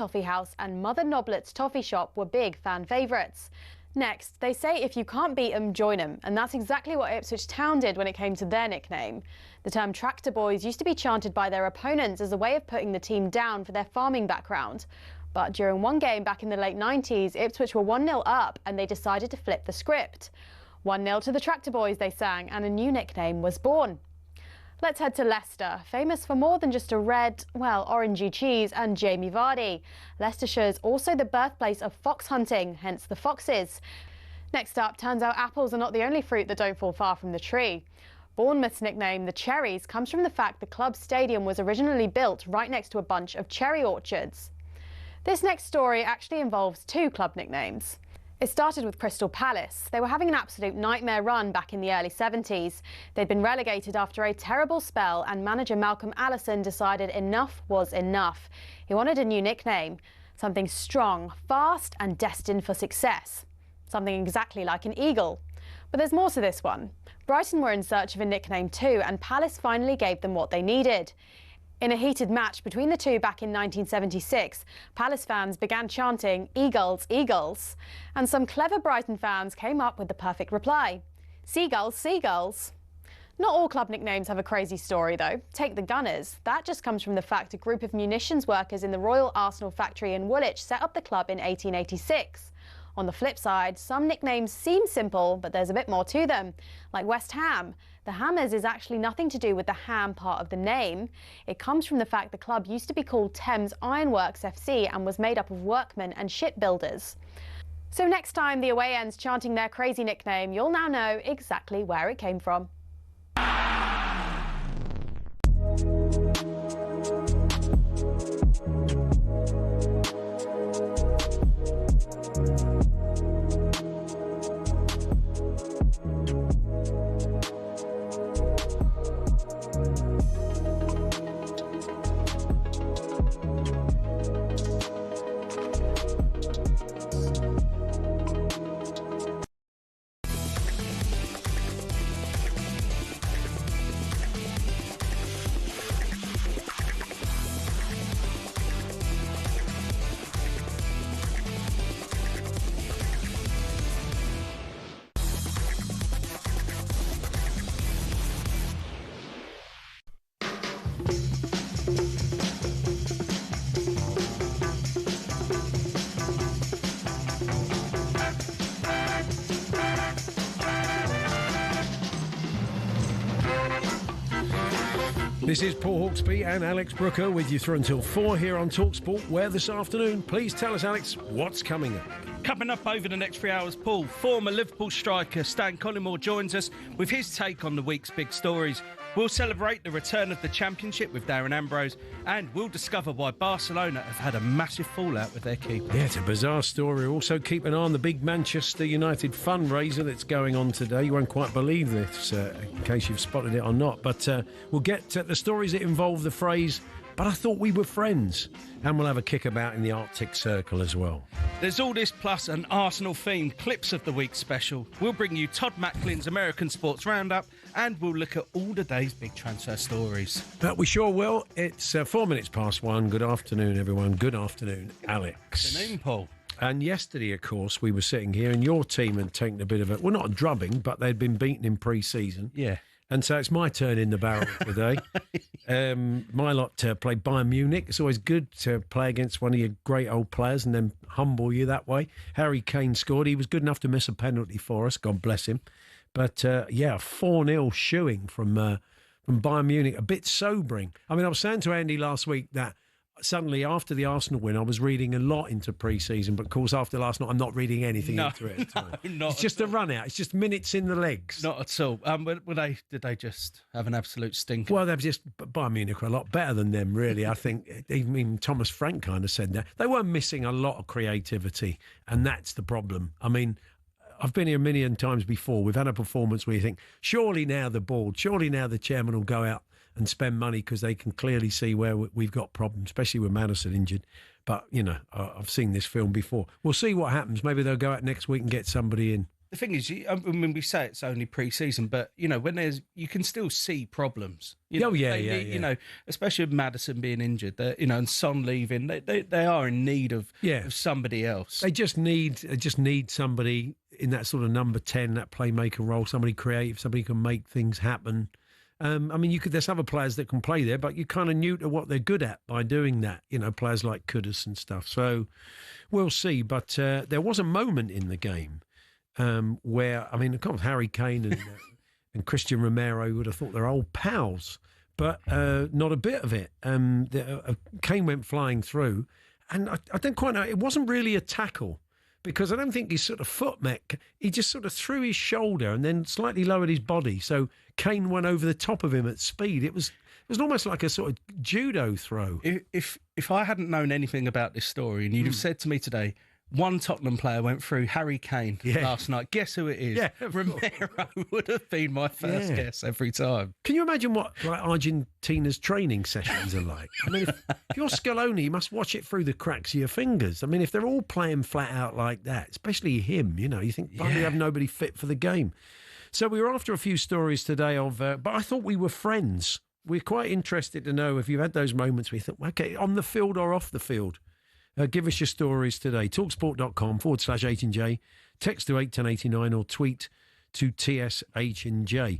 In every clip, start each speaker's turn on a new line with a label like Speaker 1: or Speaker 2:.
Speaker 1: Toffee House and Mother Noblet's Toffee Shop were big fan favourites. Next, they say if you can't beat 'em, join 'em, and that's exactly what Ipswich Town did when it came to their nickname. The term Tractor Boys used to be chanted by their opponents as a way of putting the team down for their farming background. But during one game back in the late 90s, Ipswich were 1-0 up and they decided to flip the script. 1-0 to the Tractor Boys, they sang, and a new nickname was born. Let's head to Leicester, famous for more than just a red, well, orangey cheese and Jamie Vardy. Leicestershire's also the birthplace of fox hunting, hence the Foxes. Next up, turns out apples are not the only fruit that don't fall far from the tree. Bournemouth's nickname, the Cherries, comes from the fact the club's stadium was originally built right next to a bunch of cherry orchards. This next story actually involves two club nicknames. It started with Crystal Palace. They were having an absolute nightmare run back in the early 70s. They'd been relegated after a terrible spell and manager Malcolm Allison decided enough was enough. He wanted a new nickname, something strong, fast and destined for success. Something exactly like an eagle. But there's more to this one. Brighton were in search of a nickname too, and Palace finally gave them what they needed. In a heated match between the two back in 1976, Palace fans began chanting, "Eagles, Eagles." And some clever Brighton fans came up with the perfect reply, "Seagulls, Seagulls." Not all club nicknames have a crazy story, though. Take the Gunners. That just comes from the fact a group of munitions workers in the Royal Arsenal factory in Woolwich set up the club in 1886. On the flip side, some nicknames seem simple, but there's a bit more to them, like West Ham. The Hammers is actually nothing to do with the ham part of the name. It comes from the fact the club used to be called Thames Ironworks FC and was made up of workmen and shipbuilders. So next time the away end's chanting their crazy nickname, you'll now know exactly where it came from.
Speaker 2: This is Paul Hawksbee and Alex Brooker with you through until 4 here on talkSPORT, where this afternoon, please tell us, Alex, what's coming up?
Speaker 3: Coming up over the next 3 hours, Paul, former Liverpool striker Stan Collymore joins us with his take on the week's big stories. We'll celebrate the return of the Championship with Darren Ambrose, and we'll discover why Barcelona have had a massive fallout with their keeper.
Speaker 2: Yeah, it's a bizarre story. Also keep an eye on the big Manchester United fundraiser that's going on today. You won't quite believe this, in case you've spotted it or not. But we'll get to the stories that involve the phrase, "But I thought we were friends." And we'll have a kickabout in the Arctic Circle as well.
Speaker 3: There's all this plus an Arsenal-themed Clips of the Week special. We'll bring you Todd Macklin's American Sports Roundup, and we'll look at all the day's big transfer stories.
Speaker 2: But we sure will. It's 4 minutes past 1. Good afternoon, everyone. Good afternoon, Alex.
Speaker 3: Good evening, Paul.
Speaker 2: And yesterday, of course, we were sitting here and your team had taken a bit of a, well, not a drubbing, but they'd been beaten in pre-season.
Speaker 3: Yeah.
Speaker 2: And so it's my turn in the barrel today. My lot played Bayern Munich. It's always good to play against one of your great old players and then humble you that way. Harry Kane scored. He was good enough to miss a penalty for us. God bless him. But, yeah, 4-0 shooing from Bayern Munich. A bit sobering. I mean, I was saying to Andy last week that suddenly, after the Arsenal win, I was reading a lot into pre-season, but of course, after last night, I'm not reading anything into it at all. It's just a run-out. It's just minutes in the legs.
Speaker 3: Not at all. Did they just have an absolute stinker?
Speaker 2: Well, they're just, Bayern Munich are a lot better than them, really. I think even Thomas Frank kind of said that. They were missing a lot of creativity, and that's the problem. I mean, I've been here a million times before. We've had a performance where you think, surely now the board, surely now the chairman will go out and spend money because they can clearly see where we've got problems, especially with Maddison injured. But, you know, I've seen this film before. We'll see what happens. Maybe they'll go out next week and get somebody in.
Speaker 3: the thing is, I mean, we say it's only pre-season, but when you can still see problems. You know, especially with Maddison being injured, and Son leaving, they are in need of somebody else.
Speaker 2: They just need somebody in that sort of number 10, that playmaker role, somebody creative, somebody who can make things happen. I mean, there's other players that can play there, but you kind of neuter what they're good at by doing that. Players like Kudus and stuff. So we'll see. But there was a moment in the game where, I mean, of course, Harry Kane and Christian Romero would have thought they're old pals, but not a bit of it. Kane went flying through, and I don't quite know. It wasn't really a tackle, because I don't think his sort of foot met. He just sort of threw his shoulder and then slightly lowered his body. So Kane went over the top of him at speed. It was almost like a sort of judo throw.
Speaker 3: If I hadn't known anything about this story and you'd have said to me today, one Tottenham player went through Harry Kane last night, guess who it is?
Speaker 2: Yeah,
Speaker 3: Romero would have been my first guess every time.
Speaker 2: Can you imagine what Argentina's training sessions are like? I mean, if you're Scaloni, you must watch it through the cracks of your fingers. I mean, if they're all playing flat out like that, especially him, you think, you have nobody fit for the game. So we were after a few stories today but I thought we were friends. We're quite interested to know if you've had those moments where you think, okay, on the field or off the field. Give us your stories today. talksport.com/H&J. Text to 81089 or tweet to TSH&J.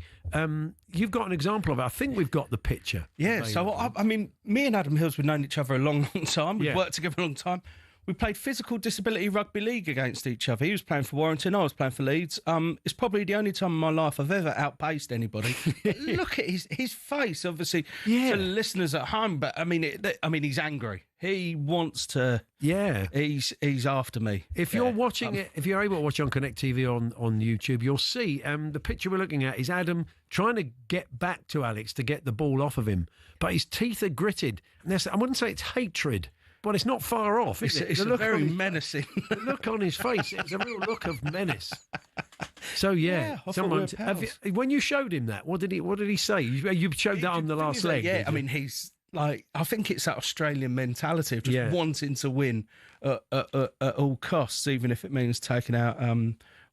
Speaker 2: You've got an example of it. I think we've got the picture.
Speaker 3: Yeah,
Speaker 2: available.
Speaker 3: so I mean, me and Adam Hills, we've known each other a long, long time. We've worked together a long time. We played physical disability rugby league against each other. He was playing for Warrington, I was playing for Leeds. It's probably the only time in my life I've ever outpaced anybody. Look at his face, obviously, for the listeners at home. But I mean, he's angry. He wants to. Yeah, he's after me.
Speaker 2: If you're watching it, if you're able to watch on Connect TV on YouTube, you'll see the picture we're looking at is Adam trying to get back to Alex to get the ball off of him, but his teeth are gritted. And I wouldn't say it's hatred. But it's not far off, is it?
Speaker 3: It's very menacing.
Speaker 2: The look on his face, it's a real look of menace. So, when you showed him that, what did he say? You showed that on the last leg.
Speaker 3: Yeah, I mean, he's like, I think it's that Australian mentality of just wanting to win at all costs, even if it means taking out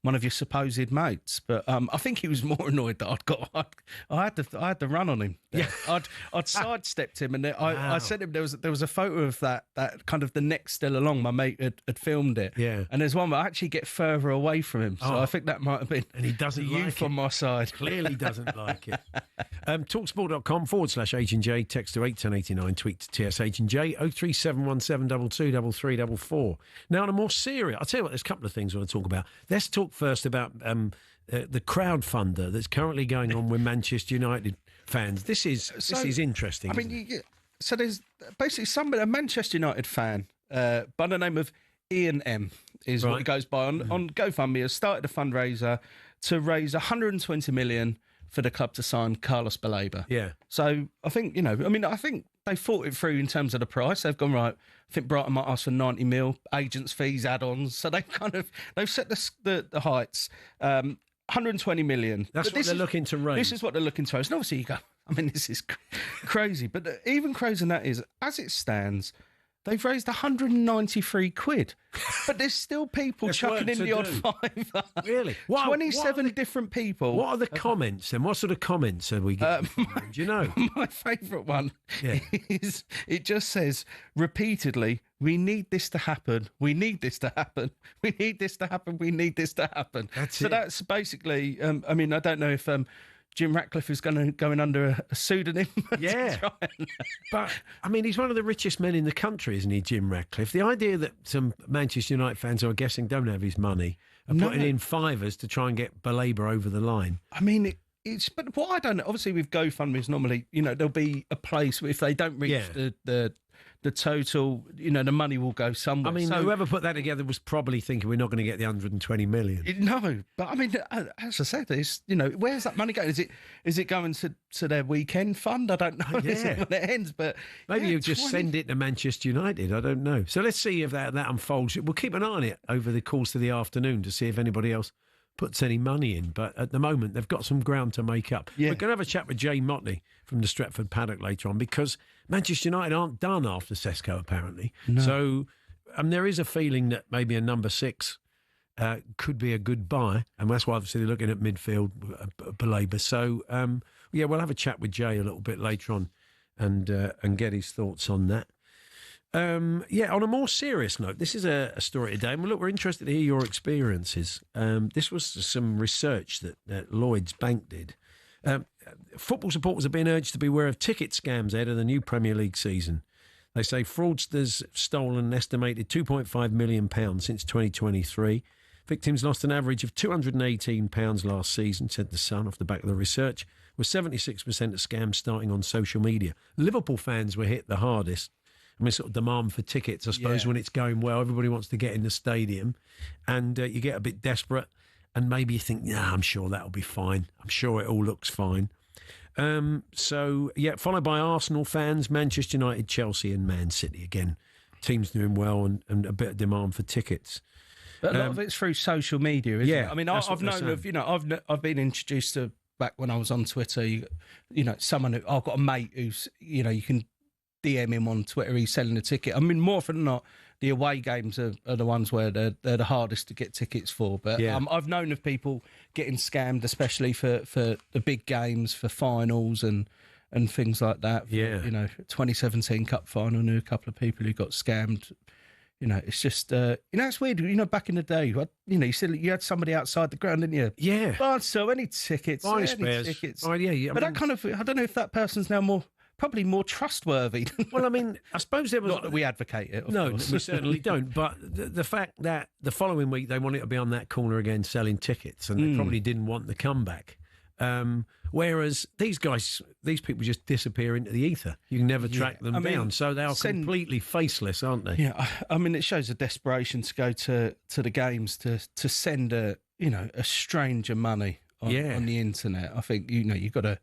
Speaker 3: one of your supposed mates. But I think he was more annoyed that I had to run on him. Yeah, I'd sidestepped him, and I sent him. There was a photo of that kind of the neck still along. My mate had filmed it. Yeah, and there's one where I actually get further away from him. So I think that might have been.
Speaker 2: And he doesn't like
Speaker 3: youth on my side.
Speaker 2: Clearly doesn't like it. Talksport.com/H&J. Text to 81089. Tweet to TSH&J. 03717223344. Now, on a more serious, I'll tell you what. There's a couple of things I want to talk about. Let's talk first about the crowdfunder that's currently going on with Manchester United fans. This is interesting.
Speaker 3: I mean, so there's basically a Manchester United fan by the name of Ian M. is what he goes by on GoFundMe, has started a fundraiser to raise 120 million for the club to sign Carlos Baleba. Yeah. So I think I think they thought it through in terms of the price. They've gone right. I think Brighton might ask for 90 mil, agents' fees, add-ons. So they've set the heights. 120 million.
Speaker 2: That's what they're looking to raise.
Speaker 3: This is what they're looking to raise. And obviously you go, I mean, this is crazy. But even crazier than that is, as it stands, they've raised 193 quid. But the's still people chucking in the odd fiver.
Speaker 2: Really?
Speaker 3: 27 different people.
Speaker 2: What are the comments then? What sort of comments have we got? Do you know?
Speaker 3: My favourite one is, it just says repeatedly, we need this to happen. We need this to happen. We need this to happen. We need this to happen. That's basically, I mean, I don't know if Jim Ratcliffe is going under a pseudonym.
Speaker 2: Yeah. But, I mean, he's one of the richest men in the country, isn't he, Jim Ratcliffe? The idea that some Manchester United fans, who I'm guessing don't have his money, are putting in fivers to try and get Baleba over the line.
Speaker 3: I mean, but what I don't know, obviously with GoFundMe, normally, there'll be a place where if they don't reach the total, the money will go somewhere.
Speaker 2: I mean, whoever put that together was probably thinking we're not going to get the 120 million.
Speaker 3: No, but I mean, as I said, it's, where's that money going? Is it going to their weekend fund? I don't know. Is it when it ends? But
Speaker 2: maybe you just send it to Manchester United. I don't know. So let's see if that unfolds. We'll keep an eye on it over the course of the afternoon to see if anybody else puts any money in, but at the moment they've got some ground to make up. We're going to have a chat with Jay Motley from the Stretford Paddock later on, because Manchester United aren't done after Sesko apparently. No. So there is a feeling that maybe a number 6 could be a good buy, and that's why obviously they're looking at midfield, Belaber. So, we'll have a chat with Jay a little bit later on and get his thoughts on that. On a more serious note, this is a story today, and look, we're interested to hear your experiences. This was some research that Lloyds Bank did. Football supporters are being urged to beware of ticket scams ahead of the new Premier League season. They say fraudsters have stolen an estimated £2.5 million since 2023. Victims lost an average of £218 last season, said The Sun off the back of the research, with 76% of scams starting on social media. Liverpool fans were hit the hardest. I mean, sort of demand for tickets, I suppose, when it's going well. Everybody wants to get in the stadium, and you get a bit desperate, and maybe you think, I'm sure that'll be fine. I'm sure it all looks fine. Followed by Arsenal fans, Manchester United, Chelsea and Man City. Again, teams doing well and a bit of demand for tickets.
Speaker 3: But a lot of it's through social media, isn't it? I mean, I've known of, I've been introduced to, back when I was on Twitter, someone who, I've got a mate who's, you can DM him on Twitter, he's selling a ticket. I mean, more often than not, the away games are the ones where they're the hardest to get tickets for. But I've known of people getting scammed, especially for the big games, for finals and things like that. 2017 Cup final, knew a couple of people who got scammed. It's just, it's weird. Back in the day, you said you had somebody outside the ground, didn't you?
Speaker 2: Yeah.
Speaker 3: Oh, so any tickets?
Speaker 2: Buy tickets. Oh, yeah.
Speaker 3: But that kind of, I don't know if that person's now probably more trustworthy.
Speaker 2: Well, I mean, I suppose there was...
Speaker 3: Not that we advocate it, of course.
Speaker 2: We certainly don't. But the fact that the following week they wanted to be on that corner again selling tickets, and they probably didn't want the comeback. Whereas these people just disappear into the ether. You can never track them down. So they are completely faceless, aren't they?
Speaker 3: Yeah, I mean, it shows a desperation to go to the games to send a stranger money on the internet. I think you've got to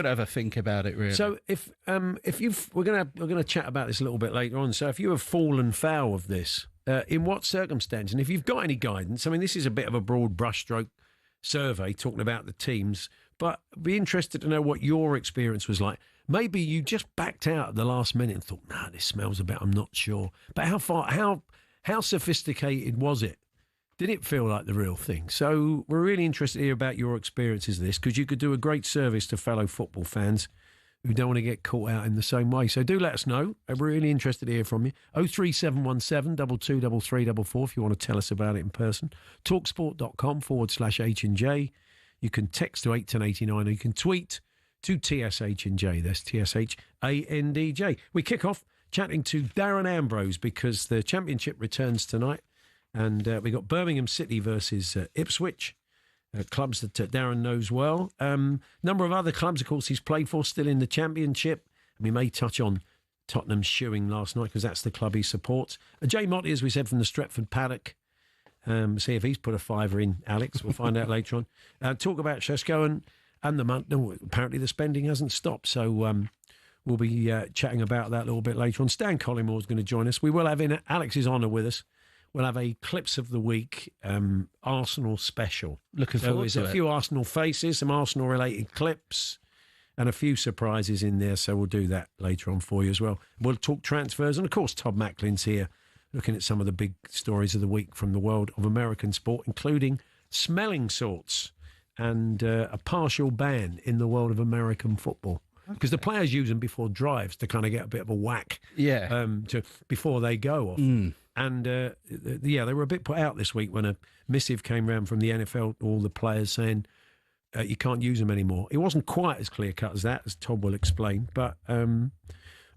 Speaker 3: have a think about it, really.
Speaker 2: So we're gonna chat about this a little bit later on. So if you have fallen foul of this, in what circumstance, and if you've got any guidance, I mean, this is a bit of a broad brushstroke survey talking about the teams, but I'd be interested to know what your experience was like. Maybe you just backed out at the last minute and thought, this smells a bit, I'm not sure. But how sophisticated was it? Did it feel like the real thing? So we're really interested to hear about your experiences of this, because you could do a great service to fellow football fans who don't want to get caught out in the same way. So do let us know. I'm really interested to hear from you. 03717 223344 if you want to tell us about it in person. talksport.com/H&J. You can text to 81089, or you can tweet to TSH&J. That's TSHANDJ. We kick off chatting to Darren Ambrose because the Championship returns tonight. And we got Birmingham City versus Ipswich, clubs that Darren knows well. Number of other clubs, of course, he's played for still in the Championship. And we may touch on Tottenham's shoeing last night because that's the club he supports. Jay Motti, as we said, from the Stretford Paddock. See if he's put a fiver in, Alex. We'll find out later on. Talk about Shesko and the month. No, apparently the spending hasn't stopped. So we'll be chatting about that a little bit later on. Stan Collymore is going to join us. We will have in Alex's honour with us. We'll have a Clips of the Week Arsenal special.
Speaker 3: Looking forward to it.
Speaker 2: There's a few Arsenal faces, some Arsenal-related clips, and a few surprises in there, so we'll do that later on for you as well. We'll talk transfers, and of course Todd Macklin's here, looking at some of the big stories of the week from the world of American sport, including smelling salts and a partial ban in the world of American football. Because the players use them before drives to kind of get a bit of a whack before they go off. And, they were a bit put out this week when a missive came round from the NFL to all the players saying you can't use them anymore. It wasn't quite as clear-cut as that, as Todd will explain. But I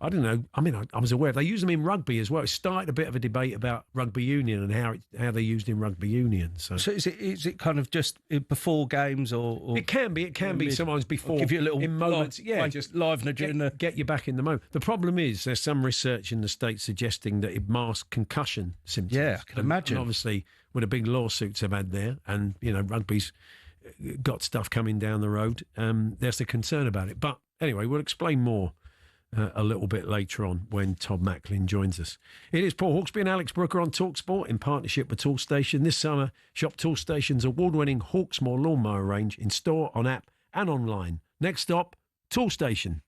Speaker 2: don't know. I mean, I was aware they use them in rugby as well. It started a bit of a debate about rugby union and how they're used in rugby union. So
Speaker 3: is it kind of just before games or
Speaker 2: it can be sometimes before,
Speaker 3: give you a little
Speaker 2: in moments,
Speaker 3: just livener during
Speaker 2: get you back in the moment. The problem is there's some research in the States suggesting that it masks concussion symptoms.
Speaker 3: Yeah, I can imagine.
Speaker 2: And obviously, with the big lawsuits they've had there, and rugby's got stuff coming down the road, there's a concern about it. But anyway, we'll explain more a little bit later on when Todd Macklin joins us. It is Paul Hawksbee and Alex Brooker on talkSPORT in partnership with Toolstation. This summer, shop Toolstation's award-winning Hawksmoor lawnmower range in store, on app and online. Next stop, Toolstation.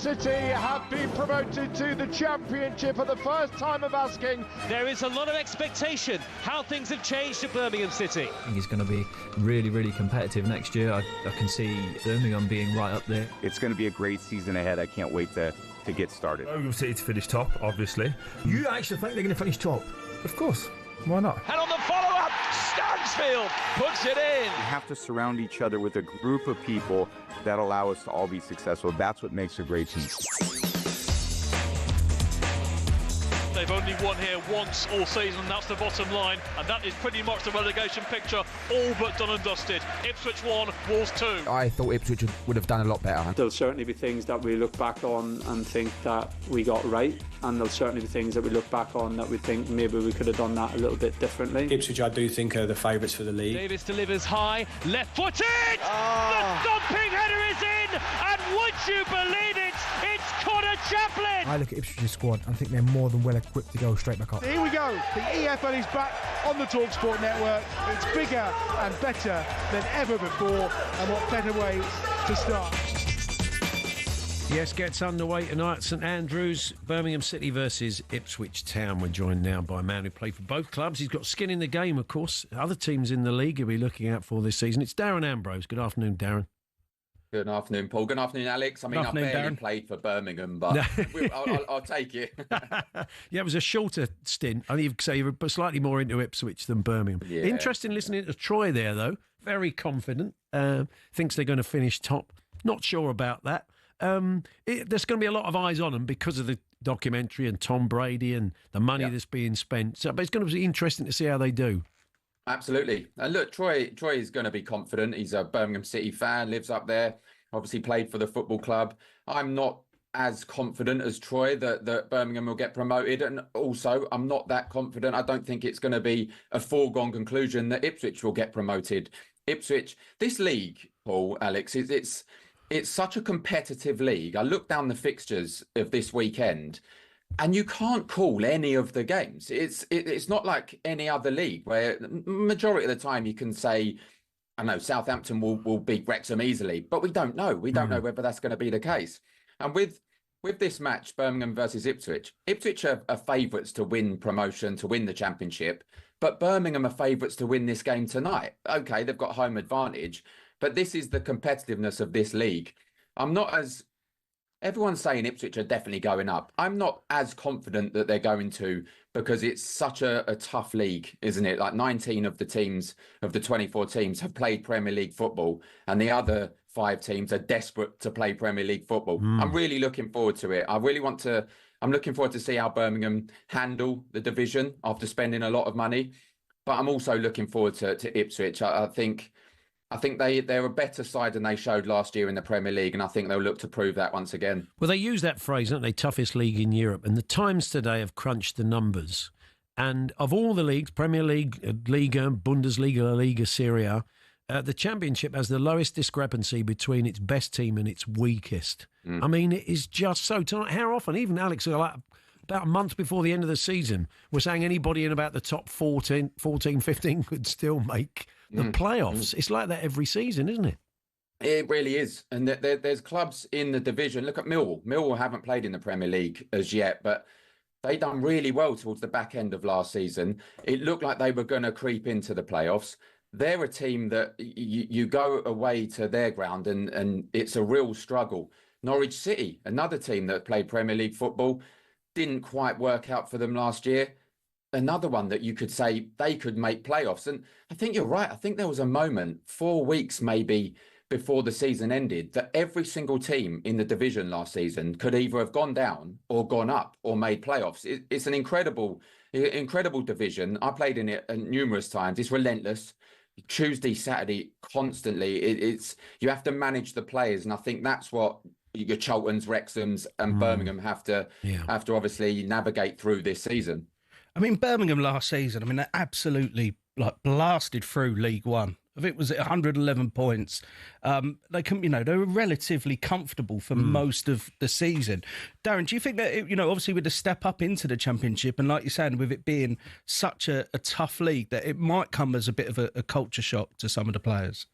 Speaker 4: City have been promoted to the Championship for the first time of asking.
Speaker 5: There is a lot of expectation how things have changed at Birmingham City.
Speaker 6: I think it's going to be really, really competitive next year. I can see Birmingham being right up there.
Speaker 7: It's going to be a great season ahead. I can't wait to get started.
Speaker 8: Birmingham City to finish top, obviously. You actually think they're going to finish top? Of course. Why not?
Speaker 5: And on the follow-up, Stansfield puts it in.
Speaker 7: We have to surround each other with a group of people that allow us to all be successful. That's what makes a great team.
Speaker 9: They've only won here once all season, that's the bottom line, and that is pretty much the relegation picture, all but done and dusted. Ipswich 1, Wolves 2.
Speaker 10: I thought Ipswich would have done a lot better.
Speaker 11: There'll certainly be things that we look back on and think that we got right, and there'll certainly be things that we look back on that we think maybe we could have done that a little bit differently.
Speaker 12: Ipswich, I do think, are the favourites for the league.
Speaker 5: Davis delivers high, left-footed! The stomping header is in, and would you believe it? It's Connor Chaplin!
Speaker 13: I look at Ipswich's squad and think they're more than well equipped to go straight back up.
Speaker 4: Here we go. The EFL is back on the talkSPORT network. It's bigger and better than ever before, and what better way to start?
Speaker 2: Yes, gets underway tonight at St Andrews. Birmingham City versus Ipswich Town. We're joined now by a man who played for both clubs. He's got skin in the game, of course. Other teams in the league he'll be looking out for this season. It's Darren Ambrose. Good afternoon, Darren.
Speaker 14: Good afternoon, Paul. Good afternoon, Alex. I mean, I barely played for Birmingham, but I'll take it.
Speaker 2: Yeah, it was a shorter stint. I think you'd say you were slightly more into Ipswich than Birmingham.
Speaker 14: Yeah.
Speaker 2: Interesting listening to Troy there, though. Very confident. Thinks they're going to finish top. Not sure about that. There's going to be a lot of eyes on them because of the documentary and Tom Brady and the money that's being spent. So, but it's going to be interesting to see how they do.
Speaker 14: Absolutely. And look, Troy is going to be confident. He's a Birmingham City fan, lives up there, obviously played for the football club. I'm not as confident as Troy that Birmingham will get promoted. And also, I'm not that confident. I don't think it's going to be a foregone conclusion that Ipswich will get promoted. Ipswich, this league, Paul, Alex, it's such a competitive league. I looked down the fixtures of this weekend, and you can't call any of the games. It's not like any other league where majority of the time you can say, I know Southampton will beat Wrexham easily, but we don't know. We don't know whether that's going to be the case. And with this match, Birmingham versus Ipswich are favourites to win promotion, to win the championship, but Birmingham are favourites to win this game tonight. Okay, they've got home advantage, but this is the competitiveness of this league. Everyone's saying Ipswich are definitely going up. I'm not as confident that they're going to, because it's such a tough league, isn't it? Like 19 of the teams, of the 24 teams, have played Premier League football, and the other 5 teams are desperate to play Premier League football. I'm really looking forward to it. I'm looking forward to see how Birmingham handle the division after spending a lot of money. But I'm also looking forward to Ipswich. I think they're a better side than they showed last year in the Premier League, and I think they'll look to prove that once again.
Speaker 2: Well, they use that phrase, don't they? Toughest league in Europe. And the Times today have crunched the numbers. And of all the leagues, Premier League, Liga, Bundesliga, La Liga, Serie A, the Championship has the lowest discrepancy between its best team and its weakest. I mean, it is just so tight. How often, even Alex, about a month before the end of the season, we're saying anybody in about the top 14, 15 could still make the playoffs. It's like that every season, isn't it?
Speaker 14: It really is. And there's clubs in the division. Look at Millwall. Millwall haven't played in the Premier League as yet, but they done really well towards the back end of last season. It looked like they were going to creep into the playoffs. They're a team that you go away to their ground and it's a real struggle. Norwich City, another team that played Premier League football, didn't quite work out for them last year. Another one that you could say they could make playoffs. And I think you're right. I think there was a moment, 4 weeks maybe before the season ended, that every single team in the division last season could either have gone down or gone up or made playoffs. It's an incredible division. I played in it numerous times. It's relentless. Tuesday, Saturday, constantly. You have to manage the players. And I think that's what your Charltons, Wrexhams and Birmingham have to obviously navigate through this season.
Speaker 3: I mean, Birmingham last season, they absolutely blasted through League One. I think it was at 111 points. They were relatively comfortable for most of the season. Darren, do you think that, obviously with the step up into the Championship, and like you're saying, with it being such a tough league, that it might come as a bit of a culture shock to some of the players?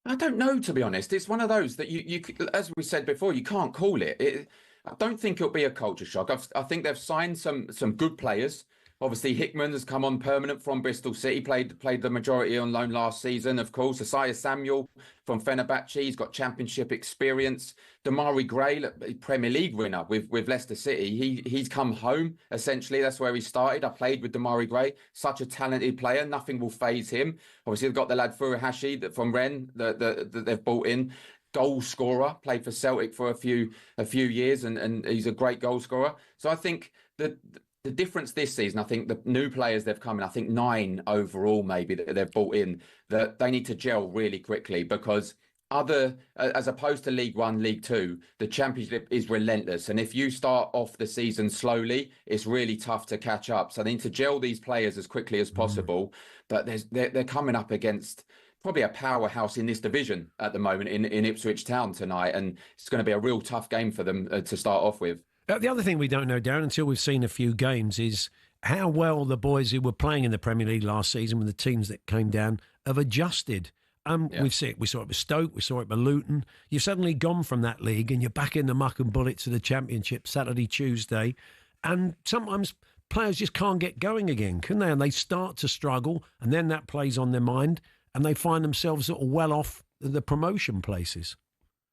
Speaker 14: I don't know, to be honest. It's one of those that you as we said before, you can't call it. I don't think it'll be a culture shock. I think they've signed some good players. Obviously, Hickman has come on permanent from Bristol City, played the majority on loan last season, of course. Isaiah Samuel from Fenerbahce, he's got championship experience. Damari Gray, Premier League winner with Leicester City. He's come home, essentially. That's where he started. I played with Damari Gray. Such a talented player. Nothing will faze him. Obviously, they've got the lad Furuhashi from Rennes that they've brought in. Goal scorer, played for Celtic for a few years, and he's a great goal scorer. So I think that the difference this season, I think the new players they've come in, I think 9 overall maybe that they've brought in, that they need to gel really quickly, because as opposed to League One, League Two, the Championship is relentless. And if you start off the season slowly, it's really tough to catch up. So they need to gel these players as quickly as possible. But they're coming up against probably a powerhouse in this division at the moment in Ipswich Town tonight. And it's going to be a real tough game for them to start off with.
Speaker 2: The other thing we don't know, Darren, until we've seen a few games, is how well the boys who were playing in the Premier League last season with the teams that came down have adjusted. We saw it with Stoke, we saw it with Luton. You've suddenly gone from that league and you're back in the muck and bullets to the Championship Saturday, Tuesday. And sometimes players just can't get going again, can they? And they start to struggle, and then that plays on their mind, and they find themselves sort of well off the promotion places.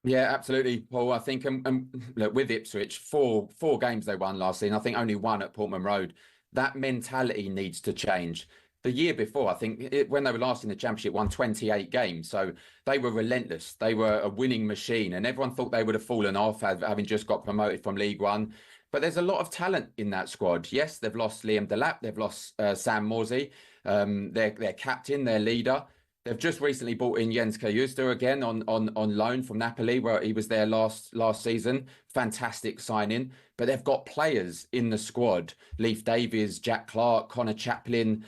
Speaker 14: Yeah, absolutely, Paul. I think look, with Ipswich, four games they won last season. I think only one at Portman Road. That mentality needs to change. The year before, I think, when they were last in the Championship, won 28 games. So they were relentless. They were a winning machine, and everyone thought they would have fallen off having just got promoted from League One. But there's a lot of talent in that squad. Yes, they've lost Liam Delap. They've lost Sam Morsey, their captain, their leader. They've just recently brought in Jens Kajuster again on loan from Napoli, where he was there last season. Fantastic signing. But they've got players in the squad. Leif Davies, Jack Clark, Connor Chaplin,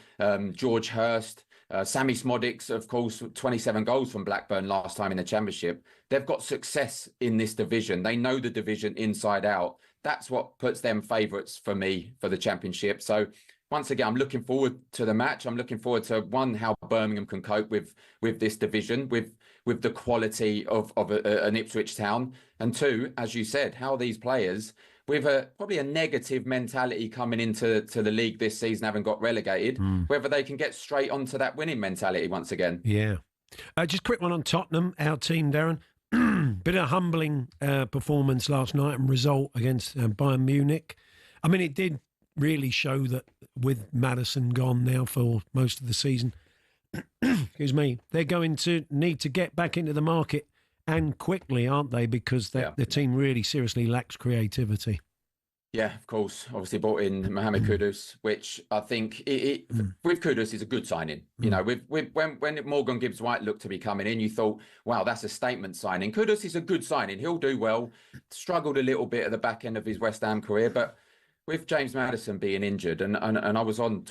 Speaker 14: George Hurst, Sammy Smodics, of course, 27 goals from Blackburn last time in the Championship. They've got success in this division. They know the division inside out. That's what puts them favourites for me for the Championship. So once again, I'm looking forward to the match. I'm looking forward to, one, how Birmingham can cope with this division, with the quality of an Ipswich Town, and two, as you said, how these players, with probably a negative mentality coming into the league this season, having got relegated, whether they can get straight onto that winning mentality once again.
Speaker 2: Yeah. Just a quick one on Tottenham, our team, Darren. Bit of a humbling performance last night and result against Bayern Munich. I mean, it did really show that with Maddison gone now for most of the season, excuse me, they're going to need to get back into the market, and quickly, aren't they? Because the team really seriously lacks creativity.
Speaker 14: Yeah, of course. Obviously brought in Mohamed Kudus, which I think with Kudus is a good signing. You know, when Morgan Gibbs-White looked to be coming in, you thought, wow, that's a statement signing. Kudus is a good signing. He'll do well. Struggled a little bit at the back end of his West Ham career, but with James Maddison being injured, and I was on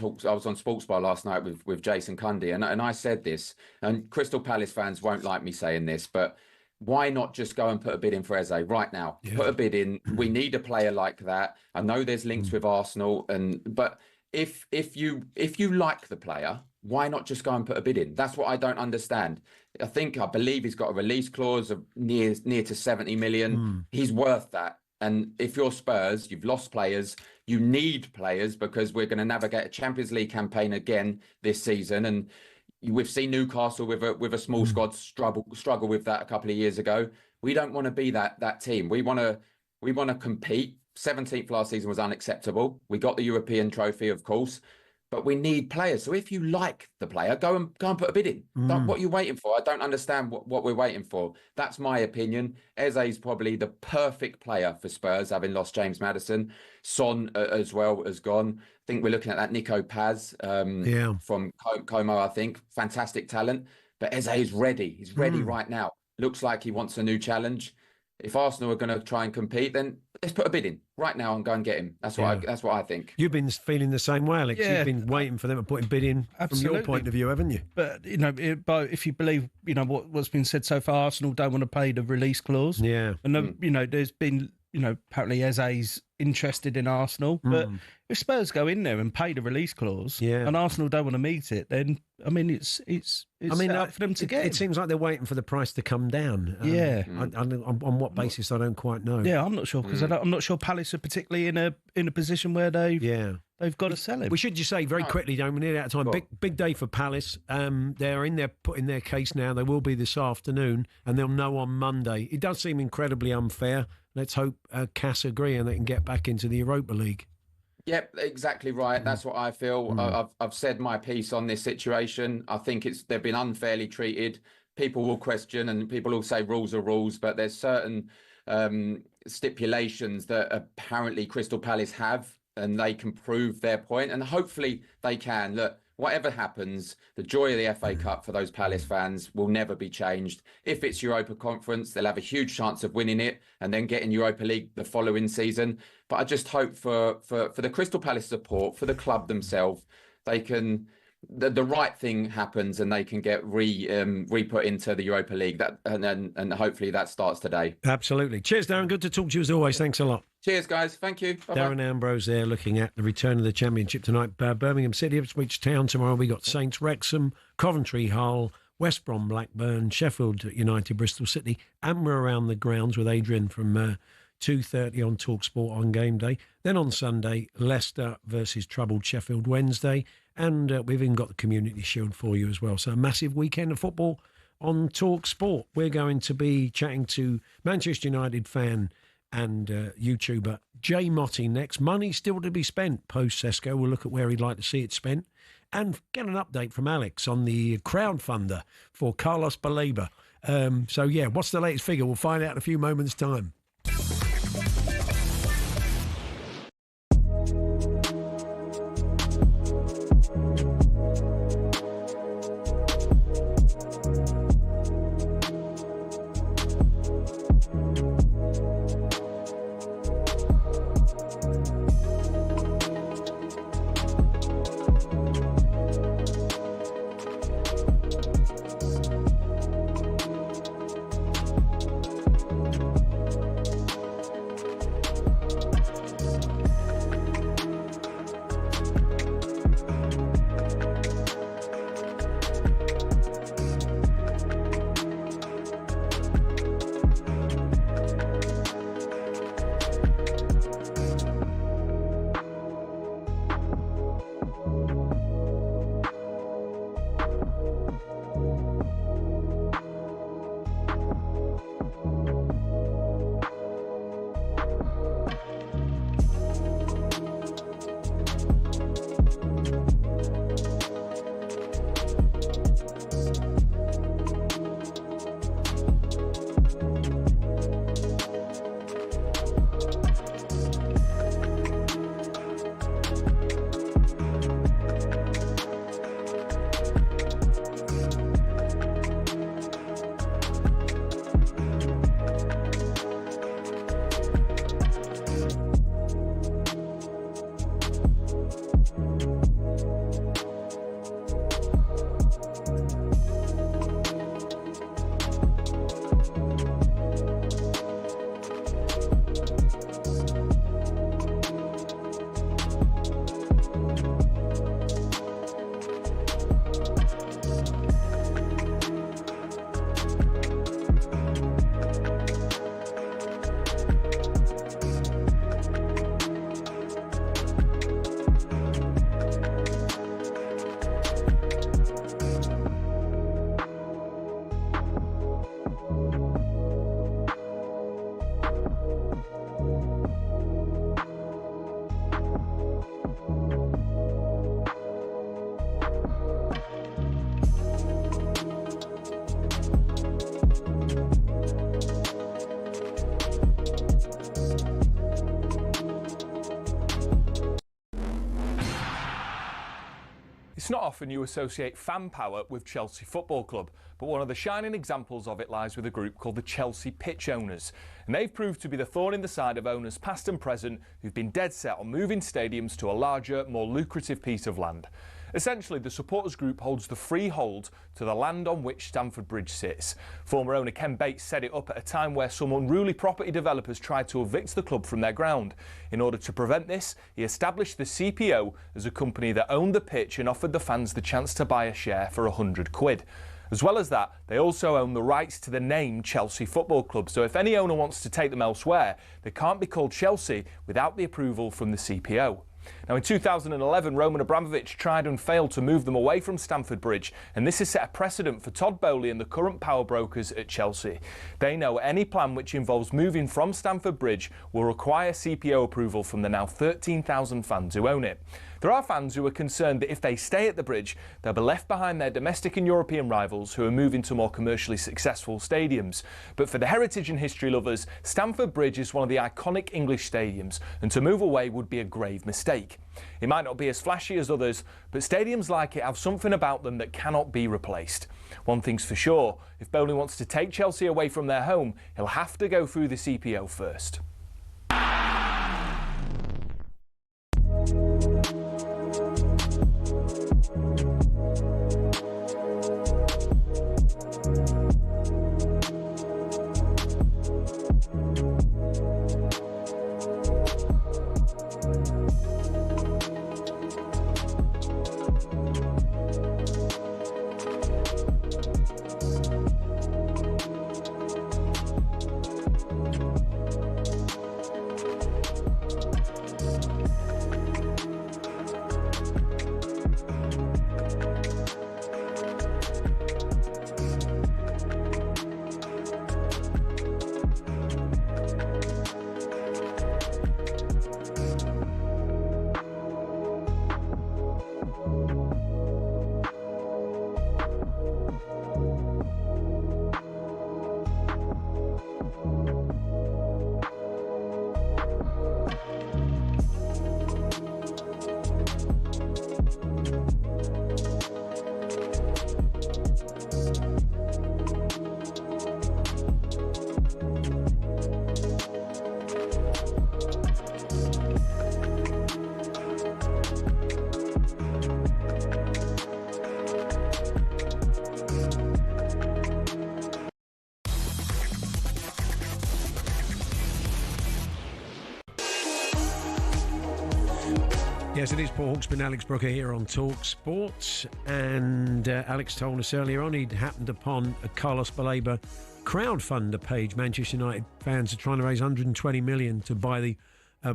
Speaker 14: Sports Bar last night with Jason Cundy, and I said this, and Crystal Palace fans won't like me saying this, but why not just go and put a bid in for Eze right now? Yeah. Put a bid in. We need a player like that. I know there's links with Arsenal, but if you like the player, why not just go and put a bid in? That's what I don't understand. I believe he's got a release clause of near to 70 million. He's worth that. And if you're Spurs, you've lost players, you need players, because we're going to navigate a Champions League campaign again this season. And we've seen Newcastle with a small squad struggle with that a couple of years ago. We don't want to be that team. We want to compete. 17th last season was unacceptable. We got the European trophy, of course, but we need players. So if you like the player, go and put a bid in. What are you waiting for? I don't understand what we're waiting for. That's my opinion. Eze is probably the perfect player for Spurs, having lost James Maddison. Son as well has gone. I think we're looking at that Nico Paz from Como, I think. Fantastic talent. But Eze is ready. He's ready right now. Looks like he wants a new challenge. If Arsenal are going to try and compete, then let's put a bid in right now and go and get him. That's what I think.
Speaker 2: You've been feeling the same way, Alex. You've been waiting for them to put a bid in. Absolutely. From your point of view, haven't you?
Speaker 3: But if you believe what's been said so far, Arsenal don't want to pay the release clause.
Speaker 2: Yeah,
Speaker 3: and there's been apparently Eze's interested in Arsenal. But if Spurs go in there and pay the release clause, and Arsenal don't want to meet it, then it's up for them to get.
Speaker 2: It seems like they're waiting for the price to come down. On what basis, I don't quite know.
Speaker 3: Yeah, I'm not sure, because I'm not sure Palace are particularly in a position where they've got to sell him.
Speaker 2: We should just say very quickly, we're nearly out of time. Big day for Palace. They're in there putting their case now. They will be this afternoon, and they'll know on Monday. It does seem incredibly unfair. Let's hope Cass agree and they can get back into the Europa League.
Speaker 14: Yep, exactly right. That's what I feel. I've said my piece on this situation. I think they've been unfairly treated. People will question and people will say rules are rules, but there's certain stipulations that apparently Crystal Palace have, and they can prove their point, and hopefully they can. Look, whatever happens, the joy of the FA Cup for those Palace fans will never be changed. If it's Europa Conference, they'll have a huge chance of winning it and then getting Europa League the following season. But I just hope for the Crystal Palace support, for the club themselves, they can the right thing happens and they can get re-put into the Europa League. And hopefully that starts today.
Speaker 2: Absolutely. Cheers, Darren. Good to talk to you as always. Thanks a lot.
Speaker 14: Cheers, guys. Thank you. Bye-bye.
Speaker 2: Darren Ambrose there looking at the return of the Championship tonight. Birmingham City, Ipswich Town tomorrow. We got Saints Wrexham, Coventry Hull, West Brom Blackburn, Sheffield United Bristol City, and we're around the grounds with Adrian from 2:30 on talkSPORT on game day. Then on Sunday, Leicester versus troubled Sheffield Wednesday. And we've even got the Community Shield for you as well. So a massive weekend of football on talkSPORT. We're going to be chatting to Manchester United fan and YouTuber Jay Motti next. Money still to be spent post Sesko. We'll look at where he'd like to see it spent and get an update from Alex on the crowdfunder for Carlos Baleba. What's the latest figure? We'll find out in a few moments' time.
Speaker 15: It's not often you associate fan power with Chelsea Football Club, but one of the shining examples of it lies with a group called the Chelsea Pitch Owners. And they've proved to be the thorn in the side of owners past and present who've been dead set on moving stadiums to a larger, more lucrative piece of land. Essentially, the supporters group holds the freehold to the land on which Stamford Bridge sits. Former owner Ken Bates set it up at a time where some unruly property developers tried to evict the club from their ground. In order to prevent this, he established the CPO as a company that owned the pitch and offered the fans the chance to buy a share for £100. As well as that, they also own the rights to the name Chelsea Football Club, so if any owner wants to take them elsewhere, they can't be called Chelsea without the approval from the CPO. Now, in 2011, Roman Abramovich tried and failed to move them away from Stamford Bridge, and this has set a precedent for Todd Bowley and the current power brokers at Chelsea. They know any plan which involves moving from Stamford Bridge will require CPO approval from the now 13,000 fans who own it. There are fans who are concerned that if they stay at the bridge, they'll be left behind their domestic and European rivals who are moving to more commercially successful stadiums. But for the heritage and history lovers, Stamford Bridge is one of the iconic English stadiums, and to move away would be a grave mistake. It might not be as flashy as others, but stadiums like it have something about them that cannot be replaced. One thing's for sure, if Bowley wants to take Chelsea away from their home, he'll have to go through the CPO first.
Speaker 2: Yes, it is Paul Hawksbee and Alex Brooker here on talkSPORT. And Alex told us earlier on he'd happened upon a Carlos Baleba crowdfunder page. Manchester United fans are trying to raise 120 million to buy the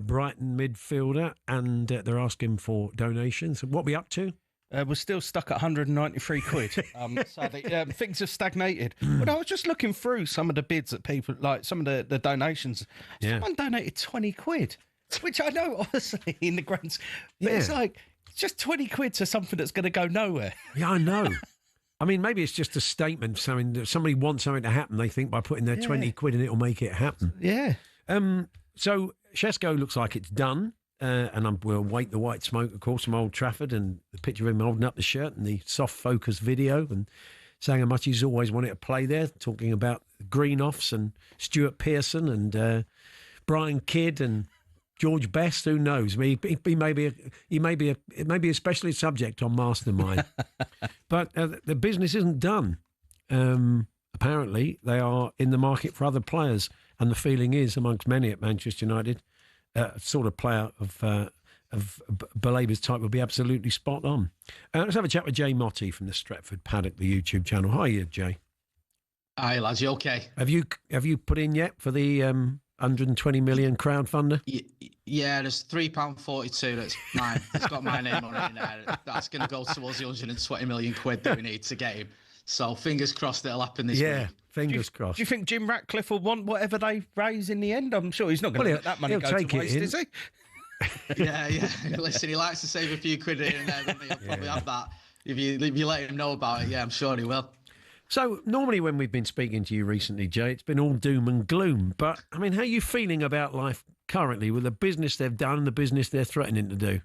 Speaker 2: Brighton midfielder, and they're asking for donations. What are we up to?
Speaker 3: We're still stuck at 193 quid. Sadly, things have stagnated. But I was just looking through some of the bids that people, like some of the donations. Someone donated 20 quid. Which I know, honestly, in the grand... But it's like, it's just 20 quid to something that's going to go nowhere.
Speaker 2: Yeah, I know. I mean, maybe it's just a statement. Somebody wants something to happen, they think, by putting their 20 quid in, it'll make it happen.
Speaker 3: Yeah.
Speaker 2: So, Shesko looks like it's done. And we'll wait the white smoke, of course, from Old Trafford, and the picture of him holding up the shirt and the soft focus video and saying how much he's always wanted to play there, talking about Greenoffs and Stuart Pearson and Brian Kidd and George Best. Who knows? He may be a specialist subject on Mastermind. But the business isn't done. Apparently, they are in the market for other players, and the feeling is amongst many at Manchester United, sort of player of Baleba's type would be absolutely spot on. Let's have a chat with Jay Motti from the Stretford Paddock, the YouTube channel. Hi, Jay.
Speaker 16: Hi, lads. You okay?
Speaker 2: Have you put in yet for the 120 million crowdfunder?
Speaker 16: Yeah, there's £3.42. That's mine. It's got my name on it now. That's going to go towards the 120 million quid that we need to get him. So fingers crossed it'll happen this week.
Speaker 2: Yeah, fingers crossed.
Speaker 3: Do you think Jim Ratcliffe will want whatever they raise in the end? I'm sure he's not going to let that money go to waste, is he?
Speaker 16: Yeah. Listen, he likes to save a few quid here and there, doesn't he? He'll probably have that. If you let him know about it, yeah, I'm sure he will.
Speaker 2: So, normally when we've been speaking to you recently, Jay, it's been all doom and gloom. But, I mean, how are you feeling about life currently with the business they've done and the business they're threatening to do?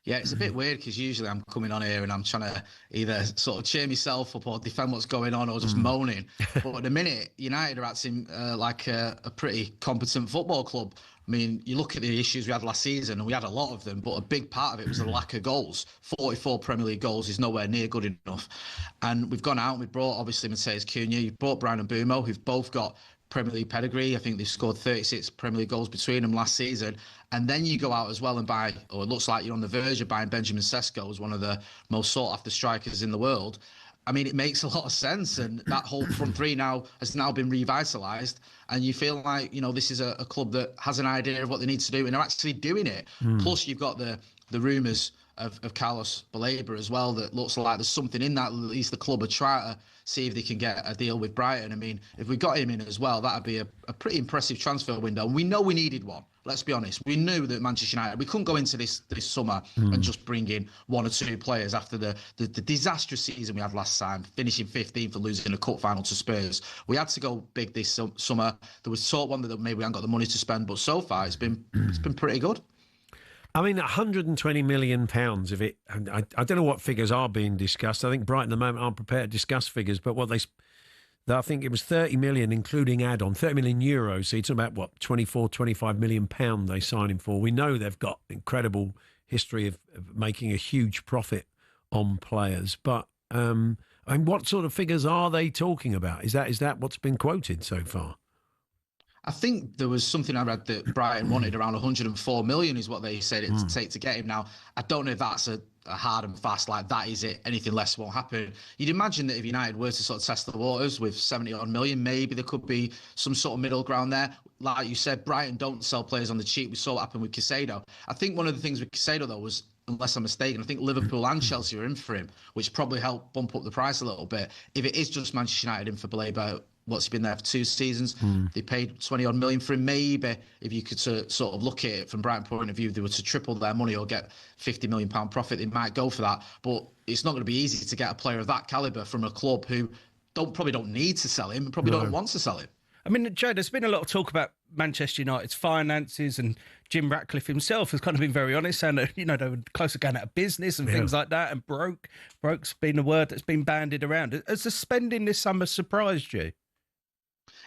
Speaker 16: Yeah, it's a bit weird because usually I'm coming on here and I'm trying to either sort of cheer myself up or defend what's going on or just moaning. But at the minute, United are acting like a pretty competent football club I mean, you look at the issues we had last season, and we had a lot of them, but a big part of it was the lack of goals. 44 Premier League goals is nowhere near good enough. And we've gone out and we've brought, obviously, Mateus Cunha, you've brought Brian and Bumo, who've both got Premier League pedigree. I think they've scored 36 Premier League goals between them last season. And then you go out as well and buy, or it looks like you're on the verge of buying Benjamin Sesko as one of the most sought-after strikers in the world. I mean, it makes a lot of sense, and that whole front three has now been revitalised, and you feel like, you know, this is a club that has an idea of what they need to do, and they're actually doing it. Plus, you've got the rumours of Carlos Baleba as well, that looks like there's something in that. At least the club are trying to see if they can get a deal with Brighton. I mean, if we got him in as well, that'd be a pretty impressive transfer window. And we know we needed one. Let's be honest. We knew that Manchester United, we couldn't go into this summer and just bring in one or two players after the disastrous season we had last time, finishing 15th for losing a cup final to Spurs. We had to go big this summer. There was sort of one that maybe we haven't got the money to spend, but so far it's been pretty good.
Speaker 2: I mean, £120 million of it, and I don't know what figures are being discussed. I think Brighton at the moment aren't prepared to discuss figures, but I think it was 30 million, including add-on, 30 million euros. So you're talking about, what, 24, 25 million pound they sign him for. We know they've got incredible history of making a huge profit on players. But I mean, what sort of figures are they talking about? Is that what's been quoted so far?
Speaker 16: I think there was something I read that Brighton wanted around 104 million is what they said it would take to get him. Now, I don't know if that's a hard and fast, like that is it, anything less won't happen. You'd imagine that if United were to sort of test the waters with 70-odd million, maybe there could be some sort of middle ground there. Like you said, Brighton don't sell players on the cheap. We saw what happened with Caicedo. I think one of the things with Caicedo, though, was, unless I'm mistaken, I think Liverpool and Chelsea are in for him, which probably helped bump up the price a little bit. If it is just Manchester United in for Baleba, what's he been there for 2 seasons? They paid 20-odd million for him. Maybe if you could sort of look at it from Brighton's point of view, if they were to triple their money or get £50 million profit, they might go for that. But it's not going to be easy to get a player of that calibre from a club who probably don't need to sell him, probably don't want to sell him.
Speaker 3: I mean, Joe, there's been a lot of talk about Manchester United's finances, and Jim Ratcliffe himself has kind of been very honest, saying that, you know, they were close to going out of business and things like that, and broke's been a word that's been bandied around. Has the spending this summer surprised you?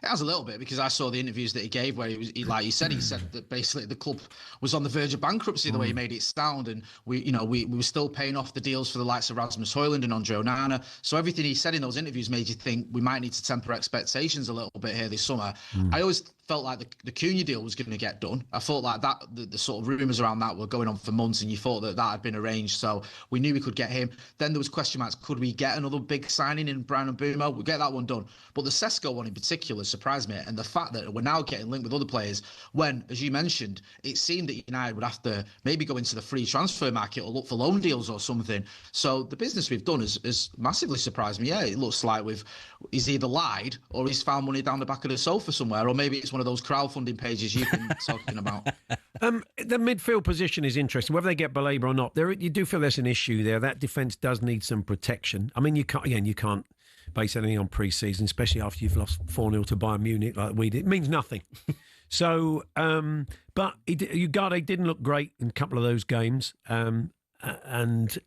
Speaker 16: It has a little bit, because I saw the interviews that he gave where he said that basically the club was on the verge of bankruptcy, the way he made it sound, and we were still paying off the deals for the likes of Rasmus Højlund and Andre Onana. So everything he said in those interviews made you think we might need to temper expectations a little bit here this summer. I always felt like the Cunha deal was going to get done. I felt like that the sort of rumours around that were going on for months, and you thought that had been arranged, so we knew we could get him. Then there was question marks, could we get another big signing in Brian and Bumo? We'll get that one done. But the Sesko one in particular surprised me, and the fact that we're now getting linked with other players when, as you mentioned, it seemed that United would have to maybe go into the free transfer market or look for loan deals or something. So the business we've done has massively surprised me. Yeah, it looks like he's either lied or he's found money down the back of the sofa somewhere, or maybe it's one of those crowdfunding pages you've been talking about.
Speaker 2: The midfield position is interesting. Whether they get Baleba or not, you do feel there's an issue there. That defence does need some protection. I mean, you can't base anything on pre-season, especially after you've lost 4-0 to Bayern Munich like we did. It means nothing. So, but Ugarte didn't look great in a couple of those games, and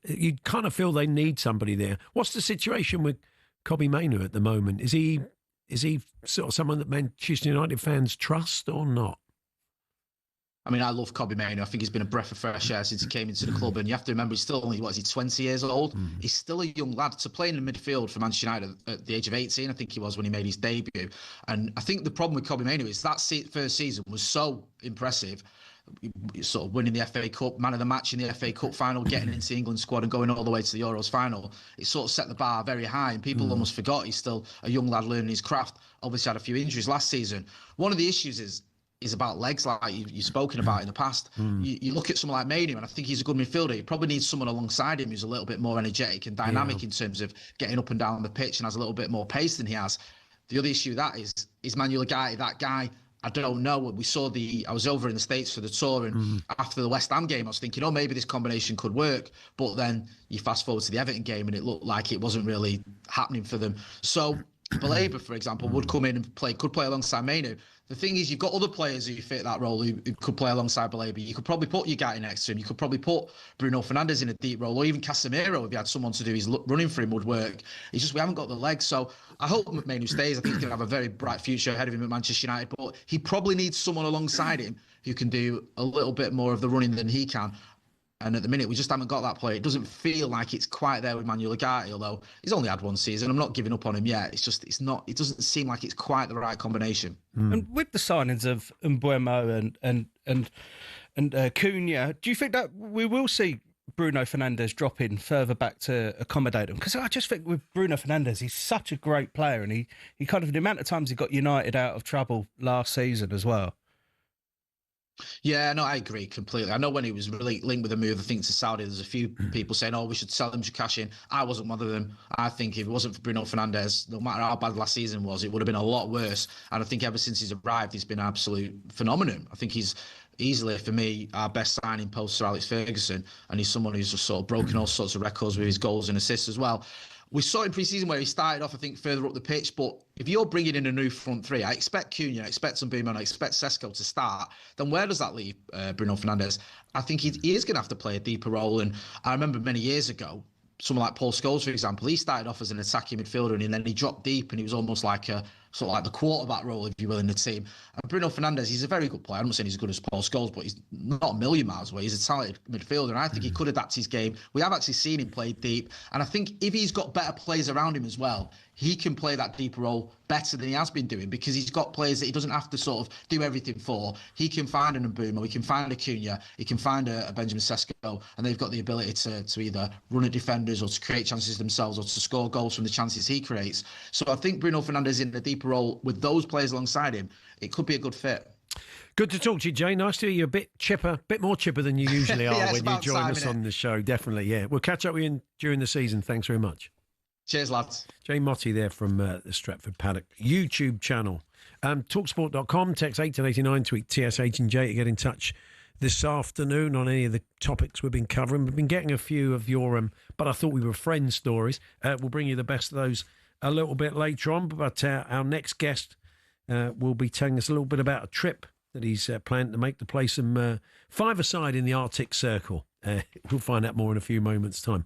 Speaker 2: you kind of feel they need somebody there. What's the situation with Kobbie Mainoo at the moment? Is he sort of someone that Manchester United fans trust or not?
Speaker 16: I mean, I love Kobbie Mainoo. I think he's been a breath of fresh air since he came into the club. And you have to remember, he's still only, 20 years old? He's still a young lad. To play in the midfield for Manchester United at the age of 18, I think he was when he made his debut. And I think the problem with Kobbie Mainoo is that first season was so impressive. Sort of winning the FA Cup, man of the match in the FA Cup final, getting into the England squad and going all the way to the Euros final. It sort of set the bar very high, and people almost forgot he's still a young lad learning his craft. Obviously had a few injuries last season. One of the issues is about legs, like you've spoken about in the past. You look at someone like Mainoo, and I think he's a good midfielder. You probably need someone alongside him who's a little bit more energetic and dynamic in terms of getting up and down the pitch and has a little bit more pace than he has. The other issue is Manuel Ugarte that guy? I don't know. We saw I was over in the States for the tour, and after the West Ham game, I was thinking, maybe this combination could work. But then you fast forward to the Everton game, and it looked like it wasn't really happening for them. So Baleba, for example, would come in and could play alongside Mainoo. The thing is, you've got other players who fit that role who could play alongside Baleba. You could probably put Ugarte next to him. You could probably put Bruno Fernandes in a deep role, or even Casemiro, if you had someone to do his running for him, would work. It's just we haven't got the legs. So I hope Mainoo stays. I think he's going to have a very bright future ahead of him at Manchester United, but he probably needs someone alongside him who can do a little bit more of the running than he can. And at the minute, we just haven't got that player. It doesn't feel like it's quite there with Manuel Ugarte, although he's only had one season. I'm not giving up on him yet. It's not. It doesn't seem like it's quite the right combination.
Speaker 3: And with the signings of Mbeumo and Cunha, do you think that we will see Bruno Fernandes drop in further back to accommodate him? Because I just think with Bruno Fernandes, he's such a great player, and he kind of, the amount of times he got United out of trouble last season as well.
Speaker 16: Yeah, no, I agree completely. I know when he was really linked with a move, I think, to Saudi, there's a few people saying, we should sell him, should cash in. I wasn't one of them. I think if it wasn't for Bruno Fernandes, no matter how bad last season was, it would have been a lot worse. And I think ever since he's arrived, he's been an absolute phenomenon. I think he's easily, for me, our best signing post Sir Alex Ferguson. And he's someone who's just sort of broken all sorts of records with his goals and assists as well. We saw in pre-season where he started off, I think, further up the pitch. But if you're bringing in a new front three, I expect Cunha, I expect Mbeumo, and I expect Sesko to start. Then where does that leave Bruno Fernandes? I think he is going to have to play a deeper role. And I remember many years ago, someone like Paul Scholes, for example, he started off as an attacking midfielder, and then he dropped deep, and he was almost like a sort of like the quarterback role, if you will, in the team. And Bruno Fernandes, he's a very good player. I'm not saying he's as good as Paul Scholes, but he's not a million miles away. He's a talented midfielder, and I think he could adapt his game. We have actually seen him play deep, and I think if he's got better players around him as well, he can play that deeper role better than he has been doing, because he's got players that he doesn't have to sort of do everything for. He can find an Mbeumo, he can find a Cunha, he can find a Benjamin Sesko, and they've got the ability to either run at defenders or to create chances themselves or to score goals from the chances he creates. So I think Bruno Fernandes in a deeper role with those players alongside him, it could be a good fit.
Speaker 2: Good to talk to you, Jay. Nice to hear you a bit more chipper than you usually are when you join us on the show. Definitely, yeah. We'll catch up with you during the season. Thanks very much.
Speaker 16: Cheers, lads.
Speaker 2: Jay Motti there from the Stretford Paddock YouTube channel. Talksport.com, text 81089, tweet TSH and J to get in touch this afternoon on any of the topics we've been covering. We've been getting a few of your but I thought we were friends stories. We'll bring you the best of those a little bit later on, but our next guest will be telling us a little bit about a trip that he's planned to make to play some five-a-side in the Arctic Circle. We'll find out more in a few moments' time.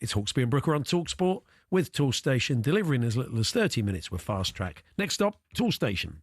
Speaker 2: It's Hawksbee and Brooker on TalkSport with Tool Station, delivering as little as 30 minutes with Fast Track. Next stop, Tool Station.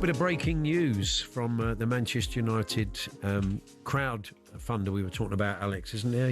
Speaker 2: bit of breaking news from the Manchester United crowd funder we were talking about, Alex, isn't there?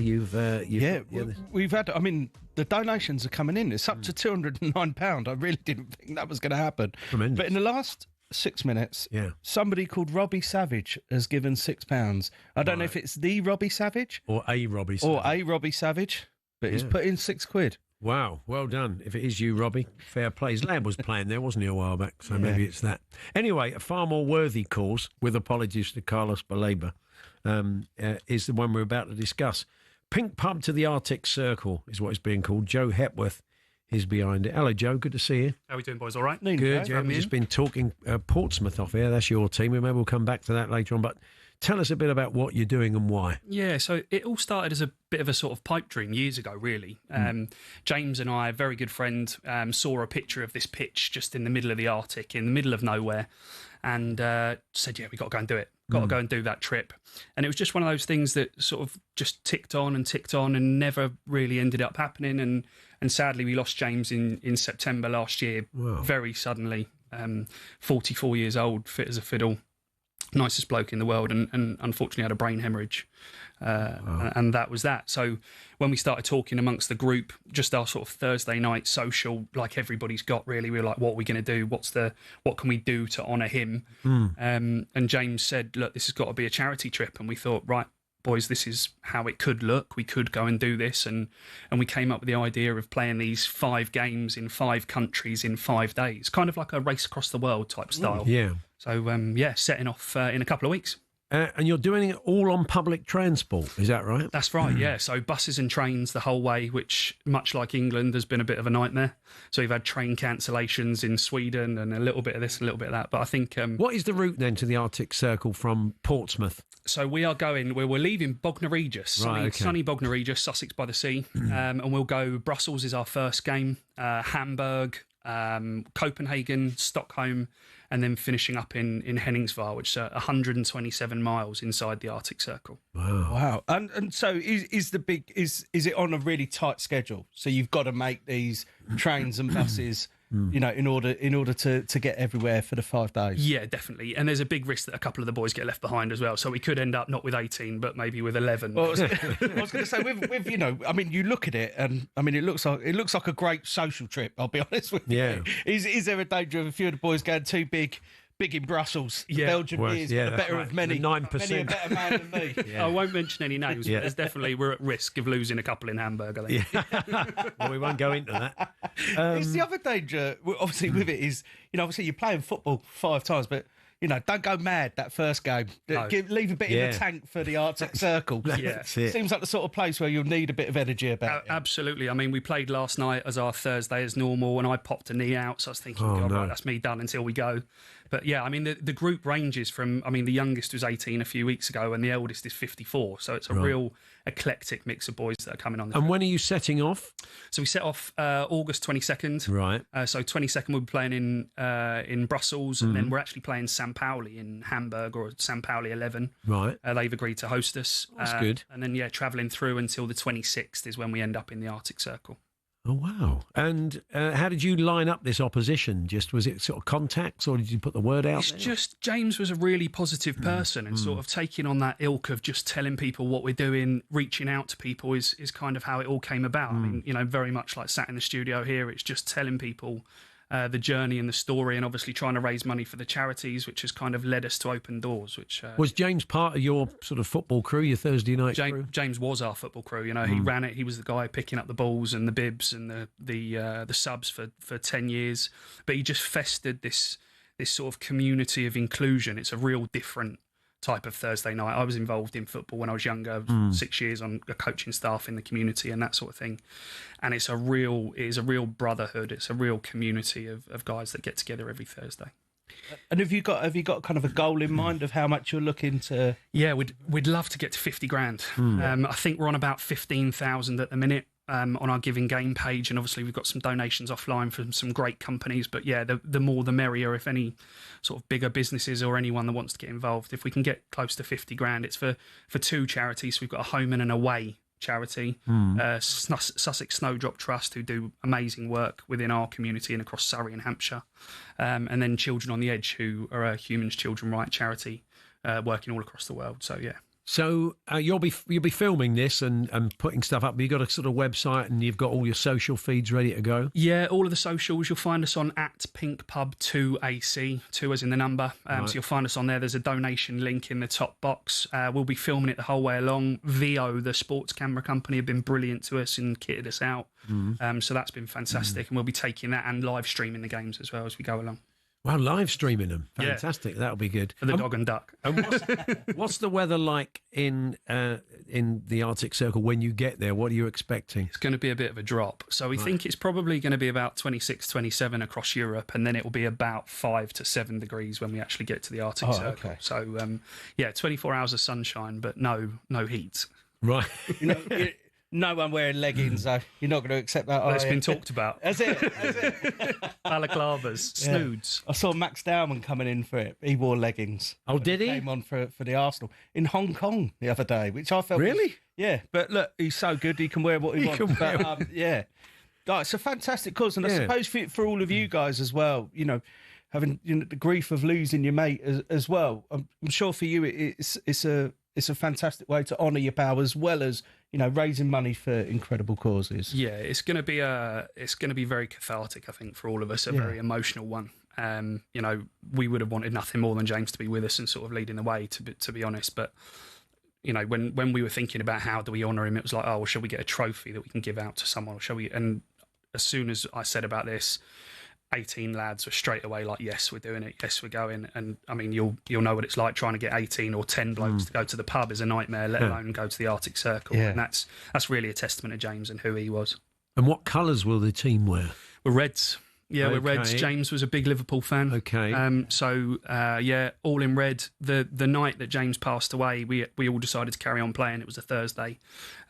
Speaker 3: We've had. I mean, the donations are coming in. It's up to £209. I really didn't think that was going to happen.
Speaker 2: Tremendous.
Speaker 3: But in the last 6 minutes, somebody called Robbie Savage has given £6. I don't know if it's the Robbie Savage
Speaker 2: or a Robbie Savage,
Speaker 3: but he's put in £6.
Speaker 2: Wow, well done. If it is you, Robbie, fair play. His lad was playing there, wasn't he, a while back? So maybe it's that. Anyway, a far more worthy cause, with apologies to Carlos Baleba, is the one we're about to discuss. Pink Pub to the Arctic Circle is what it's being called. Joe Hepworth is behind it. Hello, Joe. Good to see you.
Speaker 17: How are we doing, boys? All right?
Speaker 2: Good. Yeah, we've just been talking Portsmouth off here. That's your team. Maybe we'll come back to that later on. But tell us a bit about what you're doing and why.
Speaker 17: Yeah, so it all started as a bit of a sort of pipe dream years ago, really. James and I, a very good friend, saw a picture of this pitch just in the middle of the Arctic, in the middle of nowhere, and said, we got to go and do it. Got to go and do that trip. And it was just one of those things that sort of just ticked on and never really ended up happening. And sadly, we lost James in September last year, very suddenly, 44 years old, fit as a fiddle. Nicest bloke in the world, and unfortunately had a brain hemorrhage, and that was that. So when we started talking amongst the group, just our sort of Thursday night social, like everybody's got really, we were like, what are we going to do? What can we do to honour him? And James said, look, this has got to be a charity trip, and we thought, right, boys, this is how it could look. We could go and do this, and we came up with the idea of playing these 5 games in 5 countries in 5 days, kind of like a race across the world type style.
Speaker 2: Yeah.
Speaker 17: So, setting off in a couple of weeks.
Speaker 2: And you're doing it all on public transport, is that right?
Speaker 17: That's right, yeah. So buses and trains the whole way, which, much like England, has been a bit of a nightmare. So you've had train cancellations in Sweden and a little bit of this, a little bit of that. But I think...
Speaker 2: what is the route then to the Arctic Circle from Portsmouth?
Speaker 17: So we're leaving Bognor Regis, sunny Bognor Regis, Sussex by the sea. And we'll go, Brussels is our first game, Hamburg, Copenhagen, Stockholm, and then finishing up in Henningsvær, which is 127 miles inside the Arctic Circle.
Speaker 3: Wow. And so is it on a really tight schedule? So you've got to make these trains and buses, in order to get everywhere for the 5 days?
Speaker 17: Yeah, definitely. And there's a big risk that a couple of the boys get left behind as well. So we could end up not with 18, but maybe with 11.
Speaker 3: Well, I was going to say, with you look at it, and it looks like a great social trip. I'll be honest with you.
Speaker 2: Yeah.
Speaker 3: Is there a danger of a few of the boys going too big in Brussels? The Belgian beers, the better of many. 9%. Many a better man than me.
Speaker 17: I won't mention any names, but there's definitely, we're at risk of losing a couple in Hamburg, I think.
Speaker 2: Yeah. Well, we won't go into that.
Speaker 3: It's the other danger, obviously, with it is, obviously you're playing football 5 times, but don't go mad that first game.
Speaker 17: No.
Speaker 3: Leave a bit in the tank for the Arctic Circle. Seems like the sort of place where you'll need a bit of energy about it.
Speaker 17: Absolutely. I mean, we played last night as our Thursday as normal, and I popped a knee out, so I was thinking, right, that's me done until we go. But yeah, I mean, the group ranges from, the youngest was 18 a few weeks ago, and the eldest is 54. So it's a real eclectic mix of boys that are coming on.
Speaker 2: And when are you setting off?
Speaker 17: So we set off August 22nd.
Speaker 2: Right.
Speaker 17: So 22nd we'll be playing in Brussels, and then we're actually playing St. Pauli in Hamburg, or St. Pauli 11.
Speaker 2: Right.
Speaker 17: They've agreed to host us.
Speaker 2: That's good.
Speaker 17: And then, travelling through until the 26th is when we end up in the Arctic Circle.
Speaker 2: Oh, wow. And how did you line up this opposition? Was it sort of contacts, or did you put the word out
Speaker 17: It's
Speaker 2: there?
Speaker 17: just, James was a really positive person, and sort of taking on that ilk of just telling people what we're doing, reaching out to people is kind of how it all came about. I mean, very much like sat in the studio here, it's just telling people the journey and the story, and obviously trying to raise money for the charities, which has kind of led us to open doors. Which
Speaker 2: was James part of your sort of football crew, your Thursday night crew?
Speaker 17: James was our football crew. He ran it. He was the guy picking up the balls and the bibs and the subs for 10 years. But he just festered this sort of community of inclusion. It's a real different type of Thursday night. I was involved in football when I was younger, 6 years on a coaching staff in the community and that sort of thing. And it is a real brotherhood. It's a real community of guys that get together every Thursday.
Speaker 3: And have you got kind of a goal in mind of how much you're looking to?
Speaker 17: Yeah, we'd love to get to 50 grand. I think we're on about 15,000 at the minute. On our Giving Game page, and obviously we've got some donations offline from some great companies, but the more the merrier. If any sort of bigger businesses or anyone that wants to get involved, if we can get close to 50 grand, it's for 2 charities. We've got a home and an away charity, Sussex Snowdrop Trust, who do amazing work within our community and across Surrey and Hampshire, and then Children on the Edge, who are a Humans Children Right charity working all across the world. So yeah.
Speaker 2: So you'll be filming this and putting stuff up. You've got a sort of website and you've got all your social feeds ready to go?
Speaker 17: Yeah, all of the socials. You'll find us on @PinkPub2AC, 2 as in the number.
Speaker 2: Right.
Speaker 17: So you'll find us on there. There's a donation link in the top box. We'll be filming it the whole way along. VO, the sports camera company, have been brilliant to us and kitted us out. So that's been fantastic. And we'll be taking that and live streaming the games as well as we go along.
Speaker 2: Wow, live streaming them. Fantastic. Yeah. That'll be good.
Speaker 17: For the dog and duck.
Speaker 2: And what's the weather like in the Arctic Circle when you get there? What are you expecting?
Speaker 17: It's going to be a bit of a drop. So we think it's probably going to be about 26, 27 across Europe, and then it will be about 5 to 7 degrees when we actually get to the Arctic Circle. Okay. So, 24 hours of sunshine, but no heat.
Speaker 2: Right.
Speaker 3: No one wearing leggings, though. You're not going to accept that,
Speaker 17: Well, it's been talked about.
Speaker 3: Has it?
Speaker 17: Balaclavas, snoods.
Speaker 3: I saw Max Dowman coming in for it. He wore leggings.
Speaker 2: Oh, did he?
Speaker 3: Came on for the Arsenal in Hong Kong the other day, which I felt...
Speaker 2: Really?
Speaker 3: Yeah, but look, he's so good, he can wear what he wants. But, yeah. Oh, it's a fantastic cause, and I suppose for all of you guys as well, having the grief of losing your mate as well. I'm sure for you it's a fantastic way to honour your pal as well as raising money for incredible causes.
Speaker 17: Yeah, it's going to be very cathartic, I think, for all of us. A very emotional one. We would have wanted nothing more than James to be with us and sort of leading the way, to be honest. But when we were thinking about how do we honour him, it was like, oh, well, shall we get a trophy that we can give out to someone, or shall we? And as soon as I said about this, 18 lads were straight away like, yes, we're doing it, yes, we're going. And I mean, you'll know what it's like trying to get 18 or 10 blokes to go to the pub is a nightmare, let alone go to the Arctic Circle. And that's really a testament to James and who he was.
Speaker 2: And what colours will the team wear?
Speaker 17: We're Reds. Yeah, we're Reds. James was a big Liverpool fan.
Speaker 2: Okay.
Speaker 17: All in red. The night that James passed away, we all decided to carry on playing. It was a Thursday,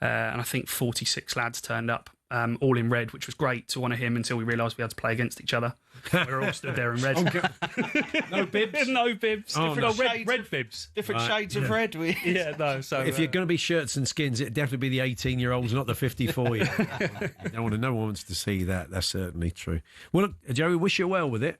Speaker 17: and I think 46 lads turned up, all in red, which was great to honour him until we realised we had to play against each other. We were all stood there in red.
Speaker 3: No bibs?
Speaker 17: No bibs.
Speaker 3: Red bibs. Different shades of red.
Speaker 17: So
Speaker 2: if you're going to be shirts and skins, it'd definitely be the 18-year-olds, not the 54-year-olds. No one wants to see that. That's certainly true. Well, look, Joey, wish you well with it.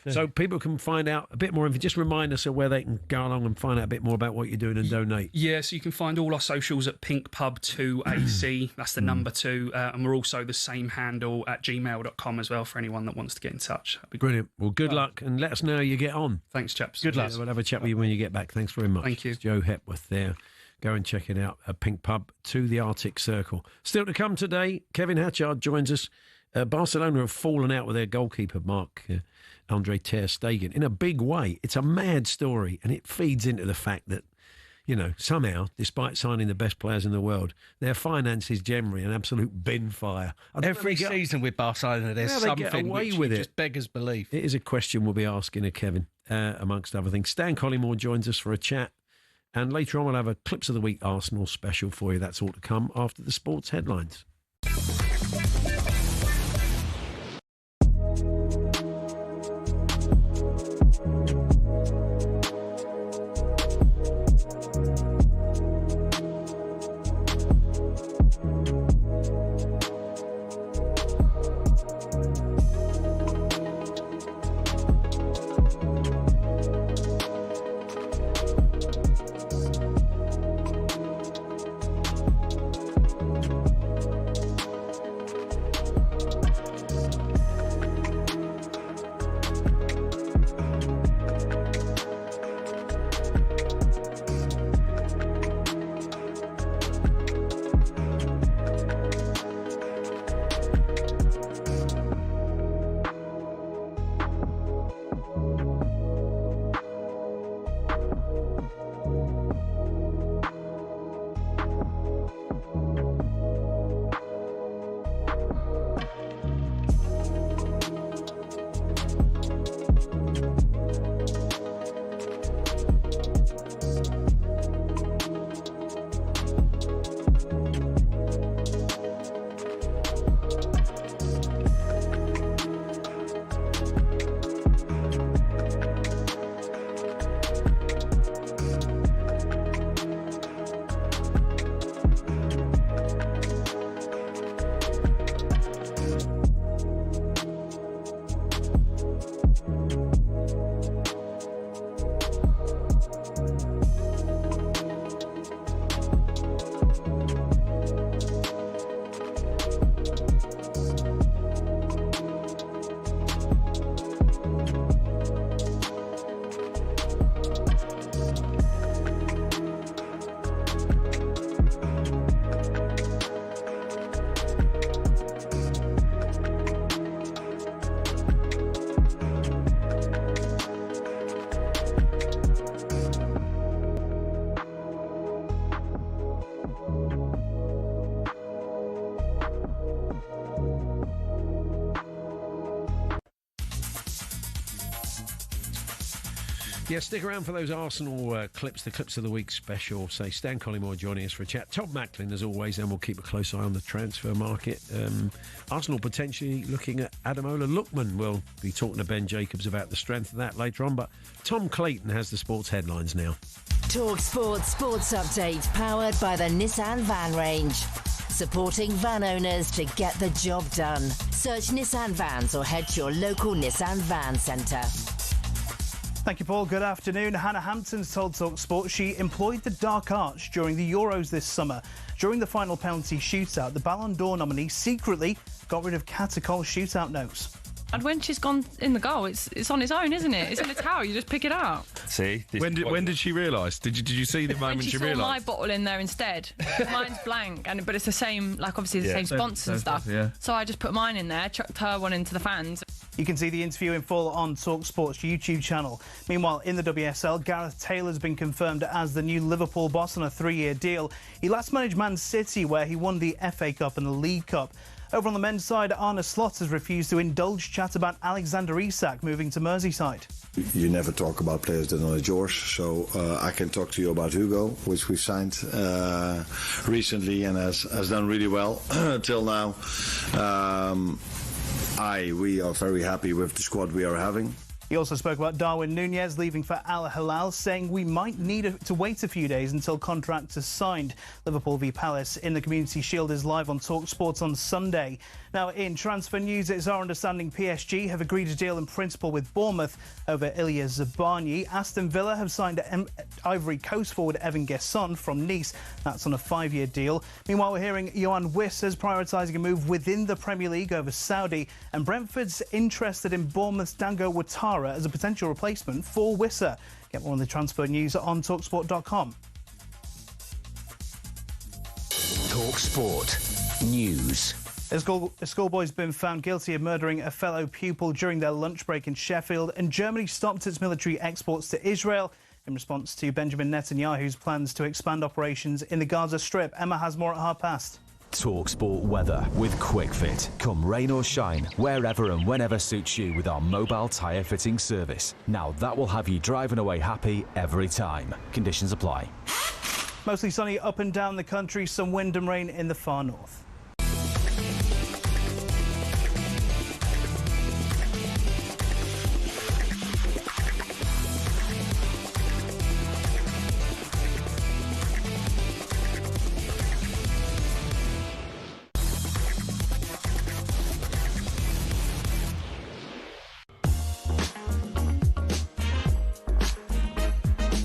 Speaker 2: So people can find out a bit more. Just remind us of where they can go along and find out a bit more about what you're doing and donate.
Speaker 17: Yeah, so you can find all our socials at PinkPub2AC. That's the number 2. And we're also the same handle at gmail.com as well for anyone that wants to get in touch.
Speaker 2: Brilliant. Well, good luck, and let us know how you get on.
Speaker 17: Thanks, chaps.
Speaker 3: Good luck.
Speaker 2: We'll have a chat with you when you get back. Thanks very much.
Speaker 17: Thank you.
Speaker 2: It's Joe Hepworth there. Go and check it out at Pink Pub to the Arctic Circle. Still to come today, Kevin Hatchard joins us. Barcelona have fallen out with their goalkeeper, Andre Ter Stegen, in a big way. It's a mad story, and it feeds into the fact that somehow, despite signing the best players in the world, their finances generally an absolute bin fire.
Speaker 3: Every season with Barcelona, there's something which just beggars belief.
Speaker 2: It is a question we'll be asking of Kevin, amongst other things. Stan Collymore joins us for a chat, and later on we'll have a Clips of the Week Arsenal special for you. That's all to come after the sports headlines. Yeah, stick around for those Arsenal clips, the Clips of the Week special. Say, Stan Collymore joining us for a chat. Tom Macklin, as always, and we'll keep a close eye on the transfer market. Arsenal potentially looking at Ademola Lookman. We'll be talking to Ben Jacobs about the strength of that later on, but Tom Clayton has the sports headlines now.
Speaker 18: talkSPORT Sports Update, powered by the Nissan Van Range. Supporting van owners to get the job done. Search Nissan Vans or head to your local Nissan Van Centre.
Speaker 19: Thank you, Paul. Good afternoon. Hannah Hampton's told talkSPORT she employed the dark arts during the Euros this summer. During the final penalty shootout, the Ballon d'Or nominee secretly got rid of Catacol's shootout notes.
Speaker 20: And when she's gone in the goal, it's on its own, isn't it? It's in a towel. You just pick it up.
Speaker 21: See, when did she realise? Did you see the moment
Speaker 20: she
Speaker 21: realised?
Speaker 20: saw my bottle in there instead. Mine's blank, but it's the same. Like obviously the same sponsors and stuff.
Speaker 21: Yeah.
Speaker 20: So I just put mine in there, chucked her one into the fans.
Speaker 19: You can see the interview in full on talkSPORT's YouTube channel. Meanwhile, in the WSL, Gareth Taylor's been confirmed as the new Liverpool boss on a 3-year deal. He last managed Man City, where he won the FA Cup and the League Cup. Over on the men's side, Arne Slot has refused to indulge chat about Alexander Isak moving to Merseyside.
Speaker 22: You never talk about players that are not yours, so I can talk to you about Hugo, which we've signed recently and has done really well till now. We are very happy with the squad we are having.
Speaker 19: He also spoke about Darwin Núñez leaving for Al Hilal, saying we might need to wait a few days until contracts are signed. Liverpool v Palace in the Community Shield is live on talkSPORT on Sunday. Now, in transfer news, it's our understanding PSG have agreed a deal in principle with Bournemouth over Ilya Zabarnyi. Aston Villa have signed Ivory Coast forward Evan Gesson from Nice. That's on a 5-year deal. Meanwhile, we're hearing Johan Wissers prioritising a move within the Premier League over Saudi, and Brentford's interested in Bournemouth's Dango Ouattara as a potential replacement for Wisser. Get more on the transfer news on talksport.com.
Speaker 23: talkSPORT News.
Speaker 19: A schoolboy's been found guilty of murdering a fellow pupil during their lunch break in Sheffield, and Germany stopped its military exports to Israel in response to Benjamin Netanyahu's plans to expand operations in the Gaza Strip. Emma has more at past.
Speaker 23: talkSPORT weather with QuickFit. Come rain or shine, wherever and whenever suits you with our mobile tyre fitting service. Now that will have you driving away happy every time. Conditions apply.
Speaker 19: Mostly sunny up and down the country, some wind and rain in the far north.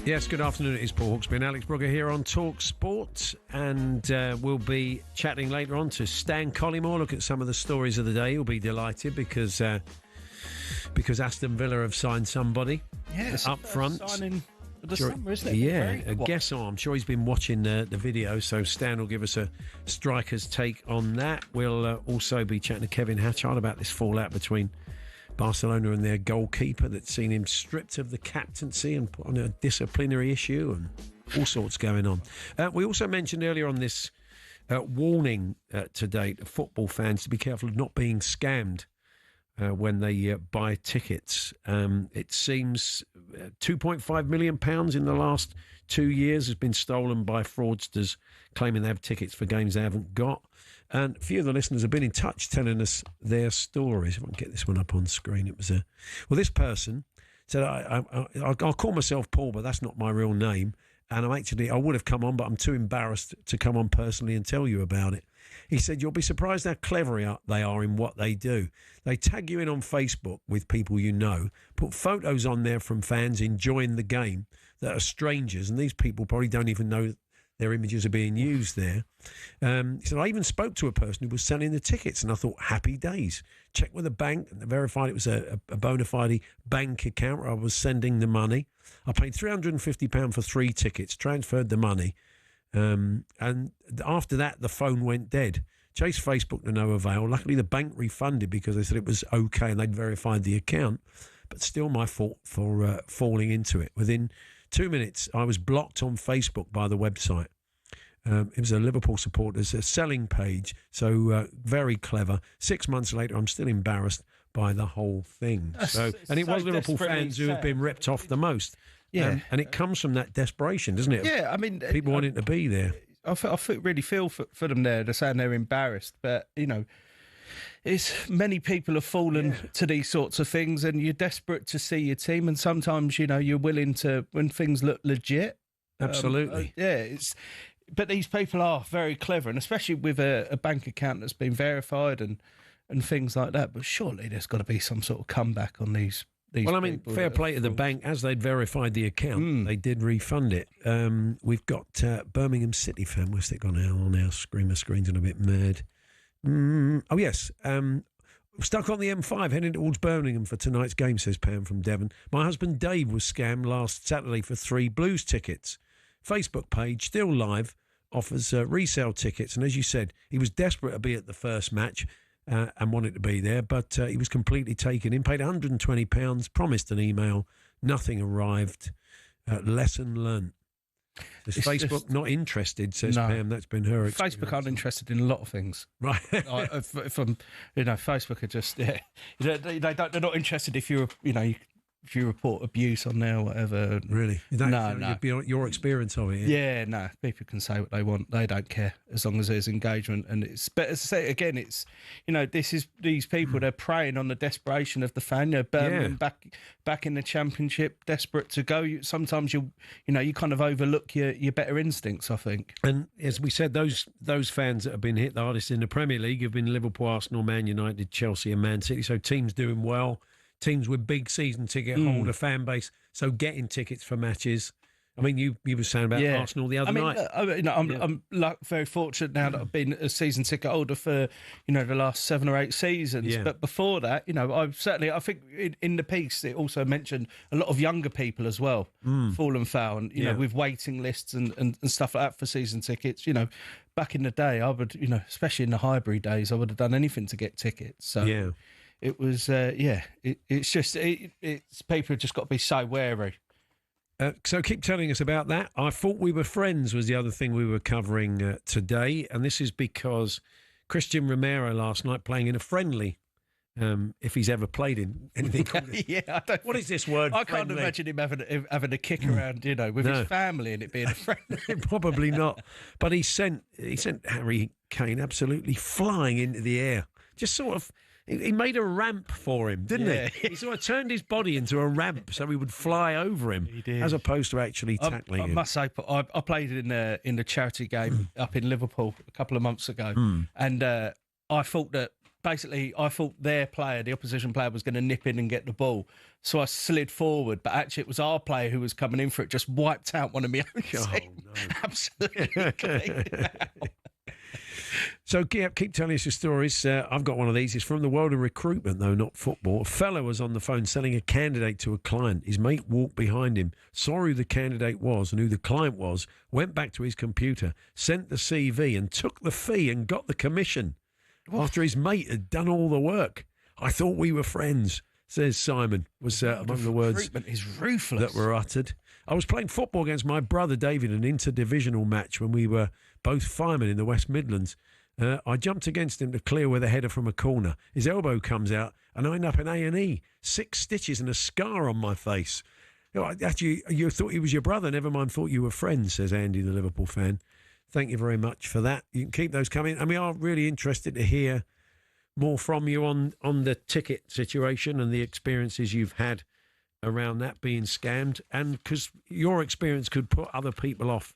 Speaker 2: Yes, good afternoon. It is Paul Hawksbee and Alex Brooker here on talkSPORT, and we'll be chatting later on to Stan Collymore. Look at some of the stories of the day. He'll be delighted because Aston Villa have signed somebody up front.
Speaker 3: Signing of the summer, isn't it?
Speaker 2: Yeah, Gesson. I'm sure he's been watching the video, so Stan will give us a striker's take on that. We'll also be chatting to Kevin Hatchard about this fallout between Barcelona and their goalkeeper that's seen him stripped of the captaincy and put on a disciplinary issue and all sorts going on. We also mentioned earlier on this warning today to football fans to be careful of not being scammed when they buy tickets. It seems £2.5 million in the last 2 years has been stolen by fraudsters claiming they have tickets for games they haven't got. And a few of the listeners have been in touch telling us their stories. If I can get this one up on screen. It was this person said, I'll call myself Paul, but that's not my real name. And I would have come on, but I'm too embarrassed to come on personally and tell you about it. He said, you'll be surprised how clever they are in what they do. They tag you in on Facebook with people you know, put photos on there from fans enjoying the game that are strangers, and these people probably don't even know their images are being used there. He said, I even spoke to a person who was selling the tickets, and I thought, happy days. Checked with the bank, and they verified it was a bona fide bank account where I was sending the money. I paid £350 for 3 tickets, transferred the money, and after that, the phone went dead. Chased Facebook to no avail. Luckily, the bank refunded because they said it was okay and they'd verified the account, but still my fault for falling into it. Within 2 minutes, I was blocked on Facebook by the website. It was a Liverpool supporters, a selling page, so very clever. 6 months later, I'm still embarrassed. by the whole thing. And it was Liverpool fans who have been ripped off the most.
Speaker 3: Yeah.
Speaker 2: And it comes from that desperation, doesn't it?
Speaker 3: Yeah, I mean...
Speaker 2: People wanting to be there.
Speaker 3: I really feel for them there. They're saying they're embarrassed, but, it's many people have fallen to these sorts of things, and you're desperate to see your team, and sometimes, you're willing to, when things look legit.
Speaker 2: Absolutely.
Speaker 3: But these people are very clever, and especially with a bank account that's been verified and things like that. But surely there's got to be some sort of comeback on these
Speaker 2: well, I mean,
Speaker 3: people
Speaker 2: fair play to the bank. As they'd verified the account, they did refund it. We've got Birmingham City fan. Where's it gone now? On our screen, screen's a bit mad. Oh, yes. Stuck on the M5, heading towards Birmingham for tonight's game, says Pam from Devon. My husband Dave was scammed last Saturday for 3 Blues tickets. Facebook page, still live, offers resale tickets. And as you said, he was desperate to be at the first match and wanted to be there, but he was completely taken in, paid £120, promised an email, nothing arrived. Lesson learnt. Is Facebook not interested, says Pam. That's been her experience.
Speaker 3: Facebook aren't interested in a lot of things.
Speaker 2: Right.
Speaker 3: If Facebook are just, they're not interested if you're, if you report abuse on there or whatever.
Speaker 2: Really?
Speaker 3: No.
Speaker 2: Your experience of it?
Speaker 3: Yeah, no. People can say what they want. They don't care as long as there's engagement. And but as I say again, it's these people. They're preying on the desperation of the fan. Birmingham back in the Championship, desperate to go. Sometimes you kind of overlook your better instincts, I think.
Speaker 2: And as we said, those fans that have been hit the hardest in the Premier League have been Liverpool, Arsenal, Man United, Chelsea, and Man City. So teams doing well. Teams with big season ticket holder fan base, so getting tickets for matches. I mean, you were saying about Arsenal the other night.
Speaker 3: I'm very fortunate now that I've been a season ticket holder for the last 7 or 8 seasons.
Speaker 2: Yeah.
Speaker 3: But before that, I think in the piece it also mentioned a lot of younger people as well fallen foul, and with waiting lists and stuff like that for season tickets. Back in the day, I would especially in the Highbury days, I would have done anything to get tickets. So
Speaker 2: yeah.
Speaker 3: It was, it's people have just got to be so wary.
Speaker 2: So keep telling us about that. I thought we were friends was the other thing we were covering today, and this is because Christian Romero last night playing in a friendly. If he's ever played in anything. What is this word?
Speaker 3: I can't imagine him having a kick around, with his family and it being a friendly.
Speaker 2: Probably not. But he sent Harry Kane absolutely flying into the air. Just sort of. He made a ramp for him, didn't he? He sort of turned his body into a ramp so he would fly over him, as opposed to actually tackling him. I
Speaker 3: must say, I played in the charity game up in Liverpool a couple of months ago, and I thought that basically their player, the opposition player, was going to nip in and get the ball. So I slid forward, but actually it was our player who was coming in for it, just wiped out one of my own team. No. Absolutely.
Speaker 2: So keep telling us your stories. I've got one of these. It's from the world of recruitment, though, not football. A fellow was on the phone selling a candidate to a client. His mate walked behind him, saw who the candidate was and who the client was, went back to his computer, sent the CV and took the fee and got the commission after his mate had done all the work. I thought we were friends, says Simon, was among the words
Speaker 3: is ruthless
Speaker 2: that were uttered. I was playing football against my brother David in an interdivisional match when we were both firemen in the West Midlands. I jumped against him to clear with a header from a corner. His elbow comes out and I end up in A&E. 6 stitches and a scar on my face. Actually, you thought he was your brother, never mind thought you were friends, says Andy, the Liverpool fan. Thank you very much for that. You can keep those coming. And we are really interested to hear more from you on the ticket situation and the experiences you've had around that being scammed, and because your experience could put other people off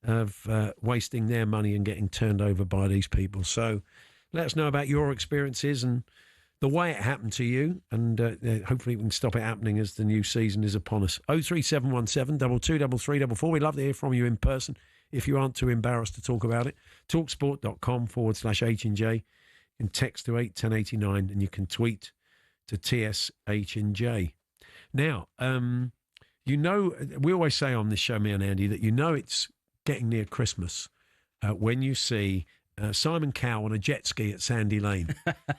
Speaker 2: of wasting their money and getting turned over by these people. So let us know about your experiences and the way it happened to you, and hopefully we can stop it happening as the new season is upon us. 03717 223344. We'd love to hear from you in person if you aren't too embarrassed to talk about it. talksport.com/H&J. You can text to 81089 and you can tweet to TSH&J. Now, we always say on this show, me and Andy, that it's getting near Christmas when you see Simon Cowell on a jet ski at Sandy Lane.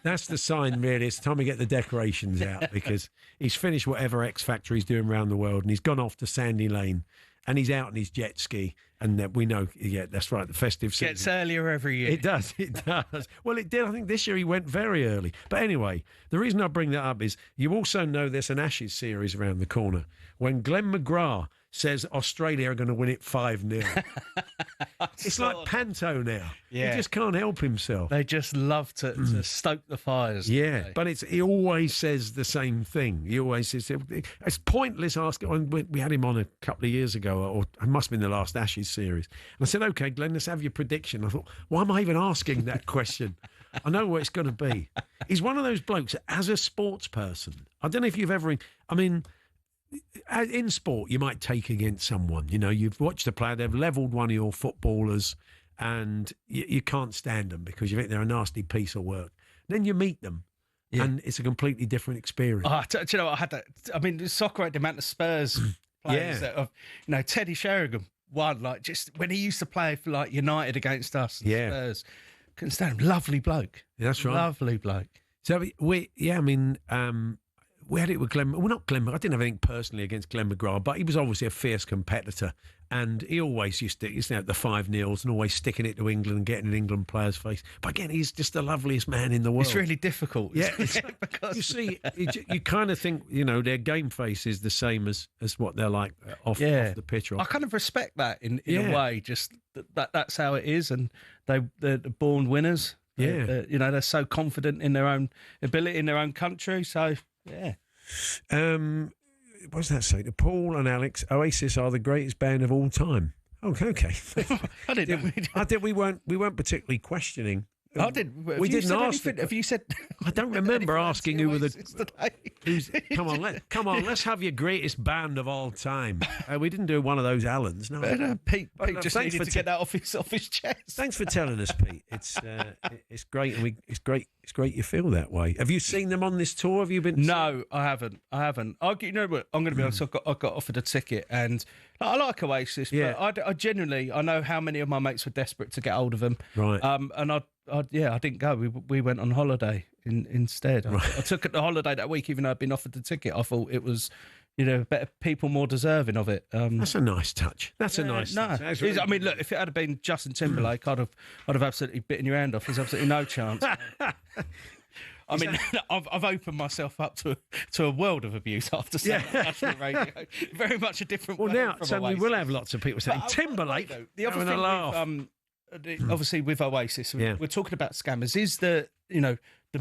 Speaker 2: That's the sign, really. It's time to get the decorations out because he's finished whatever X Factor he's doing around the world and he's gone off to Sandy Lane and he's out on his jet ski, and we know, that's right, the festive season
Speaker 3: gets earlier every year.
Speaker 2: It does. Well, it did. I think this year he went very early. But anyway, the reason I bring that up is you also know there's an Ashes series around the corner. When Glenn McGrath says Australia are going to win it 5-0. It's like Panto now.
Speaker 3: Yeah.
Speaker 2: He just can't help himself.
Speaker 3: They just love to stoke the fires.
Speaker 2: Yeah, but he always says the same thing. He always says it's pointless asking. We had him on a couple of years ago, or it must have been the last Ashes series. And I said, "Okay, Glenn, let's have your prediction." I thought, why am I even asking that question? I know what it's going to be. He's one of those blokes that, as a sports person, I don't know if you've ever. I mean, in sport, you might take against someone. You've watched a player, they've levelled one of your footballers, and you can't stand them because you think they're a nasty piece of work. Then you meet them, and it's a completely different experience.
Speaker 3: Do you know what? I had that. I mean, soccer had the amount of Spurs players that have, Teddy Sheringham won, just when he used to play for United against us. Spurs. Couldn't stand him. Lovely bloke.
Speaker 2: That's right.
Speaker 3: Lovely bloke.
Speaker 2: So we had it with Glenn. Well, not Glenn. I didn't have anything personally against Glenn McGrath, but he was obviously a fierce competitor, and he always used to have the 5-0s and always sticking it to England and getting in England players' face. But again, he's just the loveliest man in the world.
Speaker 3: It's really difficult.
Speaker 2: Yeah, because you see, you kind of think their game face is the same as what they're like off the pitch.
Speaker 3: I kind of respect that in a way. Just that's how it is, and they're born winners.
Speaker 2: Yeah,
Speaker 3: they're so confident in their own ability in their own country. So. Yeah.
Speaker 2: What does that say? Paul and Alex, Oasis are the greatest band of all time. Oh, okay.
Speaker 3: I didn't know.
Speaker 2: We weren't particularly questioning.
Speaker 3: I did.
Speaker 2: We didn't ask.
Speaker 3: Have you said?
Speaker 2: I don't remember asking who were the. Come on, let's have your greatest band of all time. We didn't do one of those Allens. No,
Speaker 3: Pete just needed to get that off his chest.
Speaker 2: Thanks for telling us, Pete. It's great, and it's great you feel that way. Have you seen them on this tour? Have you been?
Speaker 3: No, I haven't. You know what? I'm going to be honest. I got offered a ticket, and I like Oasis, but I genuinely know how many of my mates were desperate to get hold of them.
Speaker 2: Right.
Speaker 3: And I didn't go. We went on holiday instead.
Speaker 2: Right.
Speaker 3: I took the holiday that week, even though I'd been offered the ticket. I thought it was, better people more deserving of it.
Speaker 2: That's a nice touch. That's a nice touch.
Speaker 3: I mean, look, if it had been Justin Timberlake, I'd have absolutely bitten your hand off. There's absolutely no chance. I mean, I've opened myself up to a world of abuse after saying national radio. Very much a different.
Speaker 2: Well, now
Speaker 3: suddenly
Speaker 2: we will have lots of people saying Timberlake.
Speaker 3: The other thing obviously with Oasis, we're talking about scammers. Is the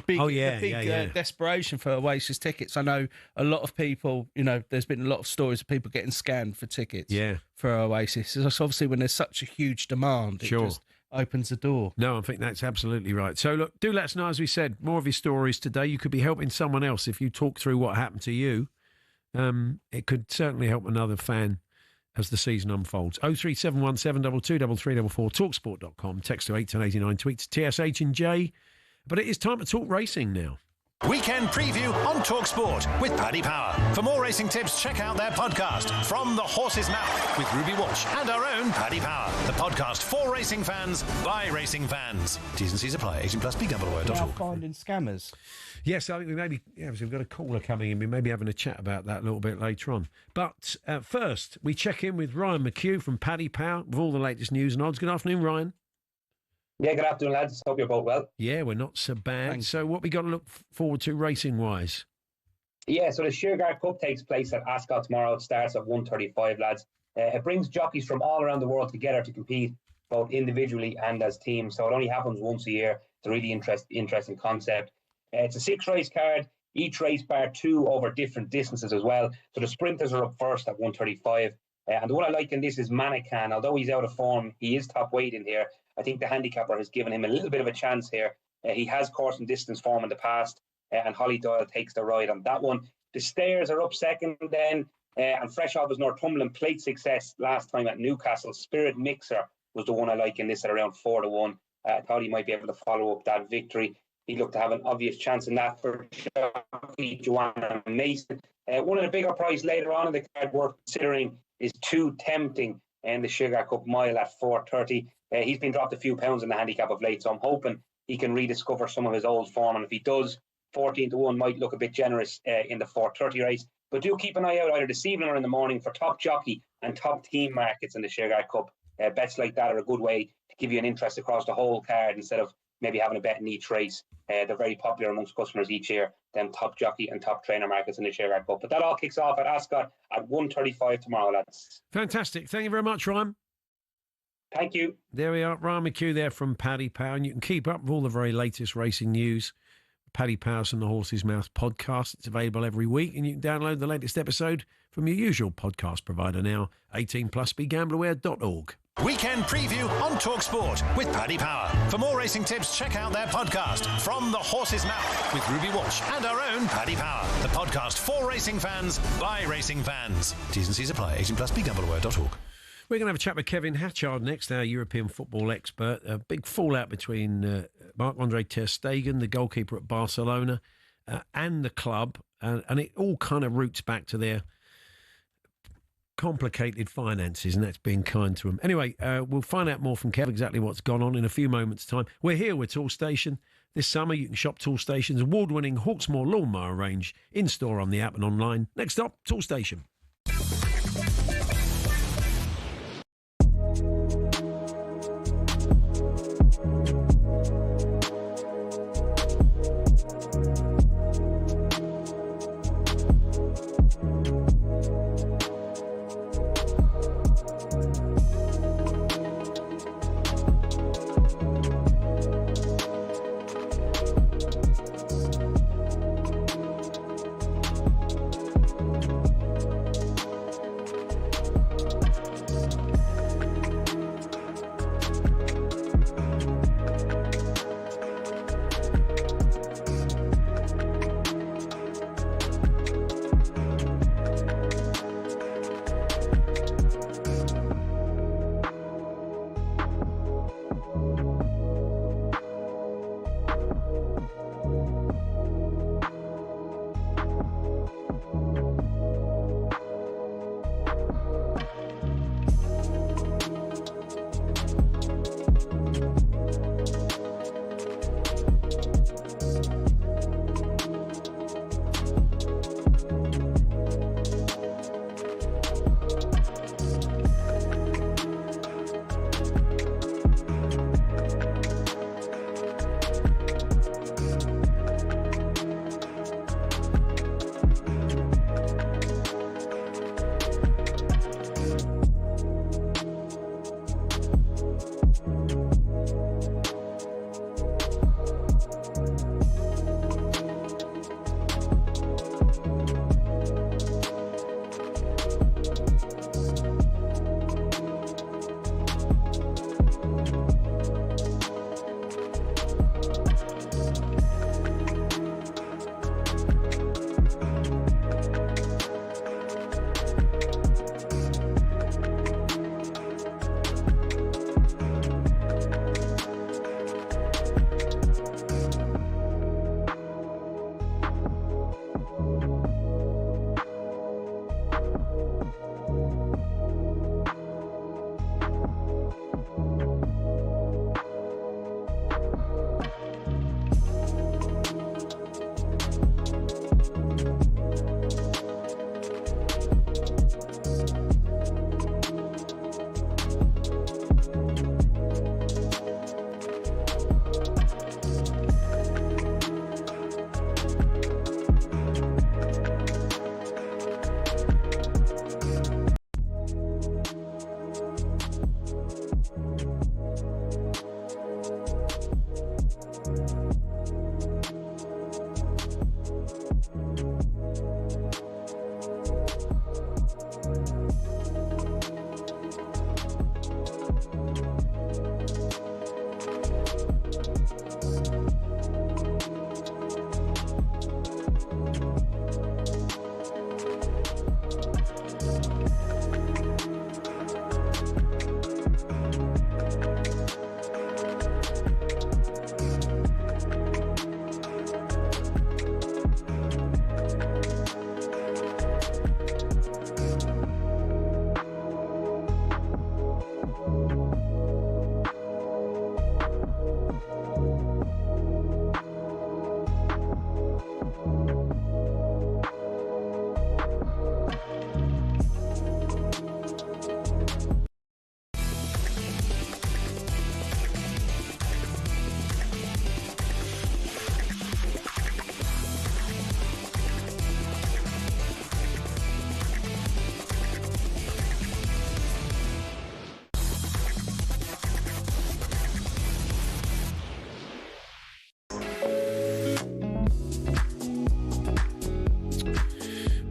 Speaker 3: big desperation for Oasis tickets? I know a lot of people. There's been a lot of stories of people getting scammed for tickets. For Oasis. So obviously, when there's such a huge demand, it just opens the door.
Speaker 2: No, I think that's absolutely right. So look, do let us know, as we said, more of your stories today. You could be helping someone else if you talk through what happened to you. It could certainly help another fan as the season unfolds. 0371 722 3344, talksport.com, text to 81089, tweets TSH and J. But it is time to talk racing now.
Speaker 1: Weekend preview on talkSPORT with Paddy Power. For more racing tips, check out their podcast, From the Horse's Mouth, with Ruby Walsh and our own Paddy Power. The podcast for racing fans, by racing fans. T's and C's apply. 18 plus BWI.org.
Speaker 3: Now finding scammers.
Speaker 2: Yes, I think we've got a caller coming in. We may be having a chat about that a little bit later on. But first, we check in with Ryan McHugh from Paddy Power with all the latest news and odds. Good afternoon, Ryan.
Speaker 6: Yeah, good afternoon, lads. Hope you're both well.
Speaker 2: Yeah, we're not so bad.
Speaker 3: Thanks.
Speaker 2: So what we got to look forward to racing-wise?
Speaker 6: Yeah, so the Sugar Cup takes place at Ascot tomorrow. It starts at 1:35, lads. It brings jockeys from all around the world together to compete, both individually and as teams. So it only happens once a year. It's a really interesting concept. It's a 6-race card. Each race bar 2 over different distances as well. So the sprinters are up first at 1:35. And what I like in this is Manican. Although he's out of form, he is top weight in here. I think the handicapper has given him a little bit of a chance here. He has course and distance form in the past, and Holly Doyle takes the ride on that one. The Stayers are up second then, and fresh off his Northumberland plate success last time at Newcastle. Spirit Mixer was the one I like in this at around 4-1. I thought he might be able to follow up that victory. He looked to have an obvious chance in that for Joanna Mason. One of the bigger prize later on in the card worth considering is Too Tempting in the Sugar Cup mile at 4:30. He's been dropped a few pounds in the handicap of late, so I'm hoping he can rediscover some of his old form. And if he does, 14-1 might look a bit generous in the 4:30 race. But do keep an eye out either this evening or in the morning for top jockey and top team markets in the Sureguard Cup. Bets like that are a good way to give you an interest across the whole card instead of maybe having a bet in each race. They're very popular amongst customers each year, them top jockey and top trainer markets in the Sureguard Cup. But that all kicks off at Ascot at 1:35 tomorrow, lads.
Speaker 2: Fantastic. Thank you very much, Ryan.
Speaker 6: Thank you.
Speaker 2: There we are. Ryan McHugh there from Paddy Power. And you can keep up with all the very latest racing news. Paddy Power's from the Horse's Mouth podcast. It's available every week, and you can download the latest episode from your usual podcast provider now, 18+, begambleaware.org.
Speaker 1: Weekend preview on talkSPORT with Paddy Power. For more racing tips, check out their podcast, From the Horse's Mouth, with Ruby Walsh and our own Paddy Power. The podcast for racing fans, by racing fans. T's and C's apply. 18+, begambleaware.org.
Speaker 2: We're going to have a chat with Kevin Hatchard next, our European football expert. A big fallout between Marc-Andre ter Stegen, the goalkeeper at Barcelona, and the club. And it all kind of roots back to their complicated finances, and that's being kind to them. Anyway, we'll find out more from Kev, exactly what's gone on in a few moments' time. We're here with Toolstation. This summer, you can shop Toolstation's award-winning Hawksbee lawnmower range in-store, on the app and online. Next up, Toolstation.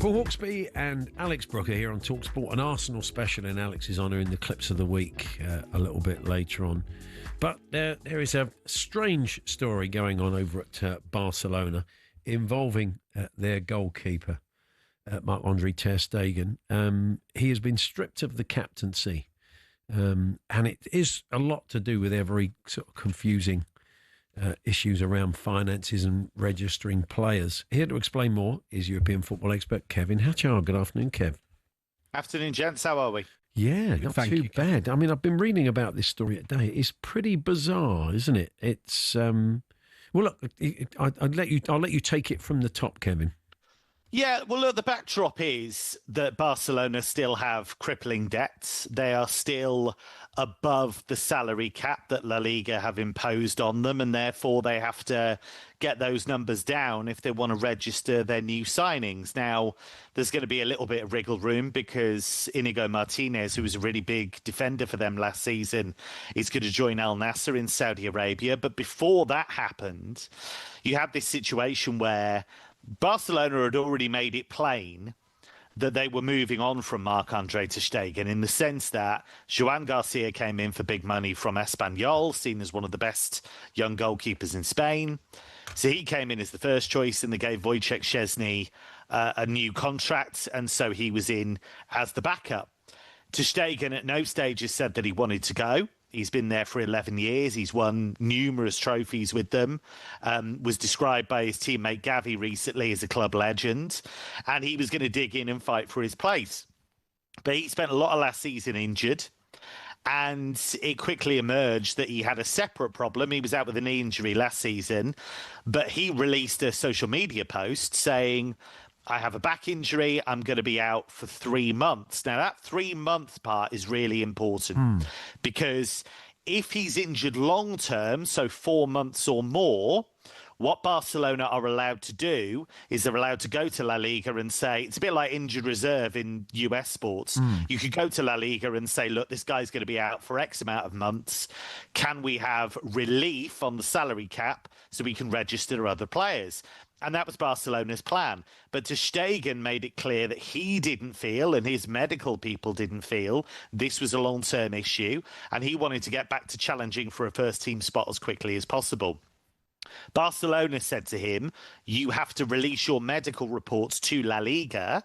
Speaker 2: Paul Hawksbee and Alex Brooker here on talkSPORT, an Arsenal special in Alex's honour in the clips of the week a little bit later on. But there is a strange story going on over at Barcelona involving their goalkeeper, Marc-Andre ter Stegen. He has been stripped of the captaincy, and it is a lot to do with their very sort of confusing issues around finances and registering players. Here to explain more is European football expert Kevin Hatchard. Good afternoon, Kev.
Speaker 7: Afternoon, gents. How are we?
Speaker 2: Yeah, not too bad. I mean, I've been reading about this story today. It's pretty bizarre, isn't it? It's well, look, I'll let you take it from the top, Kevin.
Speaker 7: Yeah, well, look, the backdrop is that Barcelona still have crippling debts. They are still above the salary cap that La Liga have imposed on them, and therefore they have to get those numbers down if they want to register their new signings. Now, there's going to be a little bit of wriggle room because Inigo Martinez, who was a really big defender for them last season, is going to join Al Nassr in Saudi Arabia. But before that happened, you had this situation where Barcelona had already made it plain that they were moving on from Marc-Andre ter Stegen, in the sense that Joan Garcia came in for big money from Espanyol, seen as one of the best young goalkeepers in Spain. So he came in as the first choice, and they gave Wojciech Szczesny a new contract, and so he was in as the backup. Ter Stegen at no stage has said that he wanted to go. He's been there for 11 years. He's won numerous trophies with them. Was described by his teammate Gavi recently as a club legend. And he was going to dig in and fight for his place. But he spent a lot of last season injured. And it quickly emerged that he had a separate problem. He was out with a knee injury last season. But he released a social media post saying, I have a back injury. I'm going to be out for 3 months. Now, that 3-month part is really important because if he's injured long term, so 4 months or more, what Barcelona are allowed to do is they're allowed to go to La Liga and say, it's a bit like injured reserve in US sports. You could go to La Liga and say, look, this guy's going to be out for X amount of months. Can we have relief on the salary cap so we can register other players? And that was Barcelona's plan. But ter Stegen made it clear that he didn't feel, and his medical people didn't feel, this was a long-term issue. And he wanted to get back to challenging for a first-team spot as quickly as possible. Barcelona said to him, you have to release your medical reports to La Liga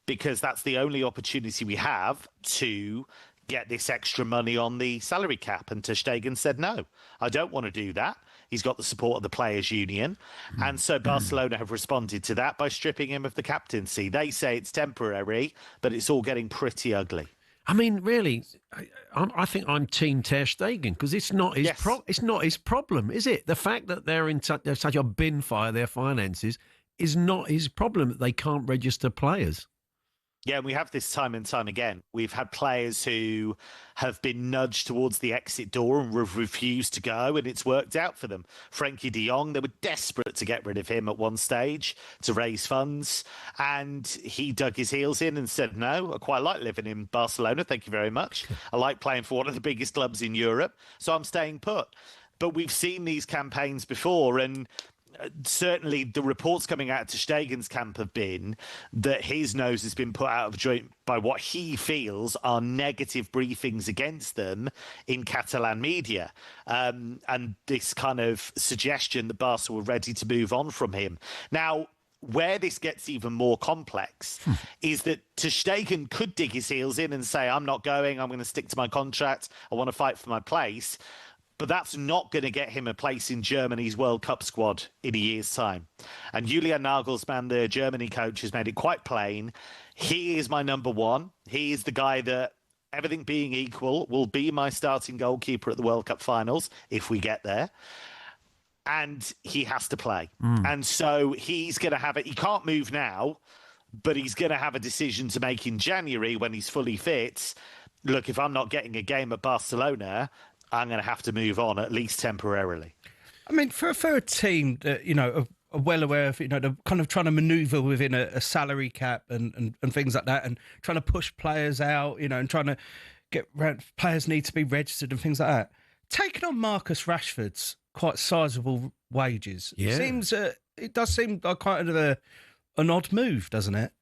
Speaker 7: because that's the only opportunity we have to get this extra money on the salary cap. And ter Stegen said, no, I don't want to do that. He's got the support of the Players' Union. And so Barcelona have responded to that by stripping him of the captaincy. They say it's temporary, but it's all getting pretty ugly.
Speaker 2: I mean, really, I think I'm Team ter Stegen because it's not his it's not his problem, is it? The fact that they're in such a bin fire, their finances, is not his problem that they can't register players.
Speaker 7: Yeah, and we have this time and time again. We've had players who have been nudged towards the exit door and refused to go, and it's worked out for them. Frenkie de Jong, they were desperate to get rid of him at one stage to raise funds, and he dug his heels in and said, no, I quite like living in Barcelona, thank you very much. I like playing for one of the biggest clubs in Europe, so I'm staying put. But we've seen these campaigns before, and certainly the reports coming out of ter Stegen's camp have been that his nose has been put out of joint by what he feels are negative briefings against them in Catalan media. And this kind of suggestion that Barca were ready to move on from him. Now, where this gets even more complex is that ter Stegen could dig his heels in and say, I'm not going, I'm going to stick to my contract, I want to fight for my place. But that's not going to get him a place in Germany's World Cup squad in a year's time. And Julian Nagelsmann, the Germany coach, has made it quite plain. He is my number one. He is the guy that, everything being equal, will be my starting goalkeeper at the World Cup finals, if we get there. And he has to play. And so he's going to have it. He can't move now, but he's going to have a decision to make in January when he's fully fit. Look, if I'm not getting a game at Barcelona, I'm going to have to move on, at least temporarily.
Speaker 3: I mean, for a team that, you know, are well aware of, you know, they're kind of trying to manoeuvre within a salary cap and things like that, and trying to push players out, you know, and trying to get players need to be registered and things like that. Taking on Marcus Rashford's quite sizable wages seems, it does seem like quite an odd move, doesn't it?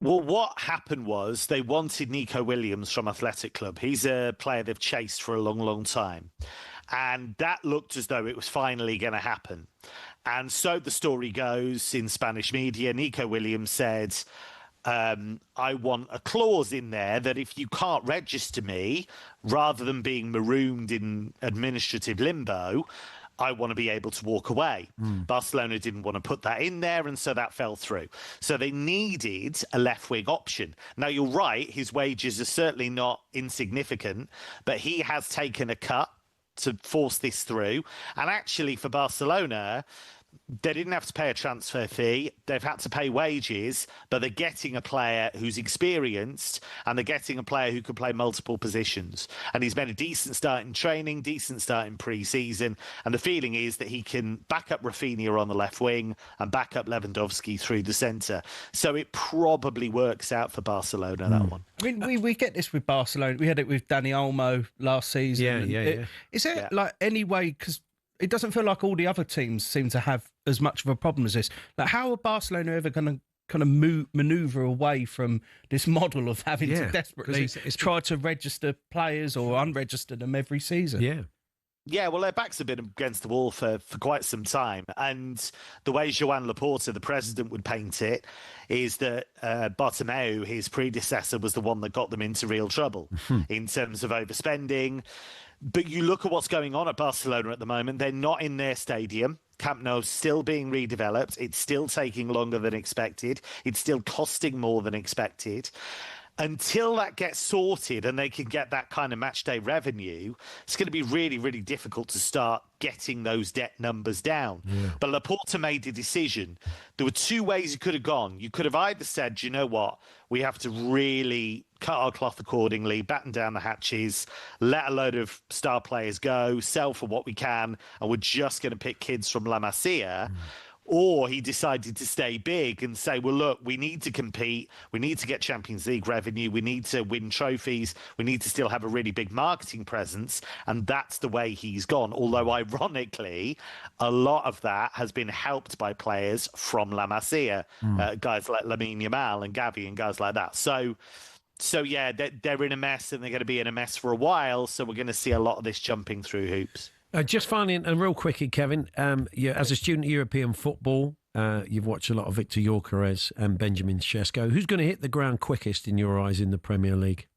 Speaker 7: Well, what happened was they wanted Nico Williams from Athletic Club. He's a player they've chased for a long, long time. And that looked as though it was finally going to happen. And so the story goes in Spanish media, Nico Williams said, I want a clause in there that if you can't register me, rather than being marooned in administrative limbo, I want to be able to walk away. Barcelona didn't want to put that in there, and so that fell through. So they needed a left-wing option. Now, you're right, his wages are certainly not insignificant, but he has taken a cut to force this through. And actually, for Barcelona, they didn't have to pay a transfer fee. They've had to pay wages, but they're getting a player who's experienced, and they're getting a player who can play multiple positions. And he's made a decent start in training, decent start in pre-season. And the feeling is that he can back up Rafinha on the left wing and back up Lewandowski through the centre. So it probably works out for Barcelona, that one.
Speaker 3: I mean, we get this with Barcelona. We had it with Dani Olmo last season.
Speaker 2: Yeah.
Speaker 3: Is there like any way, because it doesn't feel like all the other teams seem to have as much of a problem as this. Like, how are Barcelona ever going to kind of manoeuvre away from this model of having to desperately try to register players or unregister them every season?
Speaker 7: Yeah, well, their backs have been against the wall for quite some time. And the way Joan Laporta, the president, would paint it is that Bartomeu, his predecessor, was the one that got them into real trouble in terms of overspending. But you look at what's going on at Barcelona at the moment. They're not in their stadium. Camp Nou's still being redeveloped. It's still taking longer than expected. It's still costing more than expected. Until that gets sorted and they can get that kind of match day revenue, it's going to be really, really difficult to start getting those debt numbers down. But Laporta made a decision. There were two ways you could have gone. You could have either said, you know what, we have to really cut our cloth accordingly, batten down the hatches, let a load of star players go, sell for what we can, and we're just going to pick kids from La Masia. Or he decided to stay big and say, well, look, we need to compete. We need to get Champions League revenue. We need to win trophies. We need to still have a really big marketing presence. And that's the way he's gone. Although, ironically, a lot of that has been helped by players from La Masia, guys like Lamine Yamal and Gavi and guys like that. So yeah, they're in a mess, and they're going to be in a mess for a while. So we're going to see a lot of this jumping through hoops.
Speaker 2: Just finally, and real quickly, Kevin, as a student of European football, you've watched a lot of Victor Gyökeres and Benjamin Sesko. Who's going to hit the ground quickest in your eyes in the Premier League?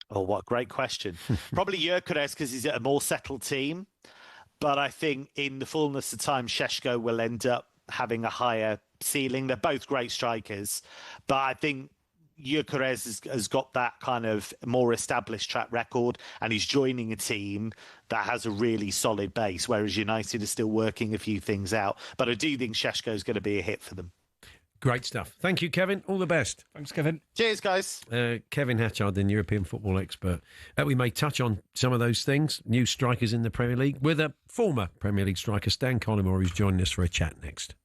Speaker 7: Oh, what a great question. Probably Gyökeres, because he's at a more settled team. But I think in the fullness of time, Sesko will end up having a higher ceiling. They're both great strikers. But I think Gyökeres has got that kind of more established track record, and he's joining a team that has a really solid base, whereas United are still working a few things out. But I do think Sesko is going to be a hit for them.
Speaker 2: Great stuff. Thank you, Kevin. All the best.
Speaker 3: Thanks, Kevin.
Speaker 7: Cheers, guys.
Speaker 2: Kevin Hatchard, the European football expert. We may touch on some of those things, new strikers in the Premier League, with a former Premier League striker, Stan Collymore, who's joining us for a chat next.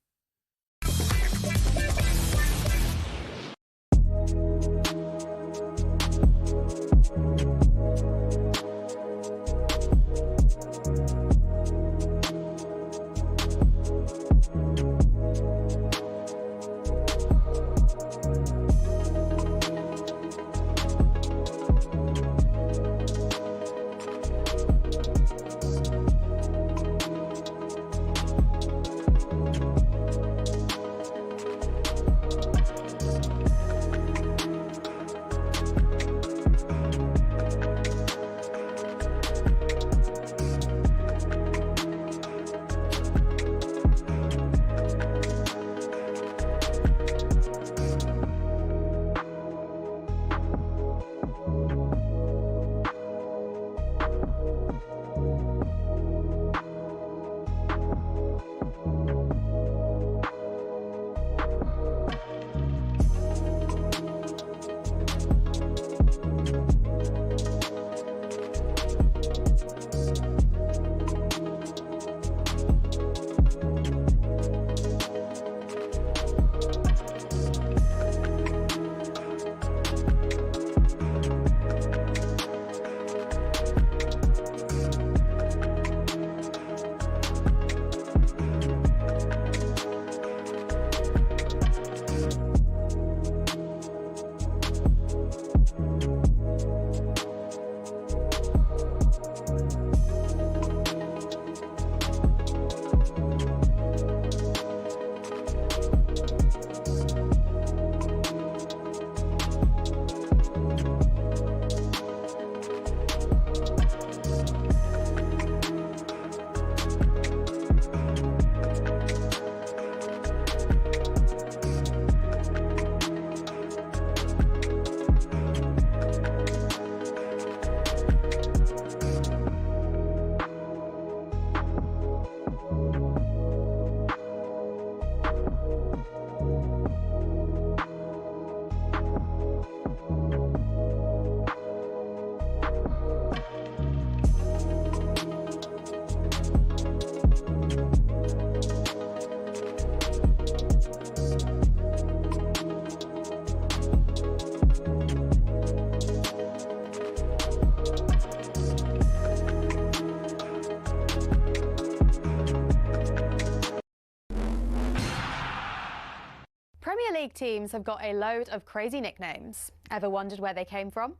Speaker 8: League teams have got a load of crazy nicknames. Ever wondered where they came from?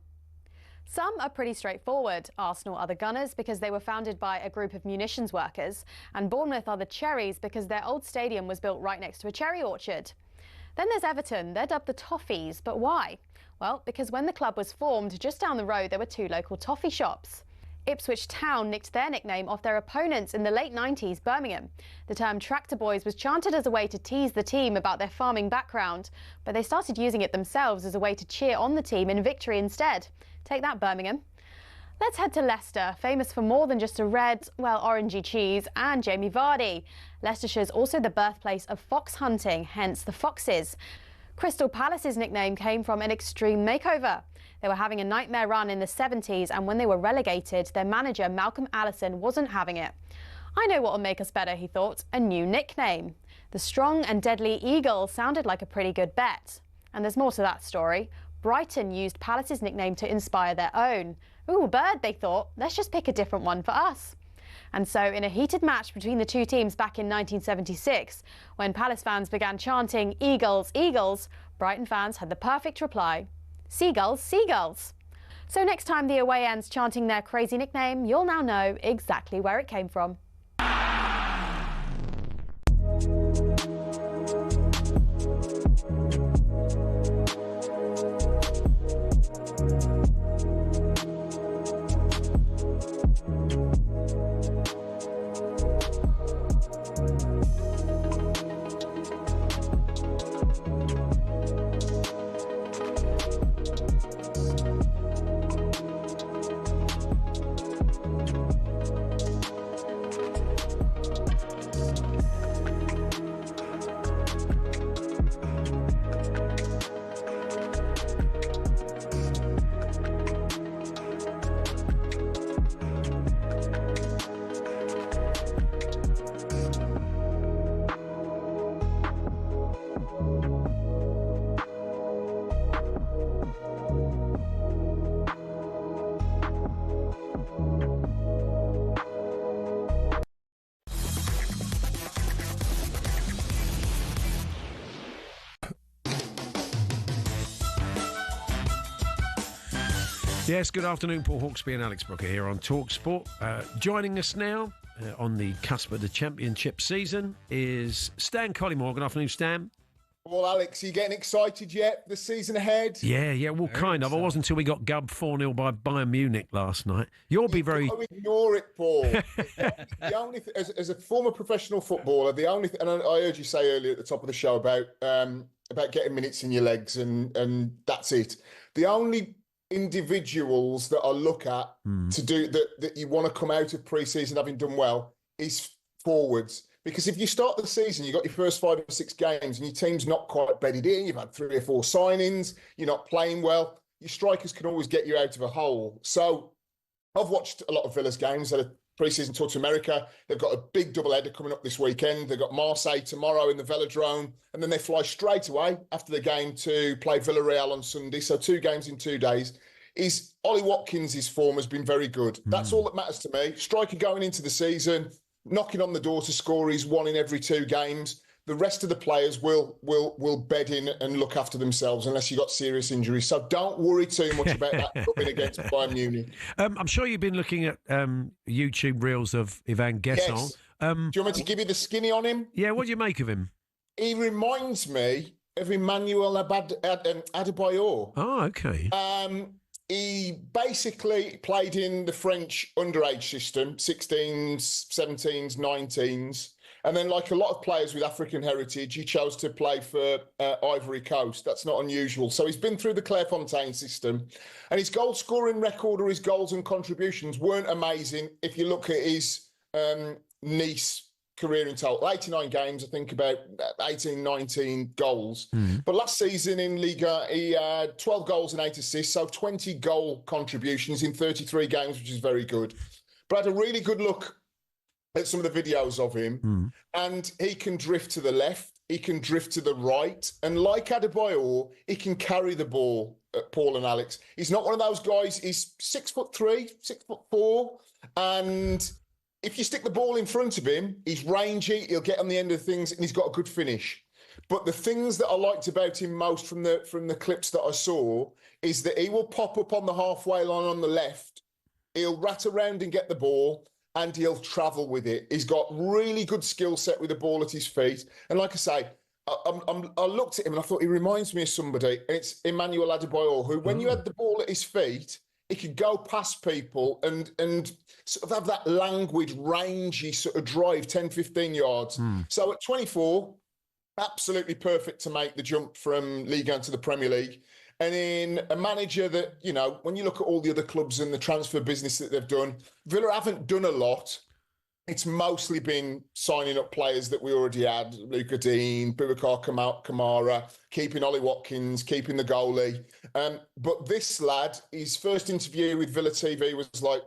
Speaker 8: Some are pretty straightforward. Arsenal are the Gunners because they were founded by a group of munitions workers, and Bournemouth are the Cherries because their old stadium was built right next to a cherry orchard. Then there's Everton. They're dubbed the Toffees, but why? Well, because when the club was formed, just down the road there were 2 local toffee shops. Ipswich Town nicked their nickname off their opponents in the late 90s, Birmingham. The term Tractor Boys was chanted as a way to tease the team about their farming background, but they started using it themselves as a way to cheer on the team in victory instead. Take that, Birmingham. Let's head to Leicester, famous for more than just a red, well, orangey cheese and Jamie Vardy. Leicestershire's also the birthplace of fox hunting, hence the Foxes. Crystal Palace's nickname came from an extreme makeover. They were having a nightmare run in the 70s, and when they were relegated, their manager, Malcolm Allison, wasn't having it. I know what will make us better, he thought, a new nickname. The Strong and Deadly Eagle sounded like a pretty good bet. And there's more to that story. Brighton used Palace's nickname to inspire their own. Ooh, bird, they thought. Let's just pick a different one for us. And so, in a heated match between the two teams back in 1976, when Palace fans began chanting "Eagles, Eagles," Brighton fans had the perfect reply: "Seagulls, Seagulls." So next time the away ends chanting their crazy nickname, you'll now know exactly where it came from.
Speaker 2: Yes, good afternoon. Paul Hawksbee and Alex Brooker here on talkSPORT. Joining us now on the cusp of the championship season is Stan Collymore. Good afternoon, Stan.
Speaker 9: Well, Alex, are you getting excited yet? The season ahead?
Speaker 2: Yeah, well, kind of. I wasn't until we got gubbed 4-0 by Bayern Munich last night. You'll be very...
Speaker 9: Oh, ignore it, Paul. The only as a former professional footballer, the only and I heard you say earlier at the top of the show about getting minutes in your legs, and that's it. The only individuals that I look at to do that you want to come out of pre-season having done well is forwards. Because if you start the season, you've got your first 5 or 6 games and your team's not quite bedded in, you've had 3 or 4 signings, you're not playing well, your strikers can always get you out of a hole. So I've watched a lot of Villa's games that are pre-season tour to America. They've got a big doubleheader coming up this weekend. They've got Marseille tomorrow in the Velodrome, and then they fly straight away after the game to play Villarreal on Sunday. So 2 games in 2 days. Ollie Watkins' form has been very good. That's all that matters to me. Striker going into the season, knocking on the door to score. He's 1 in every 2 games. The rest of the players will bed in and look after themselves unless you've got serious injuries. So don't worry too much about that coming against Bayern Munich.
Speaker 2: I'm sure you've been looking at YouTube reels of Ivan Gesson.
Speaker 9: Yes. Do you want me to give you the skinny on him?
Speaker 2: Yeah, what do you make of him?
Speaker 9: He reminds me of Emmanuel Adebayor.
Speaker 2: Oh, okay.
Speaker 9: He basically played in the French underage system, 16s, 17s, 19s. And then, like a lot of players with African heritage, he chose to play for Ivory Coast. That's not unusual. So he's been through the Clairefontaine system. And his goal-scoring record or his goals and contributions weren't amazing if you look at his Nice career in total. 89 games, I think about 18, 19 goals. But last season in Liga, he had 12 goals and 8 assists, so 20 goal contributions in 33 games, which is very good. But I had a really good look at some of the videos of him, and he can drift to the left, he can drift to the right, and like Adebayor, he can carry the ball, Paul and Alex. He's not one of those guys, he's 6'3", 6'4", and if you stick the ball in front of him, he's rangy, he'll get on the end of things, and he's got a good finish. But the things that I liked about him most from the clips that I saw is that he will pop up on the halfway line on the left, he'll rat around and get the ball, and he'll travel with it. He's got really good skill set with the ball at his feet. And like I say, I looked at him and I thought he reminds me of somebody. It's Emmanuel Adebayor, who, when you had the ball at his feet, he could go past people and sort of have that languid, rangy sort of drive, 10, 15 yards. So at 24, absolutely perfect to make the jump from Ligue 1 to the Premier League. And in a manager that, you know, when you look at all the other clubs and the transfer business that they've done, Villa haven't done a lot. It's mostly been signing up players that we already had, Luca Dean, Boubacar Kamara, keeping Ollie Watkins, keeping the goalie. But this lad, his first interview with Villa TV was like,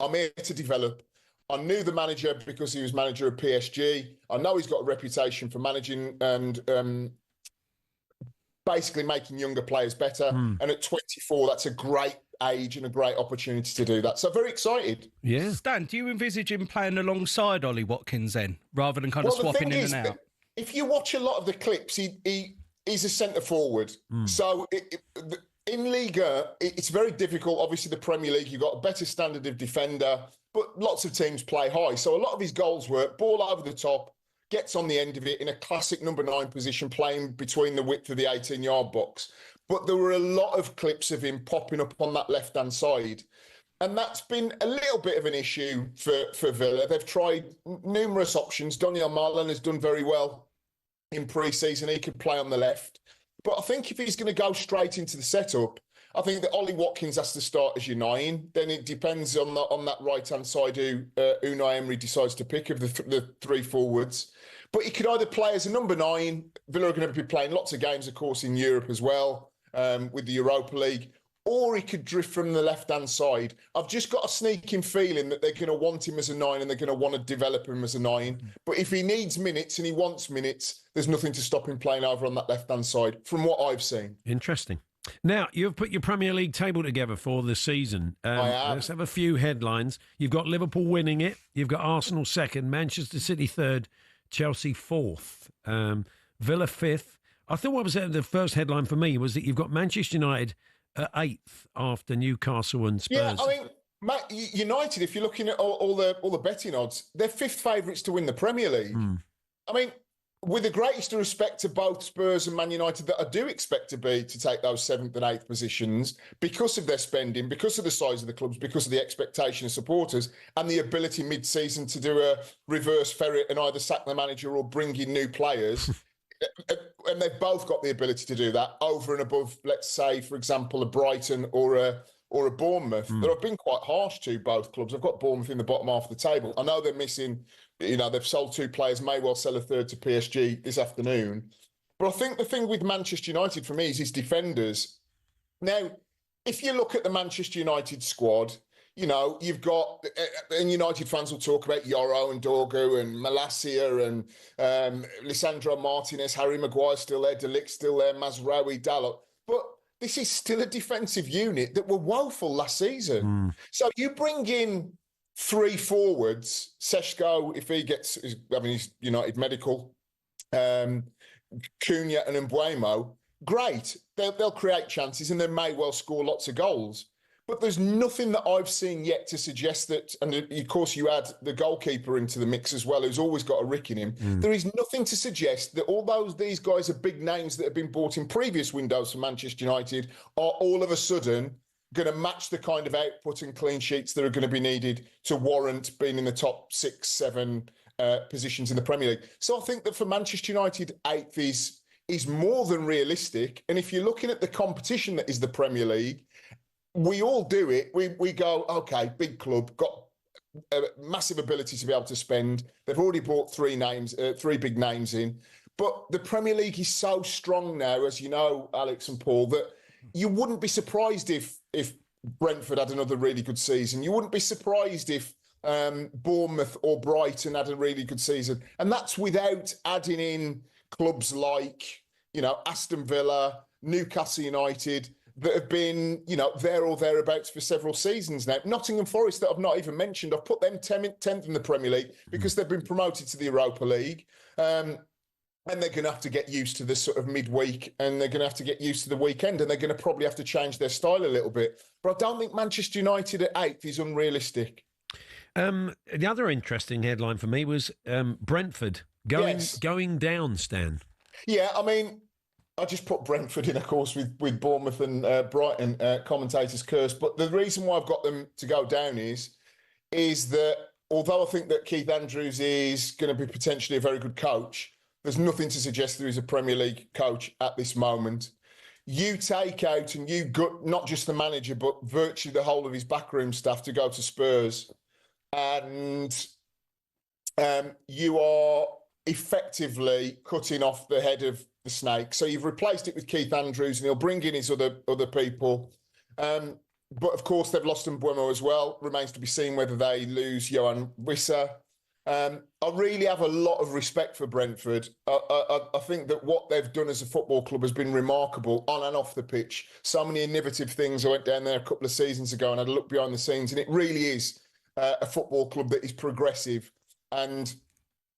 Speaker 9: I'm here to develop. I knew the manager because he was manager of PSG. I know he's got a reputation for managing and basically making younger players better. And at 24, that's a great age and a great opportunity to do that. So very excited.
Speaker 2: Yeah.
Speaker 3: Stan, do you envisage him playing alongside Ollie Watkins then, rather than kind of swapping in and out?
Speaker 9: If you watch a lot of the clips, he's a centre forward. So in Liga, it's very difficult. Obviously, the Premier League, you've got a better standard of defender, but lots of teams play high. So a lot of his goals were ball over the top, gets on the end of it in a classic number 9 position, playing between the width of the 18-yard box. But there were a lot of clips of him popping up on that left-hand side. And that's been a little bit of an issue for Villa. They've tried numerous options. Daniel Marlon has done very well in pre-season. He could play on the left. But I think if he's going to go straight into the setup, I think that Ollie Watkins has to start as your 9. Then it depends on that right-hand side who Unai Emery decides to pick of the 3 forwards. But he could either play as a number 9. Villa are going to be playing lots of games, of course, in Europe as well, with the Europa League. Or he could drift from the left-hand side. I've just got a sneaking feeling that they're going to want him as a 9 and they're going to want to develop him as a 9. But if he needs minutes and he wants minutes, there's nothing to stop him playing over on that left-hand side, from what I've seen.
Speaker 2: Interesting. Now, you've put your Premier League table together for the season.
Speaker 9: I have.
Speaker 2: Let's have a few headlines. You've got Liverpool winning it. You've got Arsenal 2nd, Manchester City 3rd, Chelsea 4th, Villa 5th. I thought what was the first headline for me was that you've got Manchester United at 8th after Newcastle and Spurs.
Speaker 9: Yeah, I mean, United, if you're looking at all the betting odds, they're 5th favourites to win the Premier League. I mean, with the greatest respect to both Spurs and Man United, that I do expect to take those 7th and 8th positions because of their spending, because of the size of the clubs, because of the expectation of supporters, and the ability mid-season to do a reverse ferret and either sack the manager or bring in new players. And they've both got the ability to do that over and above, let's say, for example, a Brighton or a Bournemouth that I've been quite harsh to, both clubs. I've got Bournemouth in the bottom half of the table. I know they're missing, they've sold 2 players, may well sell a 3rd to PSG this afternoon. But I think the thing with Manchester United for me is his defenders. Now, if you look at the Manchester United squad, you've got, and United fans will talk about Yoro and Dorgu and Malacia and Lisandro Martinez, Harry Maguire's still there, De Ligt still there, Mazraoui, Dalot. But this is still a defensive unit that were woeful last season. So you bring in 3 forwards, Seshko, if he gets, his United medical, Cunha and Mbeumo, great. They'll create chances and they may well score lots of goals. But there's nothing that I've seen yet to suggest that, and of course you add the goalkeeper into the mix as well, who's always got a rick in him. There is nothing to suggest that although these guys are big names that have been bought in previous windows for Manchester United, are all of a sudden going to match the kind of output and clean sheets that are going to be needed to warrant being in the top 6, 7 positions in the Premier League. So I think that for Manchester United, 8th is more than realistic. And if you're looking at the competition that is the Premier League, we all do it. We go, okay, big club, got a massive ability to be able to spend. They've already brought 3 big names in. But the Premier League is so strong now, as you know, Alex and Paul, that you wouldn't be surprised if Brentford had another really good season. You wouldn't be surprised if Bournemouth or Brighton had a really good season. And that's without adding in clubs like, Aston Villa, Newcastle United, that have been, there or thereabouts for several seasons now. Nottingham Forest, that I've not even mentioned, I've put them 10th in the Premier League because they've been promoted to the Europa League. And they're going to have to get used to the sort of midweek, and they're going to have to get used to the weekend, and they're going to probably have to change their style a little bit. But I don't think Manchester United at 8th is unrealistic.
Speaker 2: The other interesting headline for me was Brentford going down, Stan.
Speaker 9: Yeah, I mean, I just put Brentford in, of course, with Bournemouth and Brighton, commentators' curse. But the reason why I've got them to go down is that although I think that Keith Andrews is going to be potentially a very good coach, there's nothing to suggest there is a Premier League coach at this moment. You take out and you gut not just the manager, but virtually the whole of his backroom staff to go to Spurs. And you are effectively cutting off the head of the snake. So you've replaced it with Keith Andrews, and he'll bring in his other people. But of course, they've lost Mbeumo as well. Remains to be seen whether they lose Johan Wissa. I really have a lot of respect for Brentford. I think that what they've done as a football club has been remarkable on and off the pitch. So many innovative things. I went down there a couple of seasons ago and had a look behind the scenes, and it really is a football club that is progressive and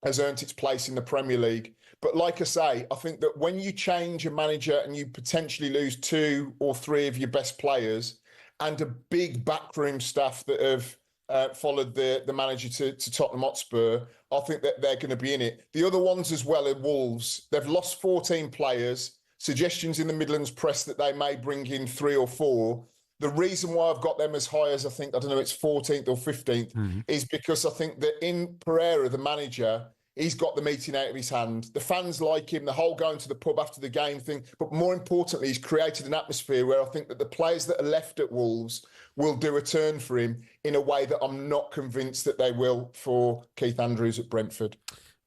Speaker 9: has earned its place in the Premier League. But like I say, I think that when you change a manager and you potentially lose 2 or 3 of your best players and a big backroom staff that have followed the manager to Tottenham Hotspur, I think that they're going to be in it. The other ones as well are Wolves. They've lost 14 players. Suggestions in the Midlands press that they may bring in 3 or 4. The reason why I've got them as high as I think, I don't know, it's 14th or 15th, is because I think that in Pereira, the manager, he's got the meeting out of his hand. The fans like him, the whole going to the pub after the game thing. But more importantly, he's created an atmosphere where I think that the players that are left at Wolves will do a turn for him in a way that I'm not convinced that they will for Keith Andrews at Brentford.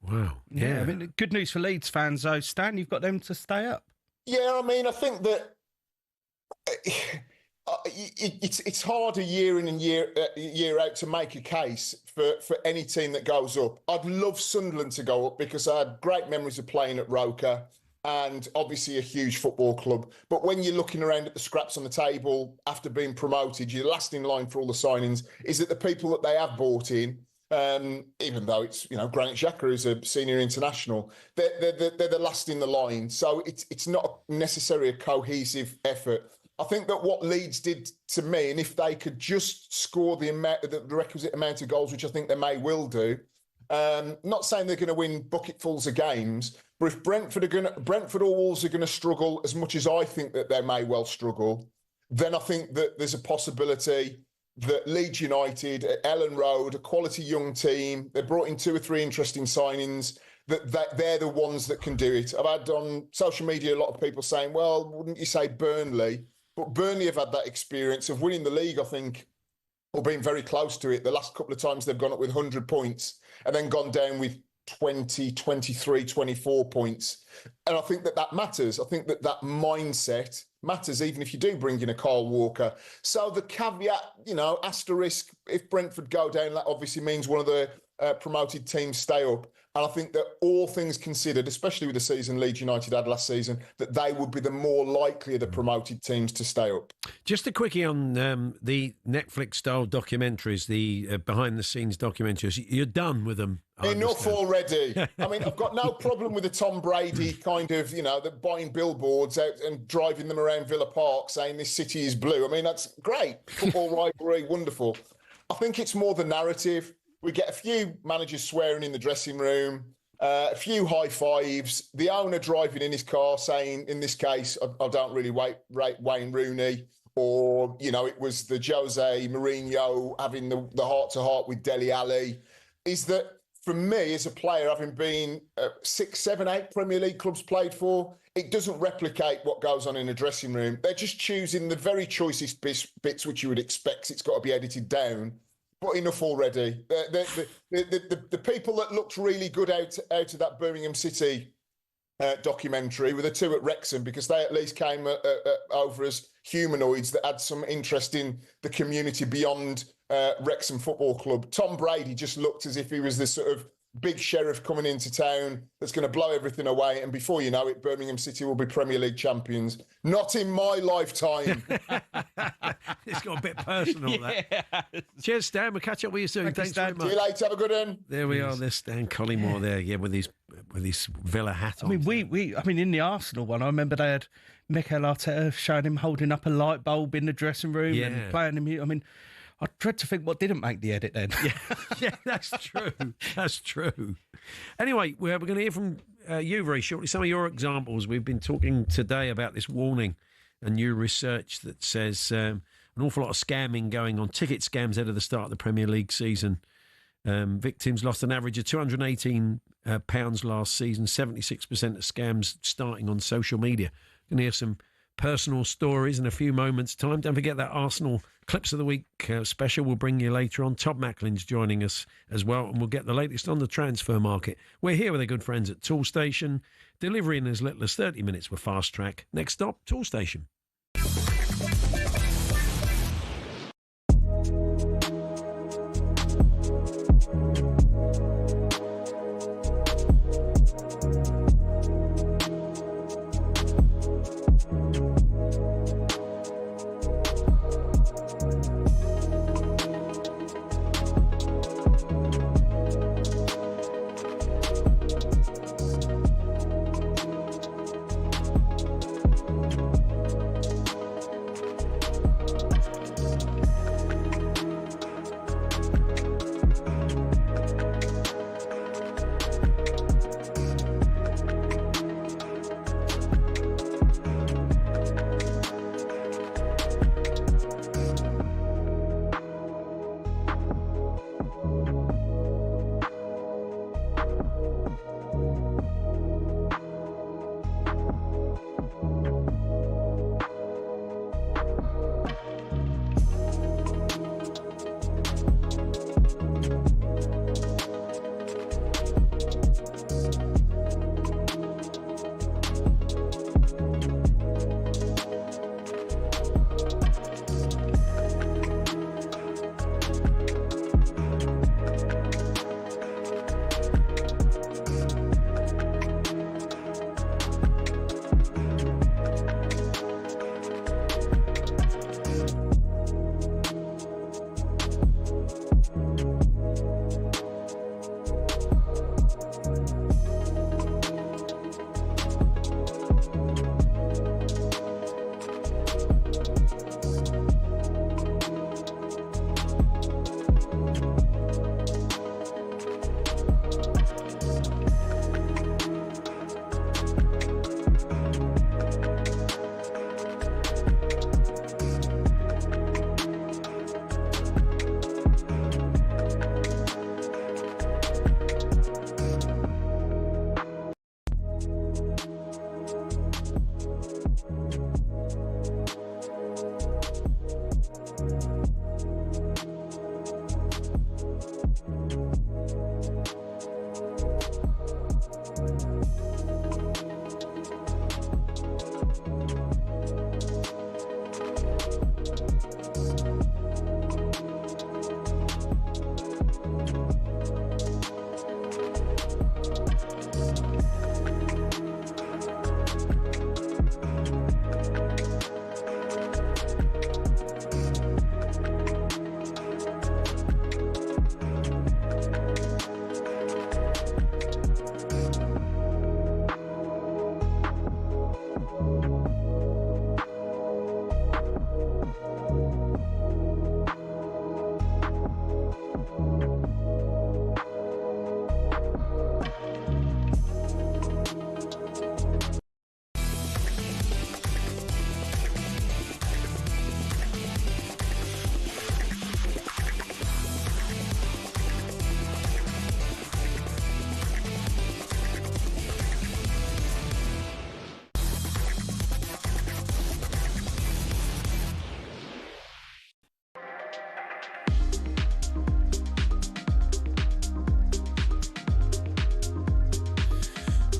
Speaker 2: Wow.
Speaker 3: Yeah, I mean, good news for Leeds fans, though. Stan, you've got them to stay up.
Speaker 9: Yeah, I mean, I think that it's hard a year in and year out to make a case for any team that goes up. I'd love Sunderland to go up because I had great memories of playing at Roker and obviously a huge football club. But when you're looking around at the scraps on the table after being promoted, you're last in line for all the signings, is that the people that they have bought in, even though it's, Granit Xhaka is a senior international, they're the last in the line. So it's not necessarily a cohesive effort. I think that what Leeds did to me, and if they could just score the requisite amount of goals, which I think they may will do, not saying they're going to win bucketfuls of games, but if Brentford or Wolves are going to struggle as much as I think that they may well struggle, then I think that there's a possibility that Leeds United at Ellen Road, a quality young team, they brought in 2 or 3 interesting signings, that they're the ones that can do it. I've had on social media a lot of people saying, well, wouldn't you say Burnley? But Burnley have had that experience of winning the league, I think, or being very close to it. The last couple of times they've gone up with 100 points and then gone down with 20, 23, 24 points. And I think that matters. I think that mindset matters, even if you do bring in a Kyle Walker. So the caveat, asterisk, if Brentford go down, that obviously means one of the promoted teams stay up. And I think that all things considered, especially with the season Leeds United had last season, that they would be the more likely of the promoted teams to stay up.
Speaker 2: Just a quickie on the Netflix-style documentaries, the behind-the-scenes documentaries. You're done with them.
Speaker 9: Enough already. I mean, I've got no problem with the Tom Brady kind of, the buying billboards out and driving them around Villa Park saying this city is blue. I mean, that's great. Football rivalry, wonderful. I think it's more the narrative. We get a few managers swearing in the dressing room, a few high fives, the owner driving in his car saying, in this case, I don't really rate Wayne Rooney, or, it was the Jose Mourinho having the heart-to-heart with Dele Alli. Is that, for me, as a player, having been 6, 7, 8 Premier League clubs played for, it doesn't replicate what goes on in a dressing room. They're just choosing the very choicest bits which you would expect. It's got to be edited down. But enough already. The people that looked really good out of that Birmingham City documentary were the 2 at Wrexham, because they at least came over as humanoids that had some interest in the community beyond Wrexham Football Club. Tom Brady just looked as if he was this sort of big sheriff coming into town that's going to blow everything away, and before you know it, Birmingham City will be Premier League champions. Not in my lifetime.
Speaker 2: It's got a bit personal, that. Cheers, Stan. We'll catch up with you soon. Thanks very much.
Speaker 9: See you later. Have a good one.
Speaker 2: There we are. There's Stan Collymore there, with his with his Villa hat on.
Speaker 3: I mean, in the Arsenal one, I remember they had Mikel Arteta showing him holding up a light bulb in the dressing room and playing him. I mean, I dread to think what didn't make the edit then.
Speaker 2: Yeah, that's true. That's true. Anyway, we're going to hear from you very shortly. Some of your examples. We've been talking today about this warning and new research that says an awful lot of scamming going on, ticket scams ahead of the start of the Premier League season. Victims lost an average of £218 last season, 76% of scams starting on social media. Going to hear some personal stories in a few moments' time. Don't forget that Arsenal Clips of the Week special we'll bring you later on. Todd Macklin's joining us as well, and we'll get the latest on the transfer market. We're here with our good friends at Toolstation, delivery in as little as 30 minutes with Fast Track. Next stop, Toolstation.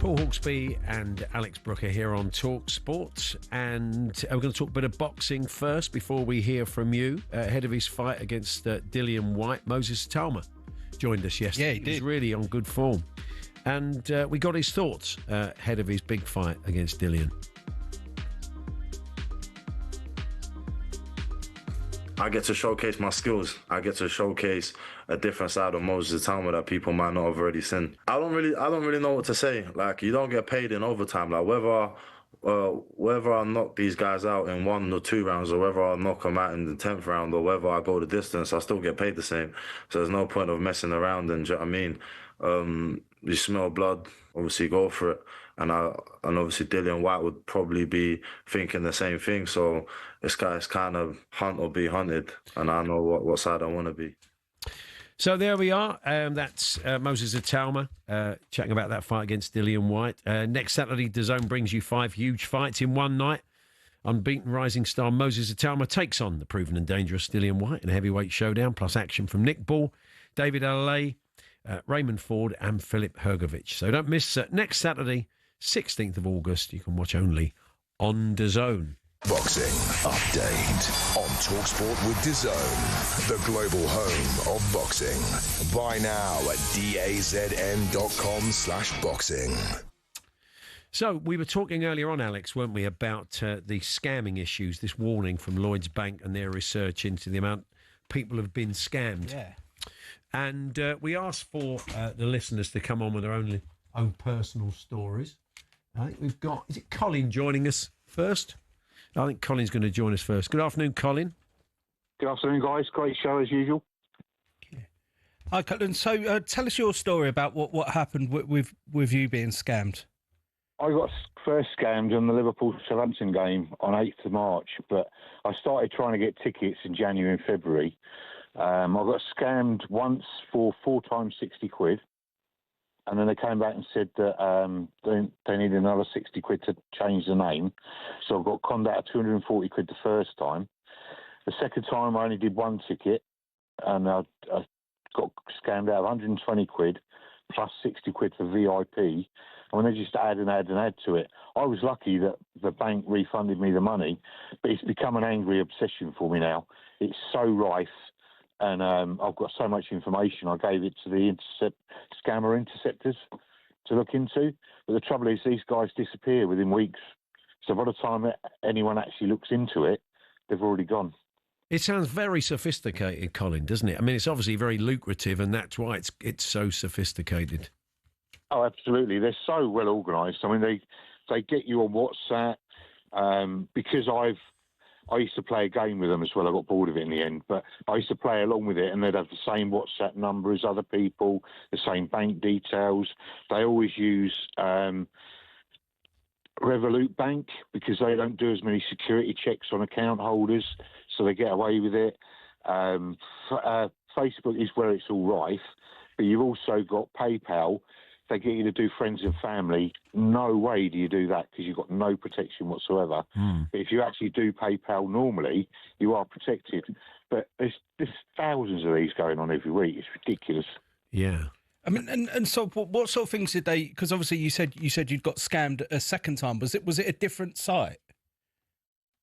Speaker 2: Paul Hawksbee and Alex Brooker here on talkSPORT, and we're going to talk a bit of boxing first before we hear from you. Ahead of his fight against Dillian Whyte, Moses Atalma joined us yesterday.
Speaker 3: Yeah, he did.
Speaker 2: He's really on good form, and we got his thoughts ahead of his big fight against Dillian.
Speaker 10: I get to showcase my skills. I get to showcase a different side of Moses Atalma that people might not have already seen. I don't really know what to say. Like, you don't get paid in overtime. Like, whether I knock these guys out in 1 or 2 rounds, or whether I knock them out in the 10th round, or whether I go the distance, I still get paid the same. So there's no point of messing around. And do you know what I mean? You smell blood, obviously go for it. And obviously Dillian White would probably be thinking the same thing. So it's kind of hunt or be hunted, and I know what side I want to be.
Speaker 2: So there we are. That's Moses Atalma chatting about that fight against Dillian White. Next Saturday, DAZN brings you 5 huge fights in one night. Unbeaten rising star Moses Atalma takes on the proven and dangerous Dillian White in a heavyweight showdown, plus action from Nick Ball, David Allay, Raymond Ford and Filip Hrgovic. So don't miss next Saturday, 16th of August. You can watch only on DAZN.
Speaker 11: Boxing Update on talkSPORT with DAZN, the global home of boxing. Buy now at dazn.com/boxing.
Speaker 2: So we were talking earlier on, Alex, weren't we, about the scamming issues, this warning from Lloyds Bank and their research into the amount people have been scammed.
Speaker 3: Yeah.
Speaker 2: And we asked for the listeners to come on with their own personal stories. I think we've got, is it Colin joining us first? I think Colin's going to join us first. Good afternoon, Colin.
Speaker 12: Good afternoon, guys. Great show as usual.
Speaker 3: Hi, Colin. So tell us your story about what happened with you being scammed.
Speaker 12: I got first scammed on the Liverpool-Southampton game on 8th of March, but I started trying to get tickets in January and February. I got scammed once for 4 times 60 quid. And then they came back and said that they needed another 60 quid to change the name. So I got conned out of 240 quid the first time. The second time I only did 1 ticket, and I got scammed out of 120 quid plus 60 quid for VIP. And when they just add to it, I was lucky that the bank refunded me the money, but it's become an angry obsession for me now. It's so rife. And I've got so much information. I gave it to the scammer interceptors to look into. But the trouble is, these guys disappear within weeks. So by the time anyone actually looks into it, they've already gone.
Speaker 2: It sounds very sophisticated, Colin, doesn't it? I mean, it's obviously very lucrative, and that's why it's so sophisticated.
Speaker 12: Oh, absolutely. They're so well organised. I mean, they get you on WhatsApp because I used to play a game with them as well. I got bored of it in the end, but I used to play along with it, and they'd have the same WhatsApp number as other people, the same bank details. They always use Revolut Bank because they don't do as many security checks on account holders, so they get away with it. Facebook is where it's all rife, but you've also got PayPal. They get you to do friends and family. No way do you do that because you've got no protection whatsoever. But if you actually do PayPal normally, you are protected. But there's thousands of these going on every week. It's ridiculous.
Speaker 2: Yeah.
Speaker 3: I mean, and so what sort of things did they? Because obviously you said you'd got scammed a second time. Was it a different site?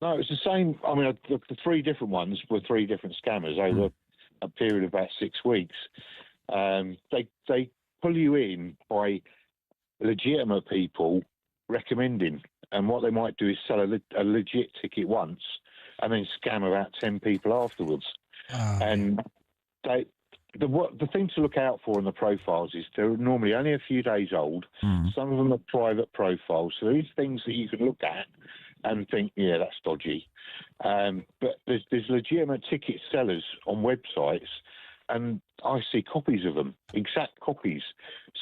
Speaker 12: No, it's the same. I mean, the 3 different ones were 3 different scammers over a period of about 6 weeks. They pull you in by legitimate people recommending, and what they might do is sell a legit ticket once and then scam about 10 people afterwards. And the thing to look out for in the profiles is they're normally only a few days old. Some of them are private profiles, so these things that you can look at and think, yeah, that's dodgy. But there's legitimate ticket sellers on websites, and I see copies of them, exact copies.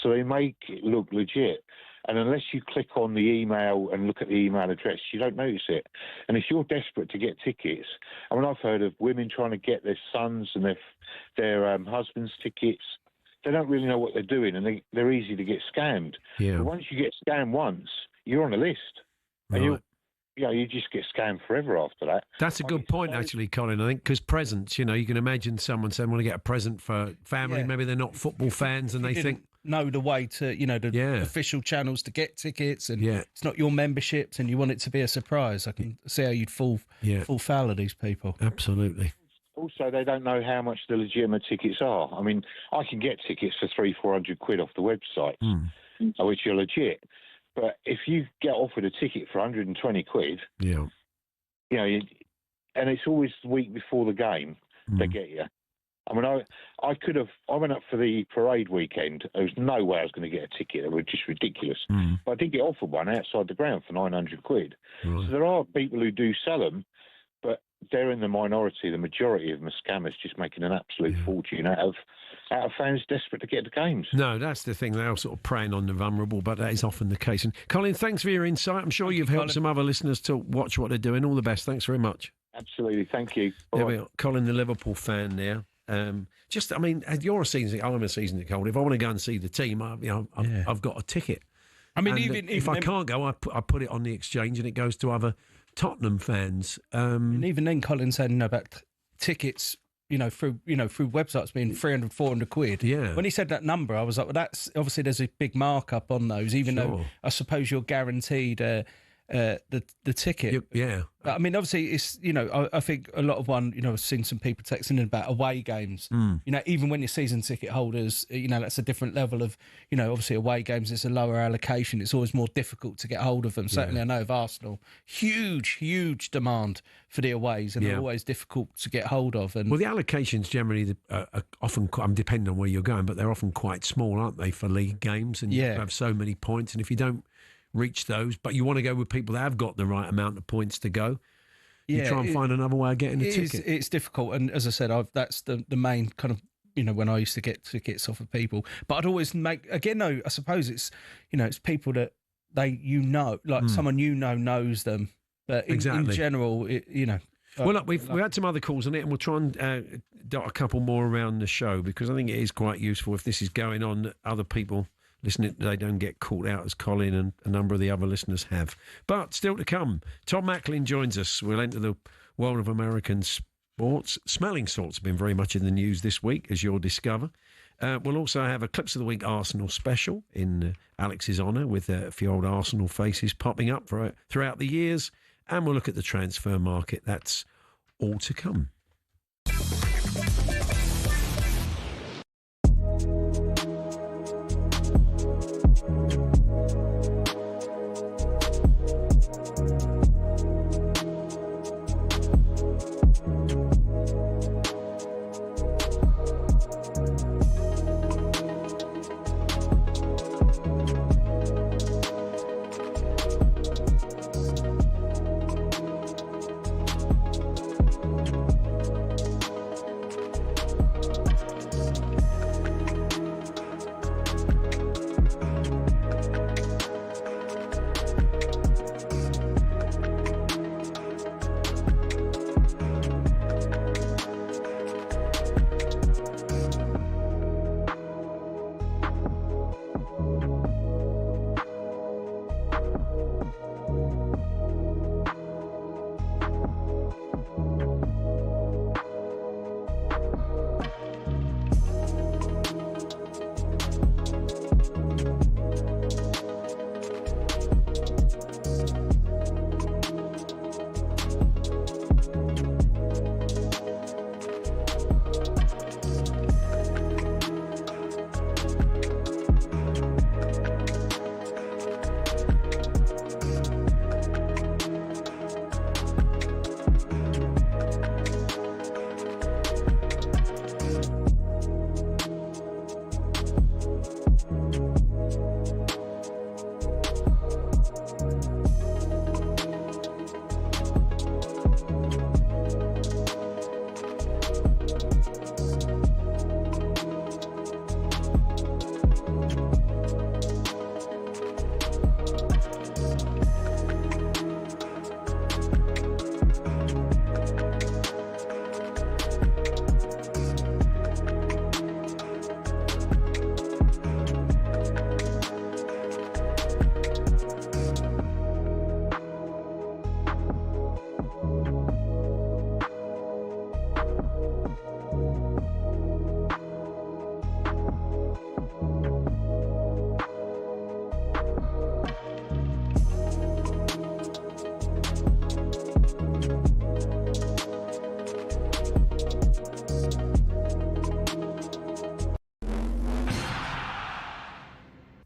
Speaker 12: So they make it look legit. And unless you click on the email and look at the email address, you don't notice it. And if you're desperate to get tickets, I mean, I've heard of women trying to get their sons and their husbands' tickets. They don't really know what they're doing, and they're easy to get scammed.
Speaker 2: Yeah.
Speaker 12: But once you get scammed once, you're on a list. And you just get scammed forever after that.
Speaker 2: That's a good point, actually, Colin, I think, because presents, you can imagine someone saying, I want to get a present for family. Yeah. Maybe they're not football fans, and they think...
Speaker 3: know the way to, the official channels to get tickets, and it's not your memberships, and you want it to be a surprise. I can see how you'd fall foul of these people.
Speaker 2: Absolutely.
Speaker 12: Also, they don't know how much the legitimate tickets are. I mean, I can get tickets for 300-400 quid off the website, which are legit. But if you get offered a ticket for 120 quid, and and it's always the week before the game they get you. I mean, I went up for the parade weekend. There was no way I was going to get a ticket. They were just ridiculous. But I did get offered one outside the ground for £900.
Speaker 2: Right.
Speaker 12: So there are people who do sell them, but they're in the minority. The majority of them are scammers just making an absolute fortune out of fans desperate to get to games.
Speaker 2: No, that's the thing. They're sort of preying on the vulnerable, but that is often the case. And Colin, thanks for your insight. I'm sure you've helped some other listeners to watch what they're doing. All the best. Thanks very much.
Speaker 12: Absolutely. Thank you.
Speaker 2: There we are. Colin, the Liverpool fan there. You're a season. I'm a season ticket holder. If I want to go and see the team, I've got a ticket.
Speaker 3: I mean,
Speaker 2: And
Speaker 3: even
Speaker 2: if I can't go, I put it on the exchange, and it goes to other Tottenham fans.
Speaker 3: And even then, Colin said about tickets. Through websites being 300, 400 quid.
Speaker 2: Yeah.
Speaker 3: When he said that number, I was like, well, that's obviously there's a big markup on those, even though I suppose you're guaranteed the ticket.
Speaker 2: Yeah.
Speaker 3: I mean, obviously, it's I think a lot of I've seen some people texting in about away games. Even when you're season ticket holders, that's a different level of obviously away games. It's a lower allocation. It's always more difficult to get hold of them. Certainly, I know of Arsenal, huge demand for the aways, and they're always difficult to get hold of. And
Speaker 2: well, the allocations generally are often, depending on where you're going, but they're often quite small, aren't they, for league games? And you have so many points, and if you don't reach those, but you want to go with people that have got the right amount of points to go, you try and find another way of getting a ticket.
Speaker 3: It's difficult, and as I said, that's the main kind of when I used to get tickets off of people. But I'd always I suppose it's it's people that someone knows them, but in general,
Speaker 2: Well, look, we had some other calls on it, and we'll try and dot a couple more around the show, because I think it is quite useful if this is going on that other people listening, they don't get caught out as Colin and a number of the other listeners have. But still to come, Tom Macklin joins us. We'll enter the world of American sports. Smelling salts have been very much in the news this week, as you'll discover. We'll also have a Clips of the Week Arsenal special in Alex's honour, with a few old Arsenal faces popping up throughout the years. And we'll look at the transfer market. That's all to come.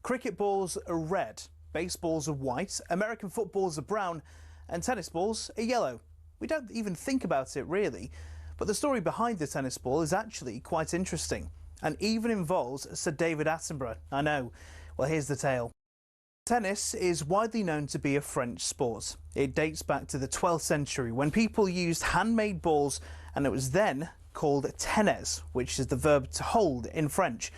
Speaker 19: Cricket balls are red, baseballs are white, American footballs are brown, and tennis balls are yellow. We don't even think about it really. But the story behind the tennis ball is actually quite interesting and even involves Sir David Attenborough. I know. Well, here's the tale. Tennis is widely known to be a French sport. It dates back to the 12th century when people used handmade balls, and it was then called tennis, which is the verb to hold in French.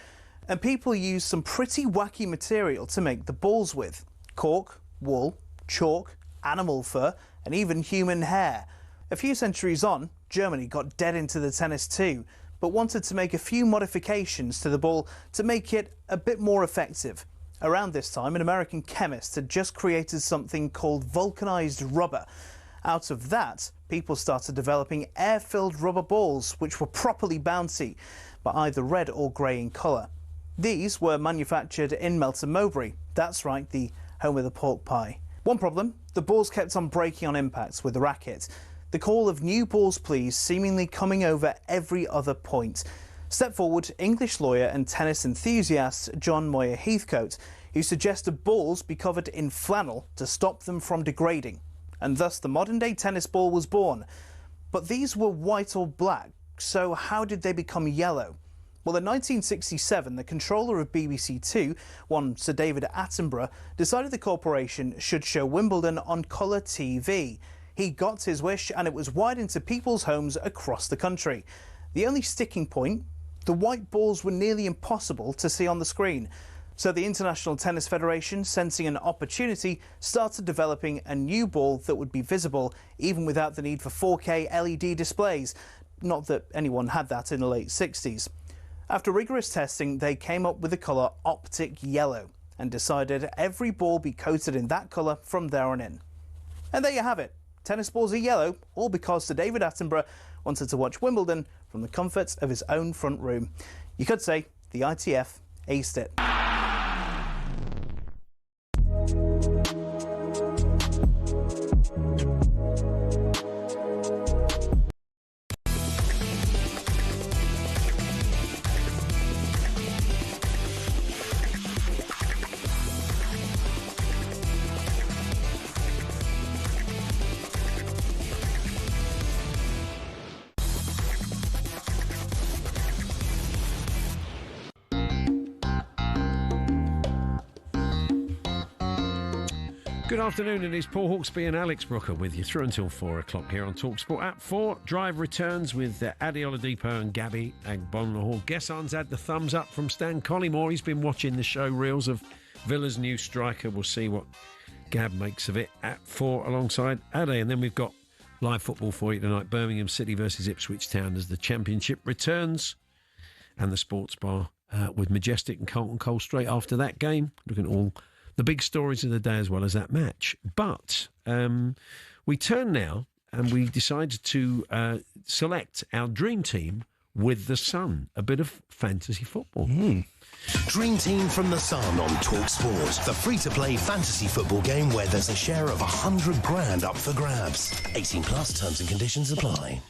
Speaker 19: And people used some pretty wacky material to make the balls with: cork, wool, chalk, animal fur, and even human hair. A few centuries on, Germany got dead into the tennis too, but wanted to make a few modifications to the ball to make it a bit more effective. Around this time, an American chemist had just created something called vulcanized rubber. Out of that, people started developing air-filled rubber balls, which were properly bouncy, but either red or grey in colour. These were manufactured in Melton Mowbray. That's right, the home of the pork pie. One problem, the balls kept on breaking on impacts with the racket. The call of new balls please seemingly coming over every other point. Step forward English lawyer and tennis enthusiast John Moyer Heathcote, who suggested balls be covered in flannel to stop them from degrading. And thus the modern-day tennis ball was born. But these were white or black, so how did they become yellow? Well, in 1967, the controller of BBC Two, one Sir David Attenborough, decided the corporation should show Wimbledon on colour TV. He got his wish, and it was wide into people's homes across the country. The only sticking point, the white balls were nearly impossible to see on the screen. So the International Tennis Federation, sensing an opportunity, started developing a new ball that would be visible even without the need for 4K LED displays. Not that anyone had that in the late 60s. After rigorous testing, they came up with the colour Optic Yellow and decided every ball be coated in that colour from there on in. And there you have it. Tennis balls are yellow, all because Sir David Attenborough wanted to watch Wimbledon from the comfort of his own front room. You could say the ITF aced it.
Speaker 2: Good afternoon, and it's Paul Hawksbee and Alex Brooker with you through until 4 o'clock here on talkSPORT. At 4, Drive returns with Adi Oladipo and Gabby Agbonlahor. Gessan's had the thumbs up from Stan Collymore. He's been watching the show reels of Villa's new striker. We'll see what Gab makes of it at 4 alongside Adi. And then we've got live football for you tonight. Birmingham City versus Ipswich Town as the Championship returns. And the Sports Bar with Majestic and Carlton Cole straight after that game. Looking at all the big stories of the day as well as that match. But we turn now and we decided to select our dream team with the Sun. A bit of fantasy football.
Speaker 1: Dream Team from the Sun on talkSPORT. The free-to-play fantasy football game where there's a share of $100,000 up for grabs. 18 plus terms and conditions apply.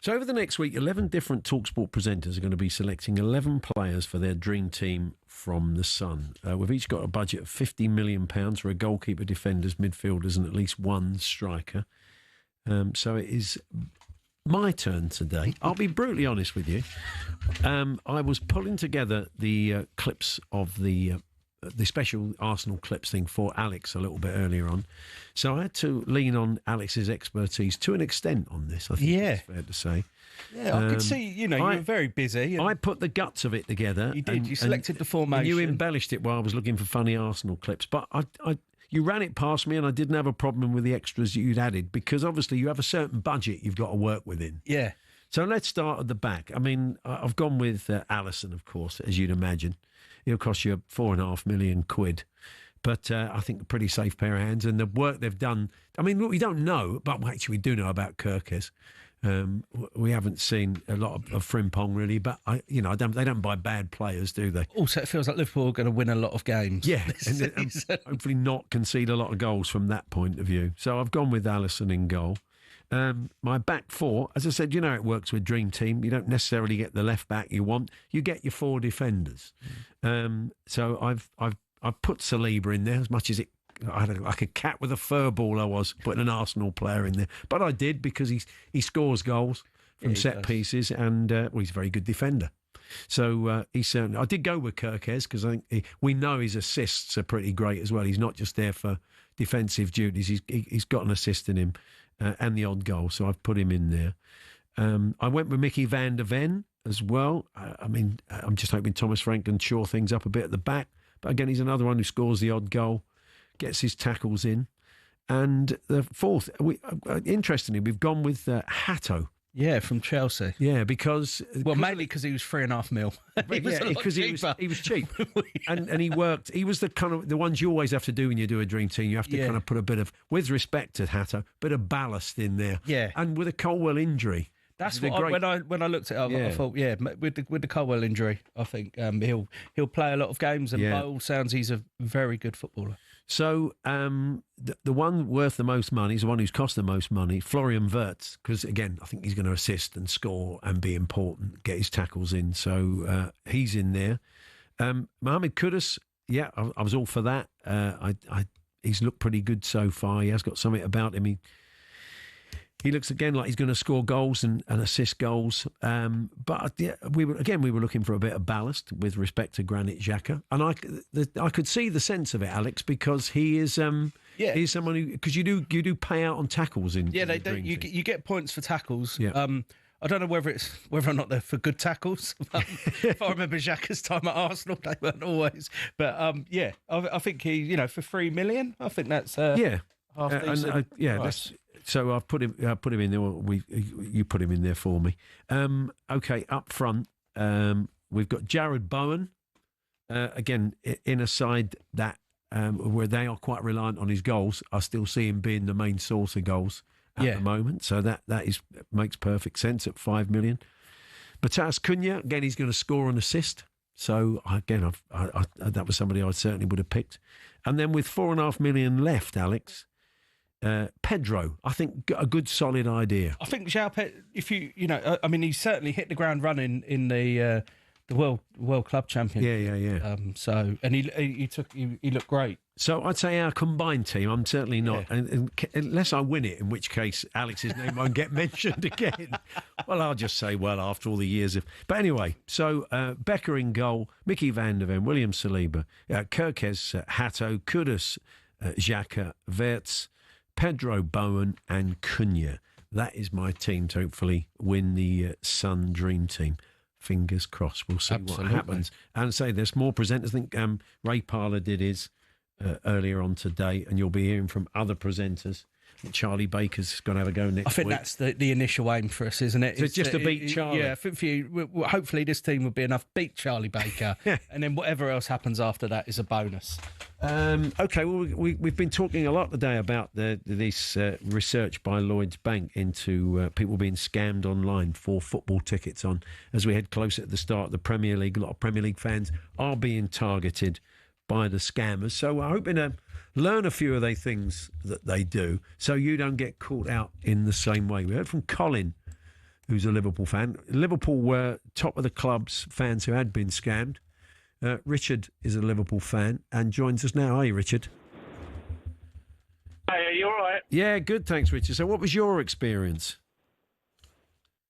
Speaker 2: So over the next week, 11 different talkSPORT presenters are going to be selecting 11 players for their dream team from the Sun. We've each got a budget of £50 million for a goalkeeper, defenders, midfielders and at least one striker. So it is my turn today. I'll be brutally honest with you. I was pulling together the clips of the special Arsenal clips thing for Alex a little bit earlier on. So I had to lean on Alex's expertise to an extent on this, I think it's fair to say.
Speaker 3: Yeah, I could see, you were very busy.
Speaker 2: I put the guts of it together.
Speaker 3: You did. You selected the formation.
Speaker 2: And you embellished it while I was looking for funny Arsenal clips. But you ran it past me and I didn't have a problem with the extras that you'd added because obviously you have a certain budget you've got to work within.
Speaker 3: Yeah.
Speaker 2: So let's start at the back. I mean, I've gone with Alisson, of course, as you'd imagine. It'll cost you £4.5 million. But I think a pretty safe pair of hands. And the work they've done, I mean, look, we don't know, but actually we do know about Kirkes. We haven't seen a lot of Frimpong really, but they don't buy bad players, do they?
Speaker 3: Also, it feels like Liverpool are going to win a lot of games.
Speaker 2: Yeah, and hopefully not concede a lot of goals from that point of view. So I've gone with Alisson in goal. My back four, as I said, it works with Dream Team. You don't necessarily get the left back you want. You get your four defenders. So I've put Saliba in there as much as it like a cat with a fur ball. I was putting an Arsenal player in there, but I did because he scores goals from set pieces, and he's a very good defender. So he's certainly. I did go with Kirkes because I think we know his assists are pretty great as well. He's not just there for defensive duties. He's got an assist in him and the odd goal. So I've put him in there. I went with Mickey van der Ven as well. I'm just hoping Thomas Frank can shore things up a bit at the back. But again, he's another one who scores the odd goal, gets his tackles in. And the fourth, interestingly, we've gone with Hatto.
Speaker 3: Yeah, from Chelsea.
Speaker 2: Yeah, because...
Speaker 3: mainly because he was 3.5 mil.
Speaker 2: Because he was cheap. and he worked. He was the kind of the ones you always have to do when you do a dream team. You have to kind of put a bit of, with respect to Hatto, bit of ballast in there.
Speaker 3: Yeah.
Speaker 2: And with a Colwell injury...
Speaker 3: That's what when I looked at it, I thought, with the Colwell injury, I think he'll play a lot of games, and by all sounds, he's a very good footballer.
Speaker 2: So the one worth the most money is the one who's cost the most money, Florian Wirtz, because again, I think he's going to assist and score and be important, get his tackles in. So he's in there. Mohamed Kudus, I was all for that. He's looked pretty good so far. He has got something about him. He looks again like he's going to score goals and assist goals. But we were looking for a bit of ballast with respect to Granit Xhaka, and I could see the sense of it, Alex, because he is he's someone who, because you do pay out on tackles in
Speaker 3: they do. You get points for tackles.
Speaker 2: Yeah.
Speaker 3: I don't know whether or not they're for good tackles. If I remember Xhaka's time at Arsenal, they weren't always. But I think he, for $3 million, I think that's half decent.
Speaker 2: That's. So I've put him in there. You put him in there for me. Okay, up front, we've got Jared Bowen. Again, in a side that where they are quite reliant on his goals, I still see him being the main source of goals at the moment. So that makes perfect sense at $5 million. Matas Cunha, again, he's going to score and assist. So again, that was somebody I certainly would have picked. And then with $4.5 million left, Alex. Pedro, I think a good solid idea.
Speaker 3: I think if he certainly hit the ground running in the World Club Championship.
Speaker 2: Yeah.
Speaker 3: So he looked great.
Speaker 2: So I'd say our combined team. I'm certainly not, and unless I win it, in which case Alex's name won't get mentioned again. Well, I'll just say after all the years of. But anyway, so Becker in goal, Mickey van der Ven, William Saliba, Kirkes, Hatto, Kudus, Xhaka, Wirtz, Pedro, Bowen and Cunha. That is my team to hopefully win the Sun Dream Team. Fingers crossed. We'll see what happens. And say there's more presenters. I think Ray Parler did his earlier on today, and you'll be hearing from other presenters. Charlie Baker's going to have a go next week.
Speaker 3: I think that's the initial aim for us, isn't it?
Speaker 2: So it's just to beat Charlie.
Speaker 3: Yeah, I think for you, hopefully this team will be enough beat Charlie Baker, and then whatever else happens after that is a bonus.
Speaker 2: Okay, well, we've been talking a lot today about this research by Lloyds Bank into people being scammed online for football tickets on. As we head closer to the start of the Premier League, a lot of Premier League fans are being targeted by the scammers. So we're hoping to learn a few of the things that they do so you don't get caught out in the same way. We heard from Colin, who's a Liverpool fan. Liverpool were top of the club's fans who had been scammed. Richard is a Liverpool fan and joins us now. Hi, Richard.
Speaker 4: Hey, are you all right?
Speaker 2: Yeah, good, thanks, Richard. So what was your experience?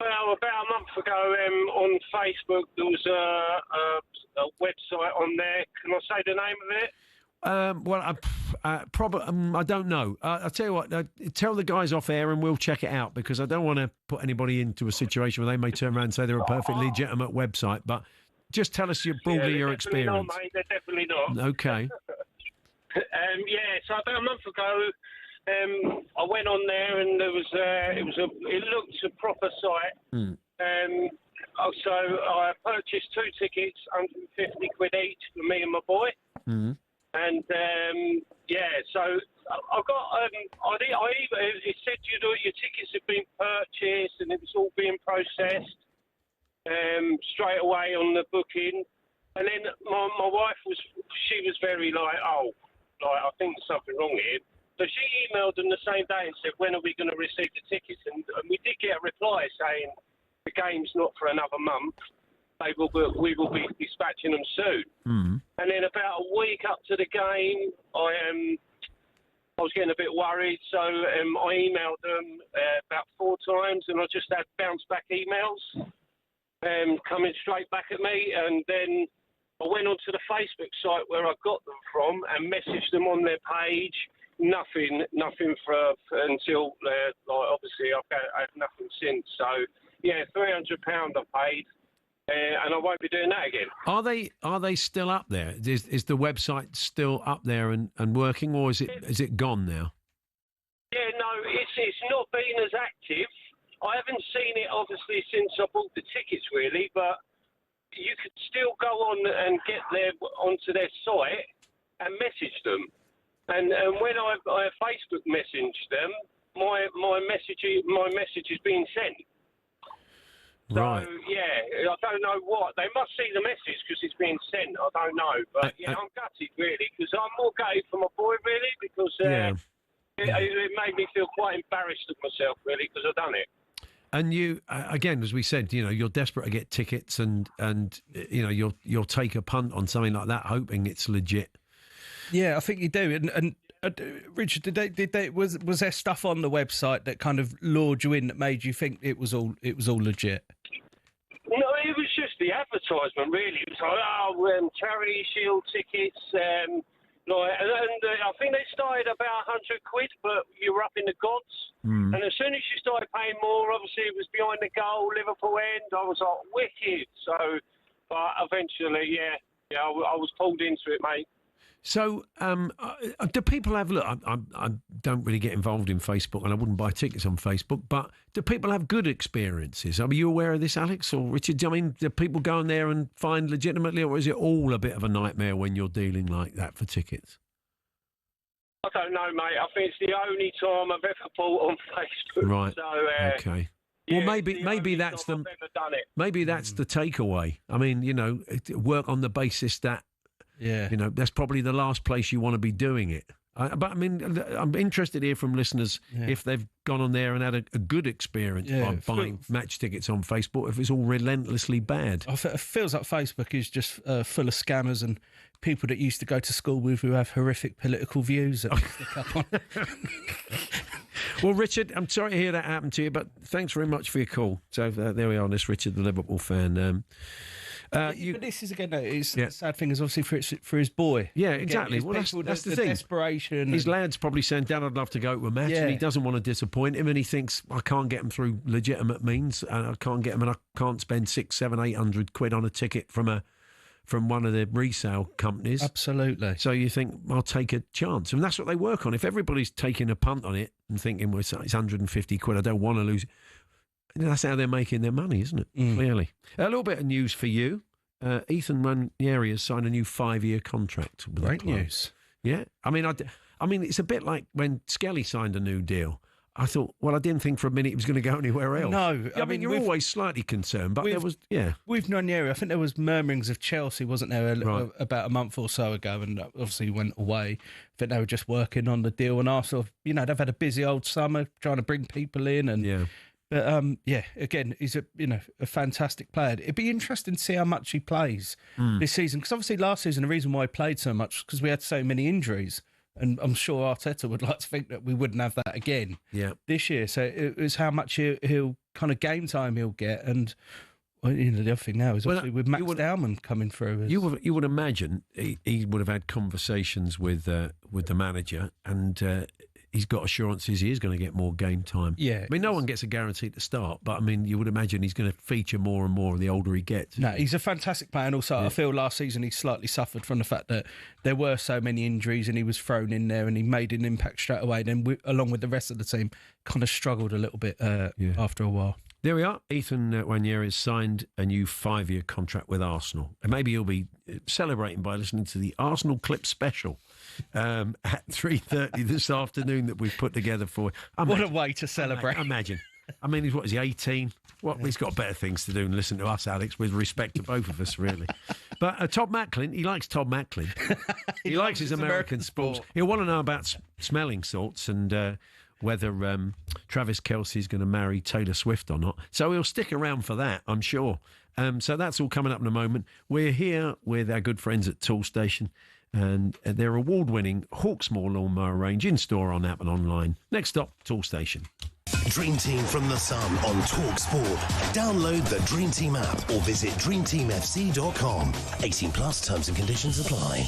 Speaker 4: Well, about a month ago on Facebook, there was a website on there. Can I say the name of it?
Speaker 2: I don't know. I'll tell you what, tell the guys off air and we'll check it out, because I don't want to put anybody into a situation where they may turn around and say they're a perfectly legitimate website. But just tell us broadly your experience.
Speaker 4: Not, mate. They're definitely not.
Speaker 2: Okay.
Speaker 4: So about a month ago, I went on there and there was it looked a proper site. So I purchased 2 tickets, 150 quid each for me and my boy. And so I got it said your tickets had been purchased and it was all being processed straight away on the booking. And then my wife was very I think there's something wrong here. So she emailed them the same day and said, when are we going to receive the tickets? And we did get a reply saying the game's not for another month. We will be dispatching them soon. And then about a week up to the game, I was getting a bit worried, so I emailed them about 4 times, and I just had bounce-back emails coming straight back at me. And then I went onto the Facebook site where I got them from and messaged them on their page. Nothing for until, obviously, I've had nothing since. So, yeah, £300 I paid. And I won't be doing that again.
Speaker 2: Are they still up there? Is the website still up there and working, or is it gone now?
Speaker 4: Yeah, no, it's not been as active. I haven't seen it obviously since I bought the tickets, really, but you could still go on and get onto their site and message them. And when I Facebook messaged them, my message is being sent. So,
Speaker 2: right.
Speaker 4: Yeah, I don't know what. They must see the message because it's being sent. I don't know. But, I'm gutted, really, because I'm more gutted for my boy, really, because it made me feel quite embarrassed of myself, really, because I've done it.
Speaker 2: And you, again, as we said, you're desperate to get tickets and you'll take a punt on something like that, hoping it's legit.
Speaker 3: Yeah, I think you do. And Richard, was there stuff on the website that kind of lured you in that made you think it was all legit?
Speaker 4: No, it was just the advertisement, really. It was like, charity shield tickets, and I think they started about £100, but you were up in the gods. And as soon as you started paying more, obviously it was behind the goal, Liverpool end. I was like, wicked. So, but eventually, I was pulled into it, mate.
Speaker 2: So, do people have... Look, I don't really get involved in Facebook, and I wouldn't buy tickets on Facebook, but do people have good experiences? Are you aware of this, Alex or Richard? I mean, do people go in there and find legitimately, or is it all a bit of a nightmare when you're dealing like that for tickets?
Speaker 4: I don't know, mate. I think it's the only time I've ever bought on Facebook.
Speaker 2: Right,
Speaker 4: so,
Speaker 2: okay. Well, maybe that's the takeaway. I mean, work on the basis that, that's probably the last place you want to be doing it. But I mean, I'm interested to hear from listeners if they've gone on there and had a good experience by buying match tickets on Facebook, if it's all relentlessly bad.
Speaker 3: It feels like Facebook is just full of scammers and people that used to go to school with who have horrific political views that stick up on.
Speaker 2: Well, Richard, I'm sorry to hear that happened to you, but thanks very much for your call. So there we are, this Richard, the Liverpool fan.
Speaker 3: But this is again, the sad thing is obviously for his boy.
Speaker 2: Yeah, exactly. Well, that's the thing.
Speaker 3: Desperation.
Speaker 2: His lad's probably saying, "Dad, I'd love to go to a match," and he doesn't want to disappoint him, and he thinks, "I can't get him through legitimate means, and I can't get him, and I can't spend £600, £700, £800 on a ticket from one of the resale companies."
Speaker 3: Absolutely.
Speaker 2: So you think, I'll take a chance, and that's what they work on. If everybody's taking a punt on it and thinking, "Well, it's £150, I don't want to lose it," that's how they're making their money, isn't it? Clearly. A little bit of news for you. Ethan Ranieri has signed a new 5-year contract.
Speaker 3: Great news.
Speaker 2: Yeah. I mean, it's a bit like when Skelly signed a new deal. I thought, well, I didn't think for a minute he was going to go anywhere else.
Speaker 3: No.
Speaker 2: I mean, you're always slightly concerned, but there was,
Speaker 3: With Ranieri, I think there was murmurings of Chelsea, wasn't there, about a month or so ago, and obviously he went away. I think they were just working on the deal, and Arsenal, they've had a busy old summer trying to bring people in, and but again, he's a fantastic player. It'd be interesting to see how much he plays this season, because obviously last season the reason why he played so much was because we had so many injuries, and I'm sure Arteta would like to think that we wouldn't have that again this year. So it was how much he'll kind of game time he'll get, and the other thing now is obviously with Max Dowman coming through.
Speaker 2: You would imagine he would have had conversations with the manager, and he's got assurances he is going to get more game time.
Speaker 3: Yeah.
Speaker 2: I mean, no one gets a guarantee to start, but I mean, you would imagine he's going to feature more and more the older he gets.
Speaker 3: No, he's a fantastic player, and also I feel last season he slightly suffered from the fact that there were so many injuries, and he was thrown in there and he made an impact straight away. Then, along with the rest of the team, kind of struggled a little bit after a while.
Speaker 2: There we are. Ethan Ranieri has signed a new 5-year contract with Arsenal. And maybe he'll be celebrating by listening to the Arsenal Clip special at 3:30 this afternoon that we've put together for you.
Speaker 3: What a way to celebrate.
Speaker 2: Imagine. I mean, is he 18? He's got better things to do than listen to us, Alex, with respect to both of us, really. But Todd Macklin, he likes Todd Macklin. he likes his American sports. He'll want to know about smelling salts and whether Travis Kelce's going to marry Taylor Swift or not. So he'll stick around for that, I'm sure. So that's all coming up in a moment. We're here with our good friends at Toolstation. and their award-winning Hawksmoor lawnmower range in store on app and online. Next stop, Toolstation.
Speaker 5: Dream Team from the Sun on talkSPORT. Download the Dream Team app or visit dreamteamfc.com. 18 plus terms and conditions apply.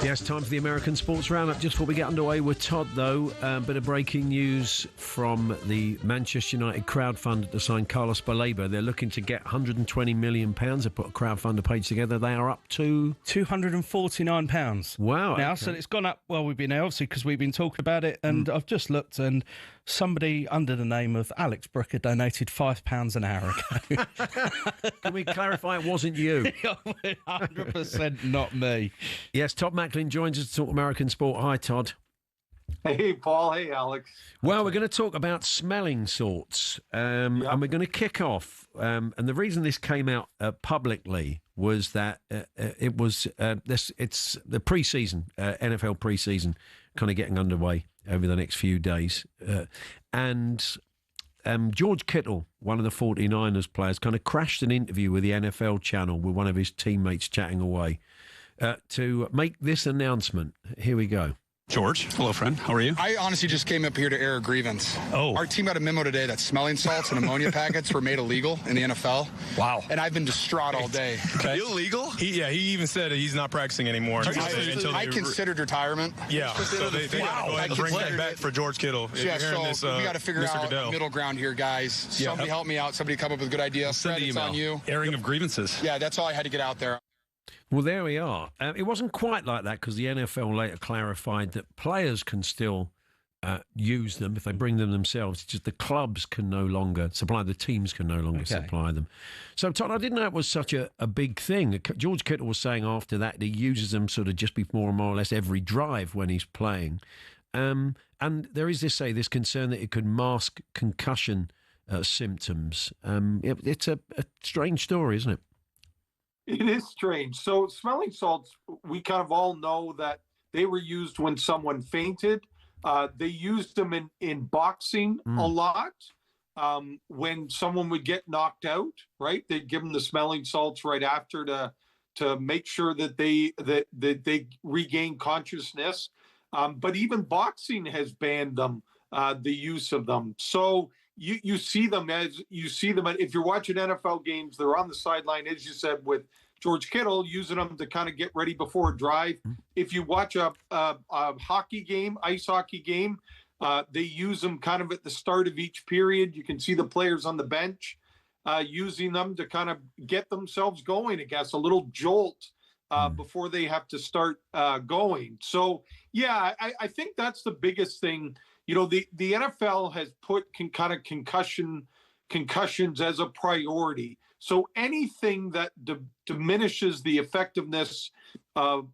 Speaker 2: Yes, time for the American Sports Roundup. Just before we get underway with Todd, though, a bit of breaking news from the Manchester United crowdfunder to sign Carlos Baleba. They're looking to get £120 million. They put a crowdfunder page together. They are up to
Speaker 3: £249.
Speaker 2: Wow.
Speaker 3: Now,
Speaker 2: okay.
Speaker 3: so it's gone up while we've been there, obviously, because we've been talking about it. And I've just looked, and somebody under the name of Alex Brooker donated £5 an hour ago.
Speaker 2: Can we clarify it wasn't you?
Speaker 3: 100% not me.
Speaker 2: Yes, Todd Macklin joins us to talk American sport. Hi, Todd.
Speaker 13: Hey, Paul. Hey, Alex.
Speaker 2: Well, we're going to talk about smelling salts, and we're going to kick off. And the reason this came out publicly was that it's the preseason, NFL preseason, kind of getting underway over the next few days, and George Kittle, one of the 49ers players, kind of crashed an interview with the NFL channel with one of his teammates chatting away to make this announcement. Here we go.
Speaker 14: George, hello, friend. How are you?
Speaker 15: I honestly just came up here to air a grievance.
Speaker 14: Oh.
Speaker 15: Our team got a memo today that smelling salts and ammonia packets were made illegal in the NFL.
Speaker 14: Wow.
Speaker 15: And I've been distraught all day.
Speaker 14: Okay.
Speaker 15: Illegal?
Speaker 14: He even said that he's not practicing anymore.
Speaker 15: I considered retirement.
Speaker 14: Yeah. So they go ahead and bring that back for George Kittle.
Speaker 15: Yeah, so we got to figure out
Speaker 14: Goodell.
Speaker 15: a middle ground here, guys. Somebody help me out. Somebody come up with a good idea. Fred, it's on you.
Speaker 14: Airing of grievances.
Speaker 15: Yeah, that's all I had to get out there.
Speaker 2: Well, there we are. It wasn't quite like that because the NFL later clarified that players can still use them if they bring them themselves. It's just the clubs can no longer supply, the teams can no longer supply them. So, Todd, I didn't know it was such a big thing. George Kittle was saying after that he uses them sort of just before more or less every drive when he's playing. And there is this concern that it could mask concussion symptoms. It's a strange story, isn't it?
Speaker 13: It is strange. So smelling salts, we kind of all know that they were used when someone fainted. They used them in boxing a lot. When someone would get knocked out, right? They'd give them the smelling salts right after to make sure that they regain consciousness. But even boxing has banned them, the use of them. So you see them if you're watching NFL games, they're on the sideline, as you said, with George Kittle, using them to kind of get ready before a drive. If you watch a hockey game, ice hockey game, they use them kind of at the start of each period. You can see the players on the bench using them to kind of get themselves going, I guess, a little jolt before they have to start going. So, yeah, I think that's the biggest thing. You know, the NFL has put kind of concussions as a priority. So anything that diminishes the effectiveness of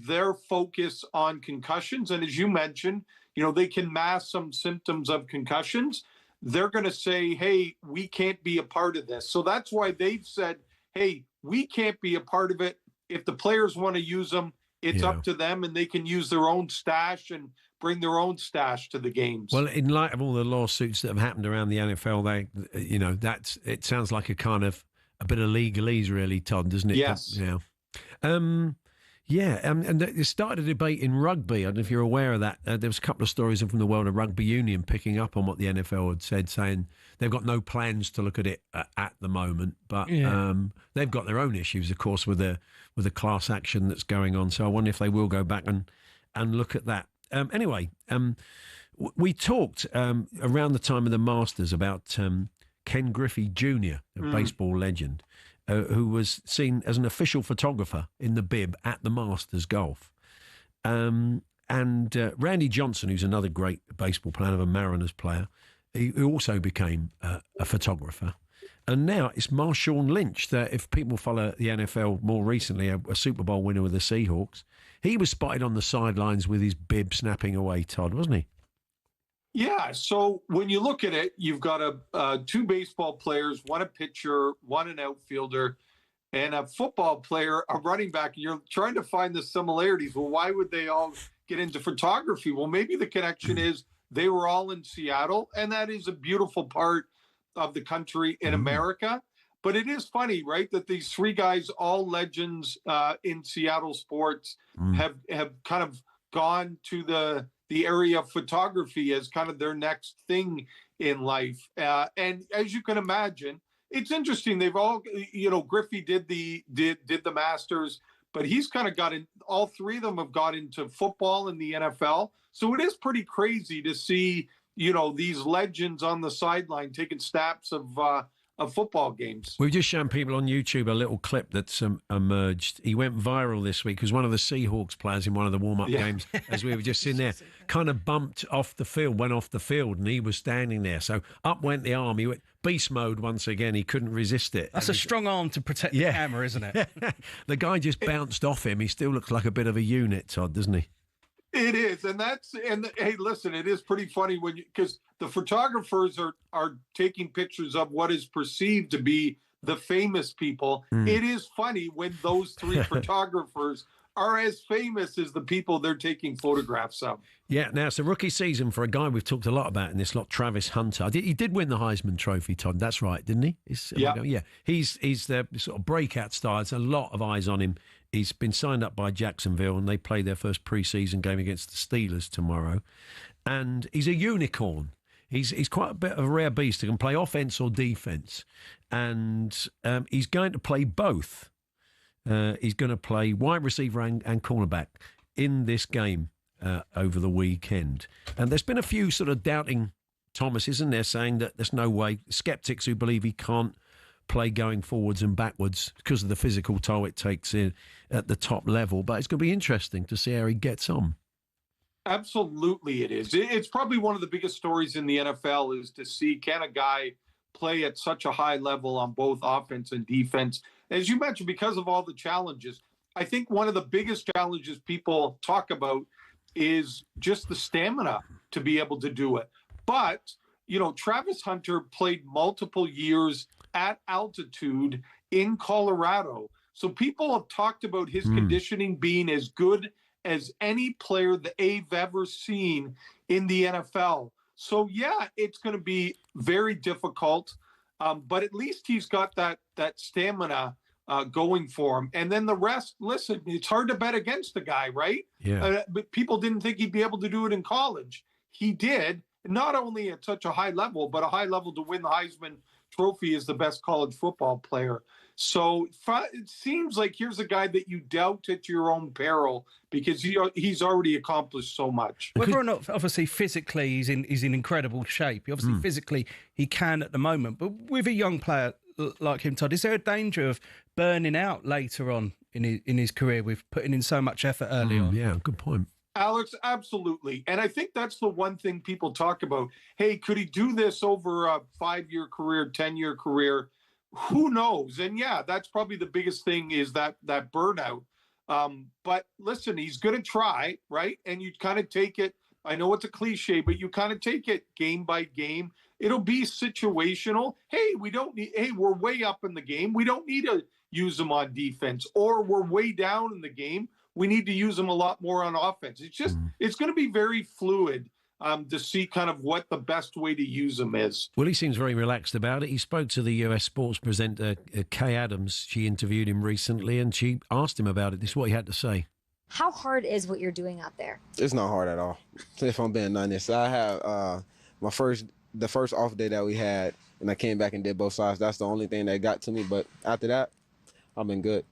Speaker 13: their focus on concussions, and as you mentioned, you know, they can mask some symptoms of concussions. They're going to say, hey, we can't be a part of this. So that's why they've said, hey, we can't be a part of it. If the players want to use them, it's up to them, and they can use their own stash and bring their own stash to the games.
Speaker 2: Well, in light of all the lawsuits that have happened around the NFL, it sounds like a bit of legalese, really, Todd, doesn't it?
Speaker 13: Yes.
Speaker 2: And it started a debate in rugby. I don't know if you're aware of that. There was a couple of stories from the world of rugby union picking up on what the NFL had said, saying they've got no plans to look at it at the moment, but they've got their own issues, of course, with the class action that's going on. So I wonder if they will go back and look at that. We talked around the time of the Masters about Ken Griffey Jr., a baseball legend, who was seen as an official photographer in the bib at the Masters Golf. And Randy Johnson, who's another great baseball player, a Mariners player, he also became a photographer. And now it's Marshawn Lynch, that if people follow the NFL more recently, a Super Bowl winner with the Seahawks, he was spotted on the sidelines with his bib snapping away, Todd, wasn't he?
Speaker 13: Yeah, so when you look at it, you've got two baseball players, one a pitcher, one an outfielder, and a football player, a running back. And you're trying to find the similarities. Well, why would they all get into photography? Well, maybe the connection is they were all in Seattle, and that is a beautiful part of the country in America. But it is funny, right, that these three guys, all legends in Seattle sports, have kind of gone to the area of photography as kind of their next thing in life. And as you can imagine, it's interesting. They've all, Griffey did the Masters, but he's kind of got in, all three of them have got into football and the NFL. So it is pretty crazy to see, these legends on the sideline taking snaps of football games.
Speaker 2: We've just shown people on YouTube a little clip that's emerged. He went viral this week because one of the Seahawks players in one of the warm-up games, as we were just sitting there, kind of went off the field, and he was standing there. So up went the arm. He went beast mode once again. He couldn't resist it.
Speaker 3: That's a strong arm to protect the camera, isn't it?
Speaker 2: The guy just bounced off him. He still looks like a bit of a unit, Todd, doesn't he?
Speaker 13: It is, and hey, listen, it is pretty funny because the photographers are taking pictures of what is perceived to be the famous people. It is funny when those three photographers are as famous as the people they're taking photographs of.
Speaker 2: Yeah, now it's a rookie season for a guy we've talked a lot about in this lot, Travis Hunter. He did win the Heisman Trophy, Todd. That's right, didn't he? Yeah. He's the sort of breakout star. There's a lot of eyes on him. He's been signed up by Jacksonville, and they play their first preseason game against the Steelers tomorrow. And he's a unicorn. He's quite a bit of a rare beast who can play offense or defense. And he's going to play both. He's going to play wide receiver and cornerback in this game over the weekend. And there's been a few sort of doubting Thomases, and they're saying that there's no way. Skeptics who believe he can't play going forwards and backwards because of the physical toll it takes in at the top level. But it's going to be interesting to see how he gets on.
Speaker 13: Absolutely it is. It's probably one of the biggest stories in the NFL is to see, can a guy play at such a high level on both offense and defense? As you mentioned, because of all the challenges, I think one of the biggest challenges people talk about is just the stamina to be able to do it. But, Travis Hunter played multiple years at altitude in Colorado. So people have talked about his conditioning being as good as any player that they've ever seen in the NFL. So, yeah, it's going to be very difficult, but at least he's got that stamina going for him. And then the rest, listen, it's hard to bet against the guy, right?
Speaker 2: Yeah.
Speaker 13: But people didn't think he'd be able to do it in college. He did, not only at such a high level, but a high level to win the Heisman Trophy as the best college football player. So it seems like here's a guy that you doubt at your own peril because he's already accomplished so much.
Speaker 3: Whether or not, obviously, physically he's in incredible shape. Obviously, physically he can at the moment. But with a young player like him, Todd, is there a danger of burning out later on in his career with putting in so much effort early on?
Speaker 2: Yeah, good point.
Speaker 13: Alex, absolutely. And I think that's the one thing people talk about. Hey, could he do this over a 5-year career, 10-year career? Who knows? And yeah, that's probably the biggest thing is that burnout. But listen, he's going to try, right? And you kind of take it. I know it's a cliche, but you kind of take it game by game. It'll be situational. Hey, we're way up in the game. We don't need to use them on defense, or we're way down in the game. We need to use them a lot more on offense. It's just, it's going to be very fluid to see kind of what the best way to use them is.
Speaker 2: Well, he seems very relaxed about it. He spoke to the US sports presenter, Kay Adams. She interviewed him recently, and she asked him about it. This is what he had to say.
Speaker 16: How hard is what you're doing out there?
Speaker 17: It's not hard at all, if I'm being honest. I have the first off day that we had, and I came back and did both sides. That's the only thing that got to me. But after that, I've been good.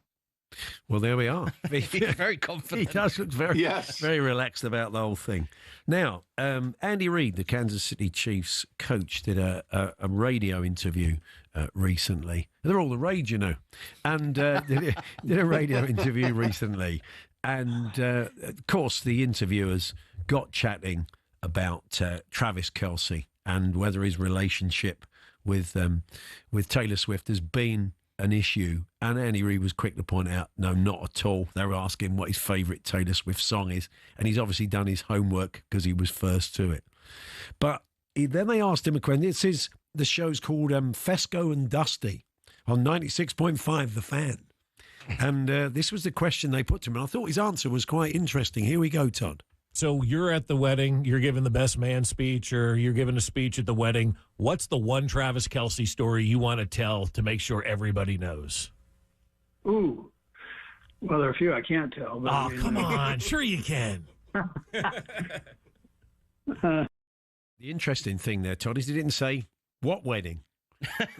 Speaker 2: Well, there we are.
Speaker 3: He's very confident.
Speaker 2: He does look very relaxed about the whole thing. Now, Andy Reid, the Kansas City Chiefs coach, did a radio interview recently. They're all the rage, and did a radio interview recently. And, of course, the interviewers got chatting about Travis Kelce and whether his relationship with Taylor Swift has been an issue. And Andy Reid was quick to point out, no, not at all. They were asking what his favourite Taylor Swift song is. And he's obviously done his homework because he was first to it. But then they asked him a question. The show's called Fesco and Dusty on 96.5 The Fan. And this was the question they put to him. And I thought his answer was quite interesting. Here we go, Todd.
Speaker 18: So you're at the wedding, you're giving the best man speech, or you're giving a speech at the wedding. What's the one Travis Kelce story you want to tell to make sure everybody knows?
Speaker 24: Ooh, well, there are a few I can't tell. But
Speaker 18: come on. Sure you can.
Speaker 2: The interesting thing there, Todd, is he didn't say what wedding.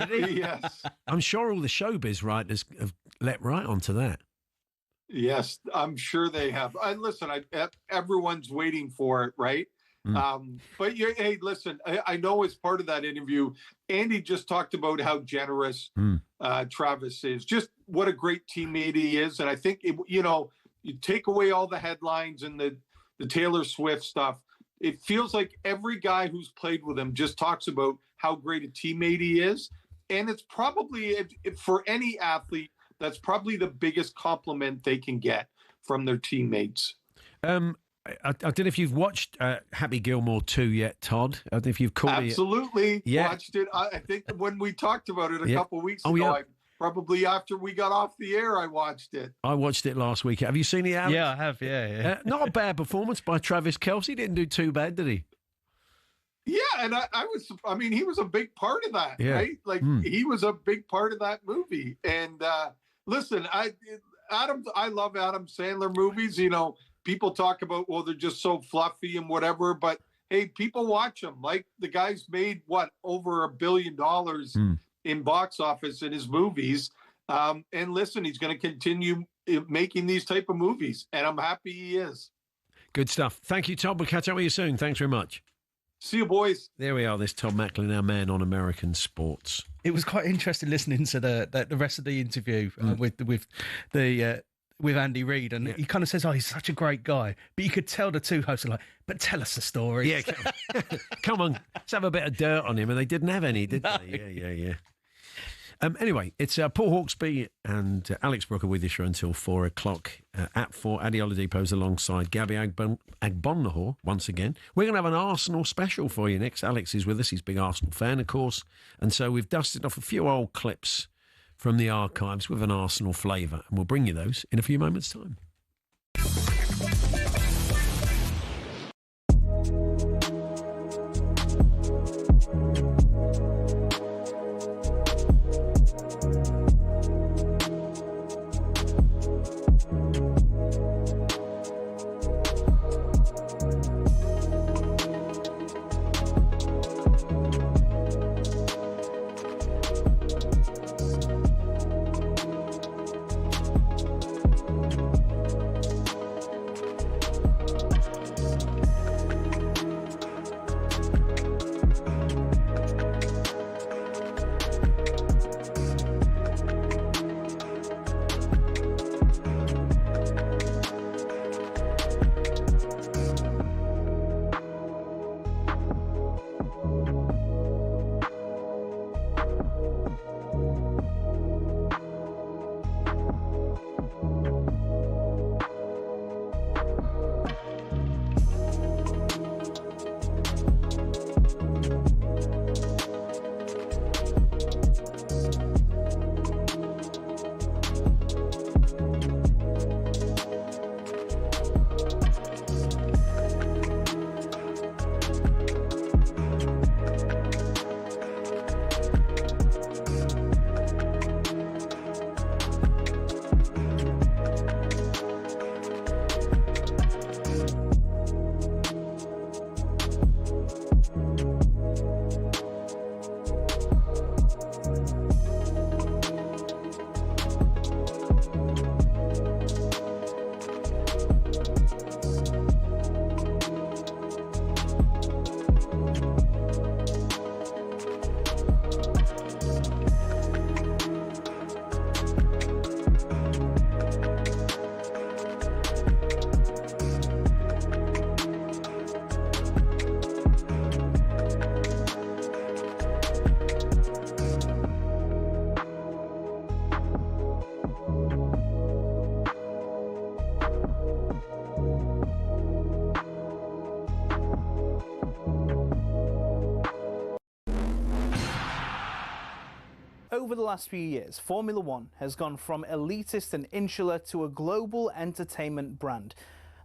Speaker 13: Yes.
Speaker 2: I'm sure all the showbiz writers have let right onto that.
Speaker 13: Yes, I'm sure they have. Listen, everyone's waiting for it, right? But hey, listen, I know as part of that interview, Andy just talked about how generous Travis is, just what a great teammate he is. And I think, you take away all the headlines and the Taylor Swift stuff, it feels like every guy who's played with him just talks about how great a teammate he is. And it's probably, for any athlete, that's probably the biggest compliment they can get from their teammates.
Speaker 2: I don't know if you've watched Happy Gilmore 2 yet, Todd. I don't know if you've caught it.
Speaker 13: Absolutely.
Speaker 2: Yeah.
Speaker 13: Watched it. I think when we talked about it a
Speaker 2: Yeah.
Speaker 13: couple of weeks
Speaker 2: Oh,
Speaker 13: ago,
Speaker 2: yeah.
Speaker 13: probably after we got off the air, I watched it.
Speaker 2: I watched it last week. Have you seen it, Alex?
Speaker 3: Yeah, I have. Yeah.
Speaker 2: Not a bad performance by Travis Kelce. Didn't do too bad, did he?
Speaker 13: Yeah, and I mean, he was a big part of that,
Speaker 2: Yeah.
Speaker 13: right? Like, he was a big part of that movie. And listen, I love Adam Sandler movies. You know, people talk about, well, they're just so fluffy and whatever, but hey, people watch them. Like, the guy's made over $1 billion in box office in his movies. And listen, he's going to continue making these type of movies, and I'm happy he is.
Speaker 2: Good stuff. Thank you, Todd. We'll catch up with you soon. Thanks very much.
Speaker 13: See you, boys.
Speaker 2: There we are. This Todd Macklin, our man on American sports.
Speaker 3: It was quite interesting listening to the rest of the interview with Andy Reid, and he kind of says, "Oh, he's such a great guy," but you could tell the two hosts are like, "But tell us a story."
Speaker 2: Yeah, come on, let's have a bit of dirt on him, and they didn't have any, did they? Yeah. Anyway, it's Paul Hawksbee and Alex Brooker with you until 4 o'clock. At 4, Adi Oladipo's alongside Gabby Agbonlahor once again. We're going to have an Arsenal special for you next. Alex is with us. He's a big Arsenal fan, of course. And so we've dusted off a few old clips from the archives with an Arsenal flavour. And we'll bring you those in a few moments' time.
Speaker 19: Over the last few years, Formula One has gone from elitist and insular to a global entertainment brand.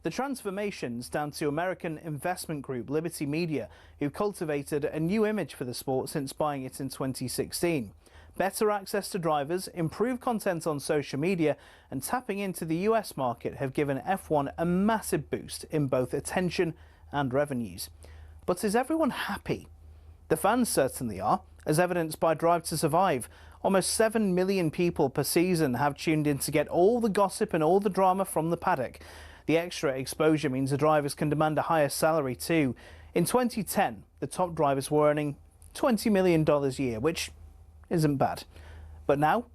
Speaker 19: The transformation's down to American investment group Liberty Media, who cultivated a new image for the sport since buying it in 2016. Better access to drivers, improved content on social media, and tapping into the US market have given F1 a massive boost in both attention and revenues. But is everyone happy? The fans certainly are, as evidenced by Drive to Survive. Almost 7 million people per season have tuned in to get all the gossip and all the drama from the paddock. The extra exposure means the drivers can demand a higher salary too. In 2010, the top drivers were earning $20 million a year, which isn't bad. But now,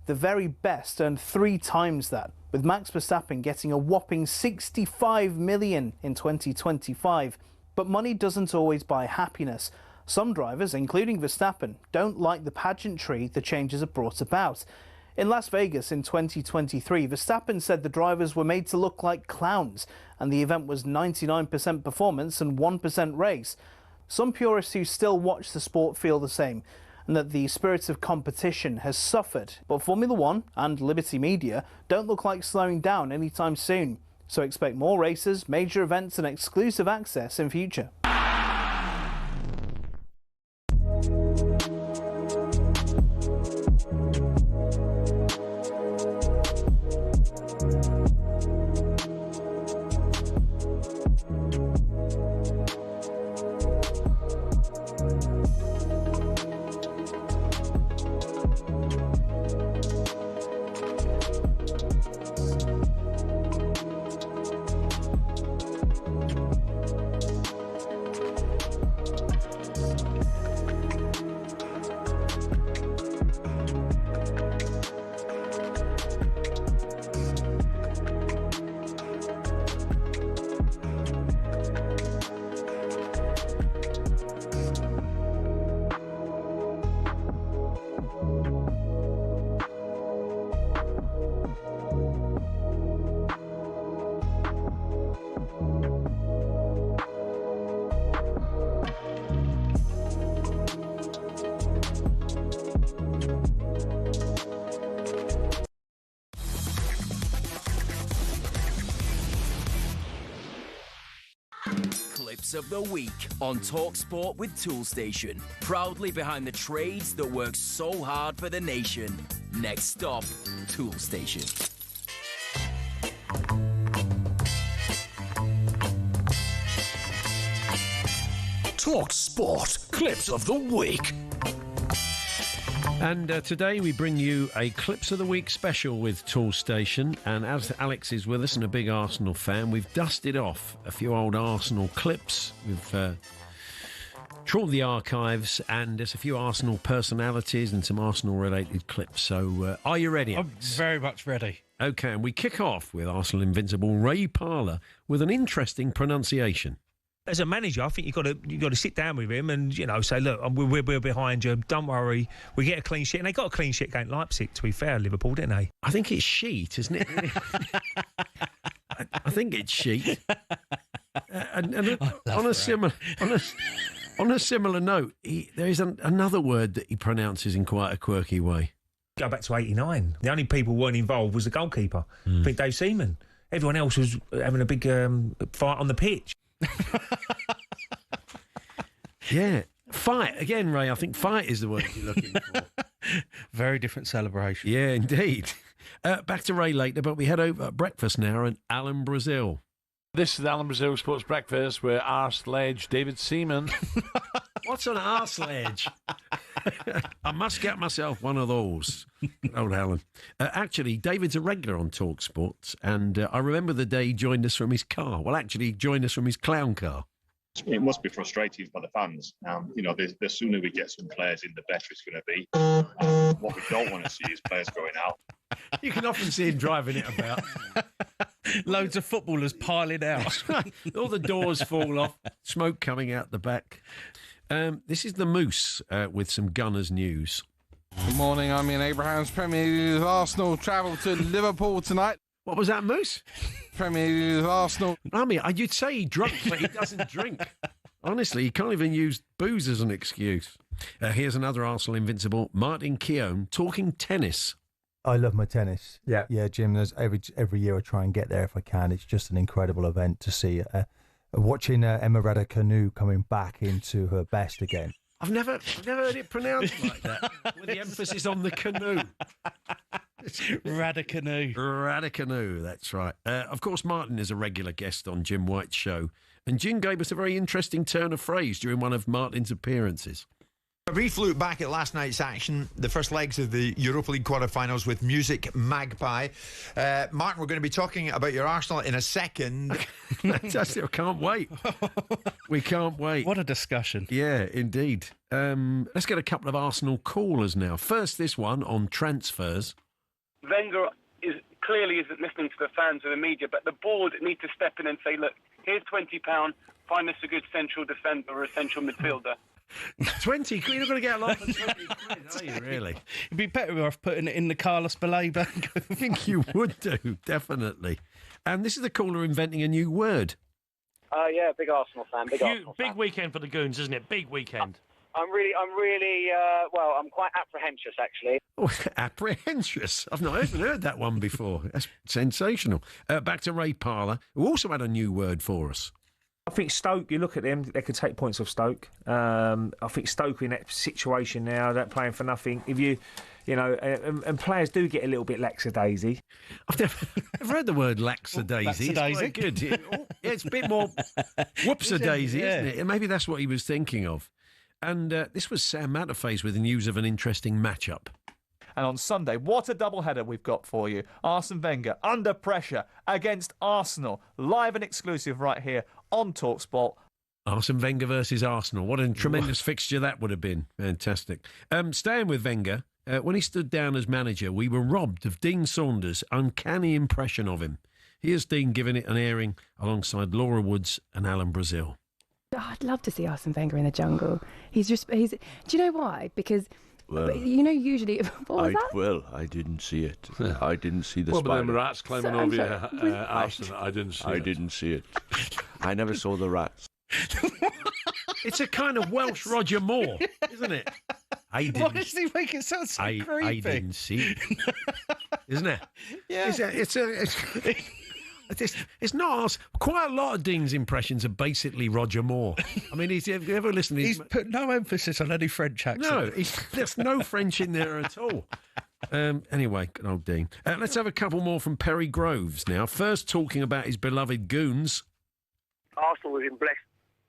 Speaker 19: the very best earn 3 times that, with Max Verstappen getting a whopping $65 million in 2025. But money doesn't always buy happiness. Some drivers, including Verstappen, don't like the pageantry the changes have brought about. In Las Vegas in 2023, Verstappen said the drivers were made to look like clowns, and the event was 99% performance and 1% race. Some purists who still watch the sport feel the same, and that the spirit of competition has suffered. But Formula One and Liberty Media don't look like slowing down anytime soon. So expect more races, major events and exclusive access in future.
Speaker 20: Clips of the week on talkSPORT with Toolstation. Proudly behind the trades that work so hard for the nation. Next stop, Toolstation.
Speaker 11: talkSPORT Clips of the Week.
Speaker 2: And today we bring you a Clips of the Week special with Toolstation. And as Alex is with us and a big Arsenal fan, we've dusted off a few old Arsenal clips. We've trawled the archives, and there's a few Arsenal personalities and some Arsenal-related clips. So are you ready, Alex?
Speaker 3: I'm very much ready.
Speaker 2: OK, and we kick off with Arsenal invincible Ray Parlour with an interesting pronunciation.
Speaker 21: As a manager, I think you've got to sit down with him and say, look, we're behind you. Don't worry, we get a clean sheet. And they got a clean sheet against Leipzig. To be fair, Liverpool, didn't they?
Speaker 2: I think it's sheet, isn't it? I think it's sheet. On a similar note, there is another word that he pronounces in quite a quirky way.
Speaker 21: Go back to '89. The only people who weren't involved was the goalkeeper. I think Dave Seaman. Everyone else was having a big fight on the pitch.
Speaker 2: Yeah, fight again, Ray. I think fight is the word you're looking for.
Speaker 3: Very different celebration.
Speaker 2: Yeah, indeed. Back to Ray later, but we head over at breakfast now and Alan Brazil.
Speaker 22: This is Alan Brazil Sports Breakfast with our sledge David Seaman.
Speaker 2: What's an arse ledge? I must get myself one of those. Old Alan. Actually, David's a regular on talkSPORT, and I remember the day he joined us from his car. Well, actually, he joined us from his clown car.
Speaker 23: It must be frustrating for the fans. The sooner we get some players in, the better it's going to be. What we don't want to see is players going out.
Speaker 2: You can often see him driving it about.
Speaker 3: Loads of footballers piling out.
Speaker 2: All the doors fall off, smoke coming out the back. This is the Moose with some Gunners news.
Speaker 25: Good morning, I'm Ian Abrahams. Premier League Arsenal travel to Liverpool tonight.
Speaker 2: What was that, Moose?
Speaker 25: Premier League Arsenal.
Speaker 2: I mean, you'd say he drunk, but he doesn't drink. Honestly, he can't even use booze as an excuse. Here's another Arsenal invincible, Martin Keown, talking tennis.
Speaker 26: I love my tennis. Yeah, Jim. There's every year I try and get there if I can. It's just an incredible event to see. Watching Emma Raducanu coming back into her best again.
Speaker 2: I've never heard it pronounced like that, with the emphasis on the canoe. Raducanu, that's right. Of course, Martin is a regular guest on Jim White's show, and Jim gave us a very interesting turn of phrase during one of Martin's appearances.
Speaker 27: A brief look back at last night's action, the first legs of the Europa League quarter-finals with Music Magpie. Martin, we're going to be talking about your Arsenal in a second.
Speaker 2: Fantastic, I can't wait. We can't wait.
Speaker 3: What a discussion.
Speaker 2: Yeah, indeed. Let's get a couple of Arsenal callers now. First, this one on transfers.
Speaker 28: Wenger clearly isn't listening to the fans or the media, but the board need to step in and say, look, here's £20, find us a good central defender or a central midfielder.
Speaker 2: 20 quid? You're not going to get a lot for 20 quid, are you, really?
Speaker 3: It'd be better off putting it in the Carlos Belay bank.
Speaker 2: I think you would do, definitely. And this is the caller inventing a new word.
Speaker 28: Yeah, big Arsenal fan.
Speaker 1: Big weekend for the Goons, isn't it? Big weekend.
Speaker 28: I'm quite apprehensive, actually.
Speaker 2: Oh, apprehensious. I've not even heard that one before. That's sensational. Back to Ray Parlour, who also had a new word for us.
Speaker 21: I think Stoke, you look at them, they could take points off Stoke. I think Stoke in that situation now, they're playing for nothing. If you know, and players do get a little bit lackadaisy.
Speaker 2: I've never heard the word lackadaisy. It's quite good. It's a bit more whoopsie-daisy, isn't it? And maybe that's what he was thinking of. And this was Sam Matterface with the news of an interesting matchup.
Speaker 4: And on Sunday, what a doubleheader we've got for you. Arsene Wenger under pressure against Arsenal. Live and exclusive right here on talkSPORT.
Speaker 2: Arsene Wenger versus Arsenal. What a tremendous fixture that would have been. Fantastic. Staying with Wenger, when he stood down as manager, we were robbed of Dean Saunders' uncanny impression of him. Here's Dean giving it an airing alongside Laura Woods and Alan Brazil.
Speaker 6: I'd love to see Arsene Wenger in the jungle. Do you know why? Because...
Speaker 22: Well,
Speaker 6: usually...
Speaker 22: I didn't see it. I didn't see the spider. Well, but them rats climbing over your Arsenal, I didn't see it. I never saw the rats.
Speaker 2: It's a kind of Welsh Roger Moore, isn't it?
Speaker 3: Why does he make it sound so creepy?
Speaker 2: I didn't see it. Isn't it?
Speaker 3: Yeah.
Speaker 2: It's not. Quite a lot of Dean's impressions are basically Roger Moore. I mean, have you ever listened?
Speaker 3: He's put no emphasis on any French accent.
Speaker 2: No, there's no French in there at all. Anyway, good old Dean. Let's have a couple more from Perry Groves now. First, talking about his beloved Goons.
Speaker 28: Arsenal have been blessed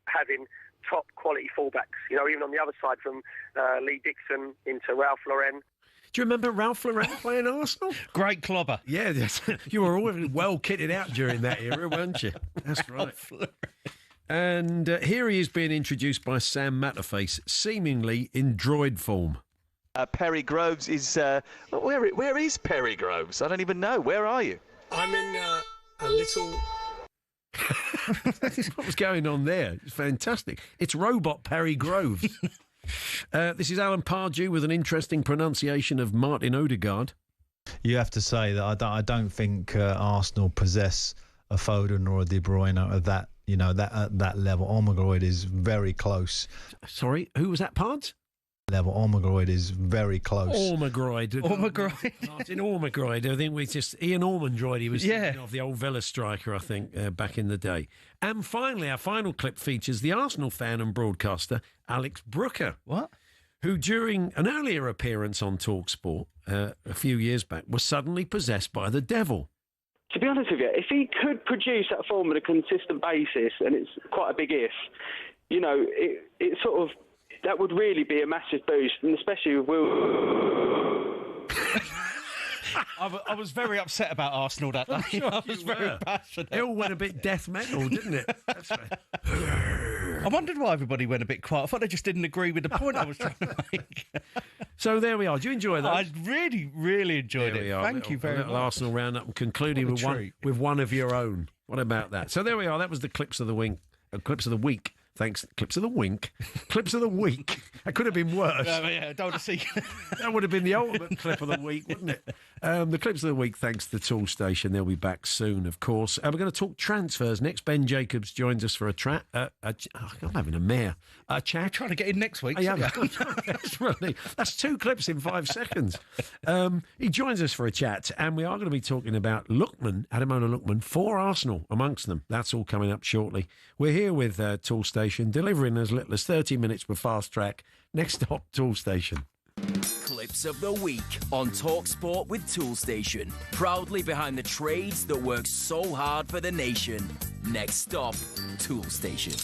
Speaker 28: having top quality fullbacks. You know, even on the other side from Lee Dixon into Ralph Lauren.
Speaker 2: Do you remember Ralph Lauren playing Arsenal?
Speaker 3: Great clobber.
Speaker 2: Yeah, you were all well kitted out during that era, weren't you? That's right. And here he is being introduced by Sam Matterface, seemingly in droid form.
Speaker 7: Perry Groves is... where is Perry Groves? I don't even know. Where are you?
Speaker 8: I'm in a little...
Speaker 2: What was going on there? It's fantastic. It's robot Perry Groves. This is Alan Pardew with an interesting pronunciation of Martin Odegaard.
Speaker 9: You have to say that I don't think Arsenal possess a Foden or a De Bruyne at that, at that level. Ormegard is very close.
Speaker 2: Sorry, who was that, Pards?
Speaker 9: Level. Ormegard is very close.
Speaker 2: Martin Ormegard. I think Ian Ormondroyd. He was thinking of the old Villa striker, I think, back in the day. And finally, our final clip features the Arsenal fan and broadcaster Alex Brooker.
Speaker 3: What?
Speaker 2: Who, during an earlier appearance on talkSPORT a few years back, was suddenly possessed by the devil.
Speaker 28: To be honest with you, if he could produce that form on a consistent basis, and it's quite a big if, it sort of... That would really be a massive boost, and especially with Will.
Speaker 3: I was very upset about Arsenal that day.
Speaker 2: Sure
Speaker 3: I was very passionate.
Speaker 2: It all went a bit death metal, didn't it? That's right.
Speaker 3: I wondered why everybody went a bit quiet. I thought they just didn't agree with the point I was trying to make.
Speaker 2: So there we are. Do you enjoy that?
Speaker 3: I really, really enjoyed it. Thank you very much.
Speaker 2: Arsenal roundup and concluding with one of your own. What about that? So there we are. That was the clips of the week. Clips of the week. Thanks. Clips of the wink. Clips of the week. That could have been worse.
Speaker 3: Don't want to see.
Speaker 2: That would have been the ultimate clip of the week, wouldn't it? The clips of the week, thanks to the Tool Station. They'll be back soon, of course. We're going to talk transfers next. Ben Jacobs joins us for I'm having a mare. A chat.
Speaker 3: You're trying to get in next week.
Speaker 2: That's 2 clips in 5 seconds. He joins us for a chat, and we are going to be talking about Ademola Lookman for Arsenal amongst them. That's all coming up shortly. We're here with Tool Station, delivering as little as 30 minutes with Fast Track. Next stop, Tool Station.
Speaker 20: Clips of the week on talkSPORT with Tool Station. Proudly behind the trades that work so hard for the nation. Next stop, Tool Station.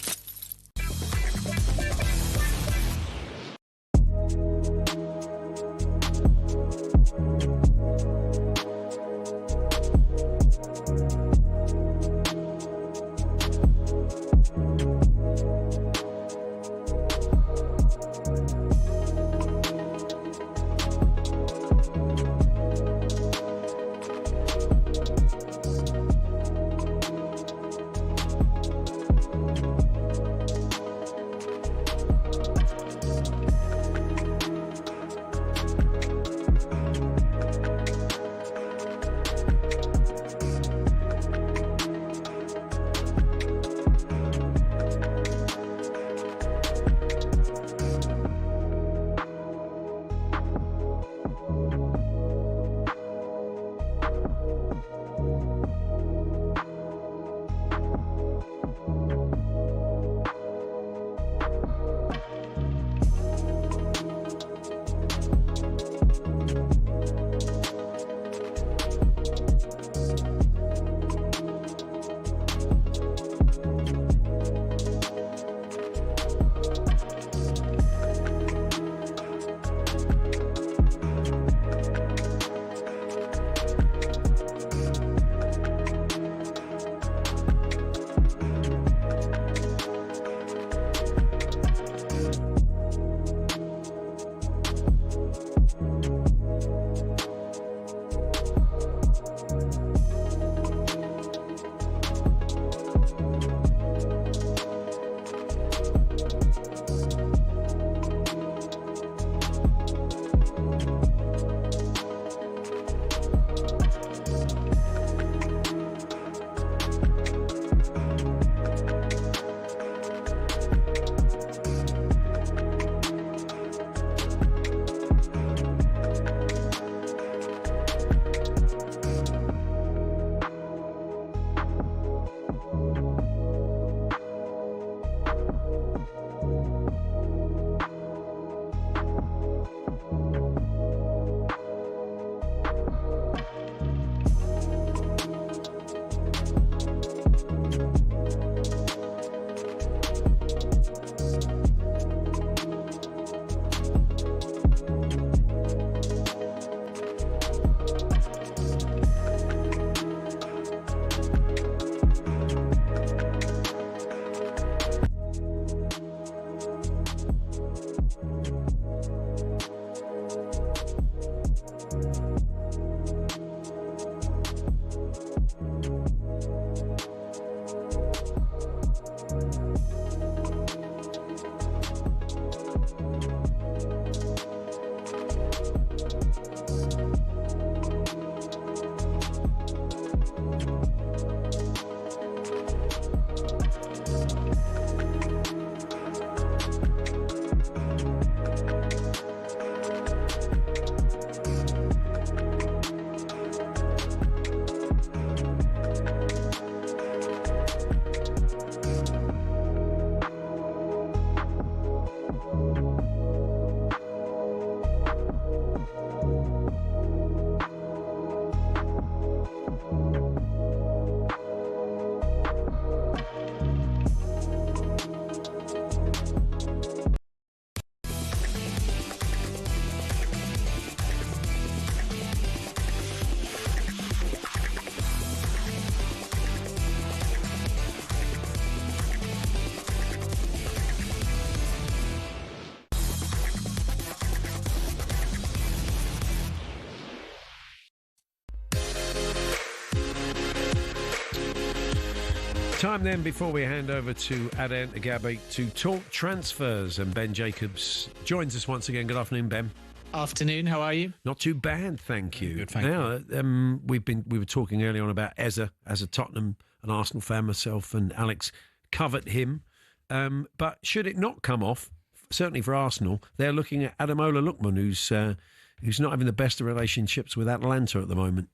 Speaker 2: Time then, before we hand over to Adan Agabe to talk transfers, and Ben Jacobs joins us once again. Good afternoon, Ben.
Speaker 5: Afternoon, how are you?
Speaker 2: Not too bad, thank you.
Speaker 5: Good, thank you.
Speaker 2: We were talking earlier on about Eze as a Tottenham and Arsenal fan. Myself and Alex covet him, but should it not come off, certainly for Arsenal, they're looking at Ademola Lookman, who's not having the best of relationships with Atalanta at the moment.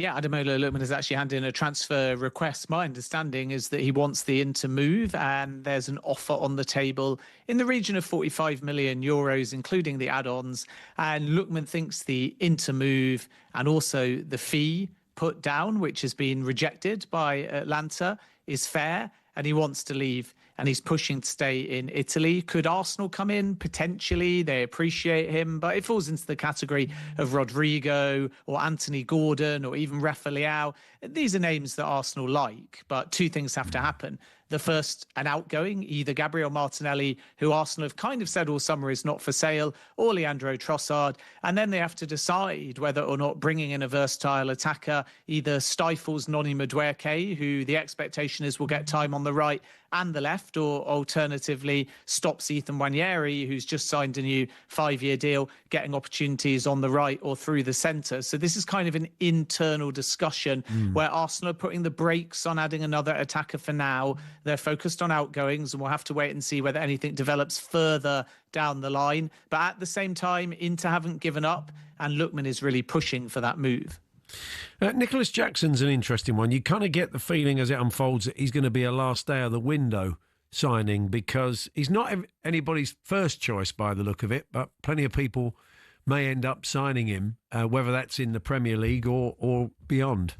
Speaker 5: Yeah, Ademola Lookman has actually handed in a transfer request. My understanding is that he wants the Inter move, and there's an offer on the table in the region of 45 million euros, including the add-ons. And Lookman thinks the Inter move and also the fee put down, which has been rejected by Atlanta, is fair, and he wants to leave. And he's pushing to stay in Italy. Could Arsenal come in? Potentially. They appreciate him, but it falls into the category of Rodrigo or Anthony Gordon or even Rafa Leao. These are names that Arsenal like, but two things have to happen. The first, an outgoing, either Gabriel Martinelli, who Arsenal have kind of said all summer is not for sale, or Leandro Trossard. And then they have to decide whether or not bringing in a versatile attacker either stifles Noni Madueke, who the expectation is will get time on the right and the left, or alternatively stops Ethan Nwaneri, who's just signed a new 5-year deal, getting opportunities on the right or through the centre. So this is kind of an internal discussion where Arsenal are putting the brakes on adding another attacker for now. They're focused on outgoings, and we'll have to wait and see whether anything develops further down the line. But at the same time, Inter haven't given up, and Lookman is really pushing for that move.
Speaker 2: Nicholas Jackson's an interesting one. You kind of get the feeling as it unfolds that he's going to be a last day of the window signing, because he's not anybody's first choice by the look of it, but plenty of people may end up signing him, whether that's in the Premier League or beyond.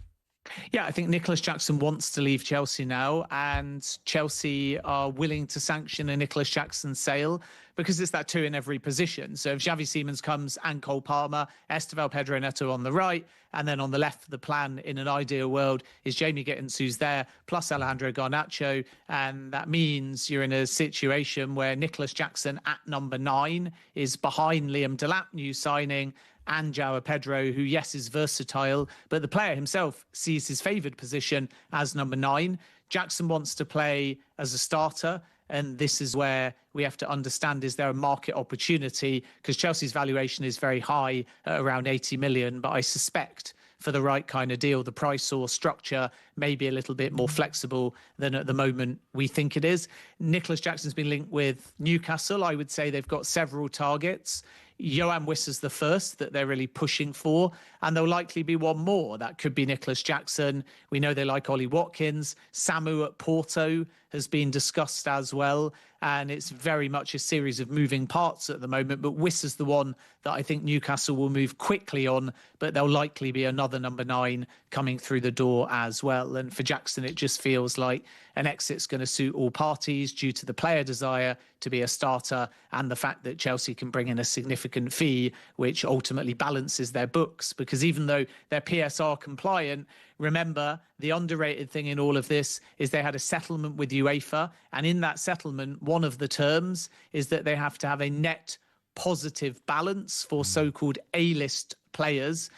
Speaker 5: Yeah, I think Nicholas Jackson wants to leave Chelsea now, and Chelsea are willing to sanction a Nicholas Jackson sale because it's that two in every position. So if Xavi Simons comes and Cole Palmer, Esteval Pedro Neto on the right, and then on the left, the plan in an ideal world is Jamie Gittins, who's there, plus Alejandro Garnacho. And that means you're in a situation where Nicholas Jackson at number 9 is behind Liam Delap, new signing, and João Pedro, who, yes, is versatile, but the player himself sees his favoured position as number 9. Jackson wants to play as a starter, and this is where we have to understand, is there a market opportunity? Because Chelsea's valuation is very high at around 80 million, but I suspect for the right kind of deal, the price or structure may be a little bit more flexible than at the moment we think it is. Nicholas Jackson's been linked with Newcastle. I would say they've got several targets. Johan Wissa's the first that they're really pushing for, and there'll likely be one more. That could be Nicholas Jackson. We know they like Ollie Watkins. Samu at Porto has been discussed as well, and it's very much a series of moving parts at the moment, but Wissa's the one that I think Newcastle will move quickly on, but there'll likely be another number 9 coming through the door as well. And for Jackson, it just feels like an exit's going to suit all parties due to the player desire to be a starter and the fact that Chelsea can bring in a significant fee, which ultimately balances their books. Because even though they're PSR compliant, remember, the underrated thing in all of this is they had a settlement with UEFA. And in that settlement, one of the terms is that they have to have a net positive balance for so-called A-list players.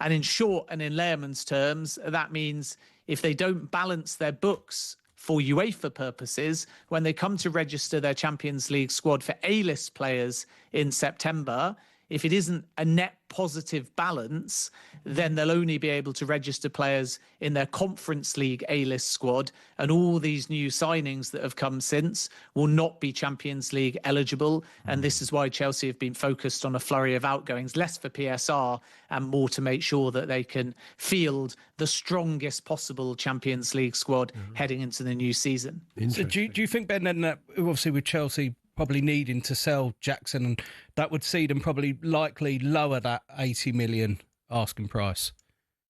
Speaker 5: And in short and in layman's terms, that means if they don't balance their books for UEFA purposes, when they come to register their Champions League squad for A-list players in September, if it isn't a net positive balance, then they'll only be able to register players in their Conference League A-list squad, and all these new signings that have come since will not be Champions League eligible. And this is why Chelsea have been focused on a flurry of outgoings, less for PSR and more to make sure that they can field the strongest possible Champions League squad heading into the new season.
Speaker 3: So do you think, Ben, then that obviously with Chelsea probably needing to sell Jackson, and that would see them probably likely lower that 80 million asking price?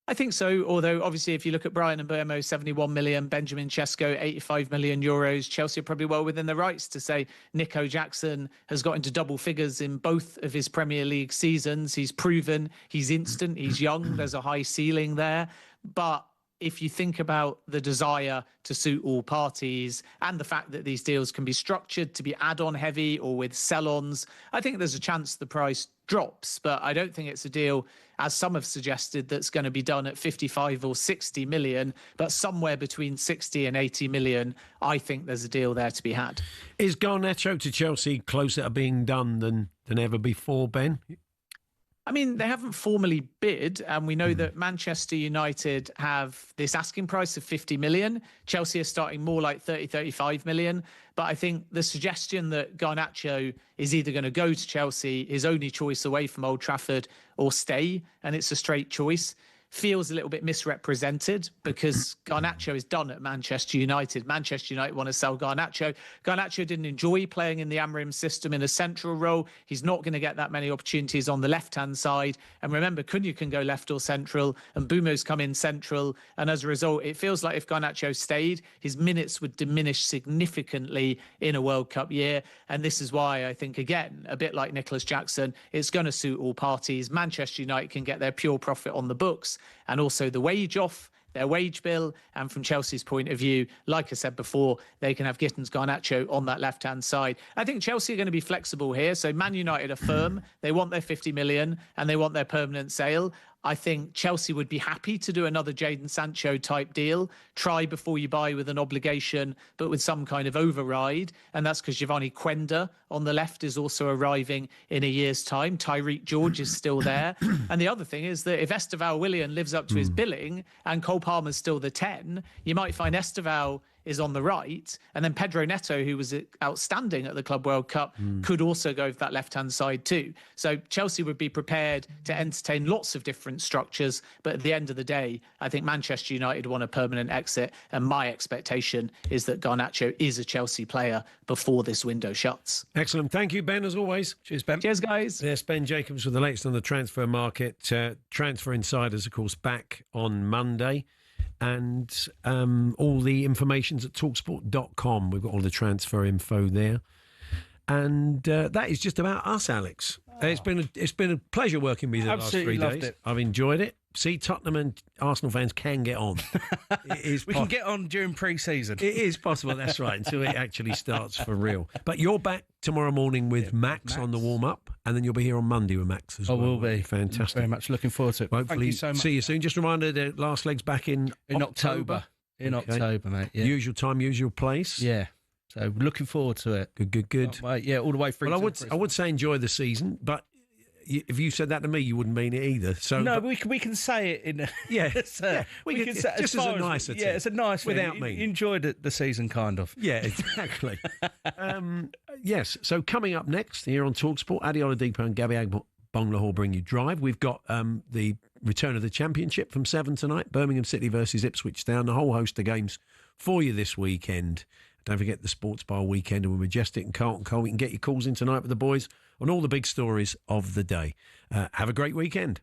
Speaker 5: I think so, although obviously if you look at Brian and Mbeumo, 71 million, Benjamin Sesko, 85 million euros, Chelsea are probably well within their rights to say Nico Jackson has got into double figures in both of his Premier League seasons. He's proven, he's instant, he's young, there's a high ceiling there. But if you think about the desire to suit all parties and the fact that these deals can be structured to be add-on heavy or with sell-ons, I think there's a chance the price drops. But I don't think it's a deal, as some have suggested, that's going to be done at 55 or 60 million, but somewhere between 60 and 80 million, I think there's a deal there to be had.
Speaker 2: Is Garnacho to Chelsea closer to being done than ever before, Ben?
Speaker 5: I mean, they haven't formally bid, and we know that Manchester United have this asking price of 50 million. Chelsea are starting more like 30, 35 million. But I think the suggestion that Garnacho is either going to go to Chelsea, his only choice away from Old Trafford, or stay, and it's a straight choice, feels a little bit misrepresented, because Garnacho is done at Manchester United. Manchester United want to sell Garnacho. Garnacho didn't enjoy playing in the Amorim system in a central role. He's not going to get that many opportunities on the left-hand side. And remember, Cunha can go left or central, and Bumo's come in central. And as a result, it feels like if Garnacho stayed, his minutes would diminish significantly in a World Cup year. And this is why I think, again, a bit like Nicholas Jackson, it's going to suit all parties. Manchester United can get their pure profit on the books, and also the wage off their wage bill. And from Chelsea's point of view, like I said before, they can have Gittins Garnacho on that left-hand side. I think Chelsea are going to be flexible here. So Man United are firm. They want their 50 million and they want their permanent sale. I think Chelsea would be happy to do another Jadon Sancho type deal. Try before you buy with an obligation, but with some kind of override. And that's because Giovanni Quenda on the left is also arriving in a year's time. Tyreek George is still there. And the other thing is that if Esteval Willian lives up to his billing and Cole Palmer's still the 10, you might find Esteval is on the right, and then Pedro Neto, who was outstanding at the Club World Cup, could also go for that left-hand side too. So Chelsea would be prepared to entertain lots of different structures, but at the end of the day, I think Manchester United want a permanent exit, and my expectation is that Garnacho is a Chelsea player before this window shuts.
Speaker 2: Excellent. Thank you, Ben, as always.
Speaker 3: Cheers, Ben.
Speaker 5: Cheers, guys.
Speaker 2: Yes, Ben Jacobs with the latest on the transfer market. Transfer Insiders, of course, back on Monday. And all the information's at talksport.com. We've got all the transfer info there. And that is just about us, Alex. It's been a pleasure working with you the last 3 days.
Speaker 3: It.
Speaker 2: I've enjoyed it. See, Tottenham and Arsenal fans can get on.
Speaker 3: We can get on during pre-season.
Speaker 2: It is possible, that's right, until it actually starts for real. But you're back tomorrow morning with Max on the warm-up, and then you'll be here on Monday with Max as well.
Speaker 3: I will be.
Speaker 2: Fantastic.
Speaker 3: Very much looking forward to it.
Speaker 2: Hopefully,
Speaker 3: thank you so much.
Speaker 2: See you soon. Just a reminder, the last leg's back in
Speaker 3: October. In October, mate. Yeah.
Speaker 2: Usual time, usual place.
Speaker 3: Yeah. So looking forward to it.
Speaker 2: Good.
Speaker 3: Yeah, all the way through.
Speaker 2: Well, I would say enjoy the season, but if you said that to me, you wouldn't mean it either. So
Speaker 3: no, we can say it in
Speaker 2: we can say just as a nicer
Speaker 3: yeah, it's a nice
Speaker 2: without me.
Speaker 3: Enjoyed the season, kind of.
Speaker 2: Yeah, exactly. Yes. So coming up next here on talkSPORT, Adeola Deeper and Gabby Bonglahor bring you Drive. We've got the return of the Championship from 7 tonight. Birmingham City versus Ipswich Town. A whole host of games for you this weekend. Don't forget the Sports Bar weekend with Majestic and Carlton Cole. We can get your calls in tonight with the boys on all the big stories of the day. Have a great weekend.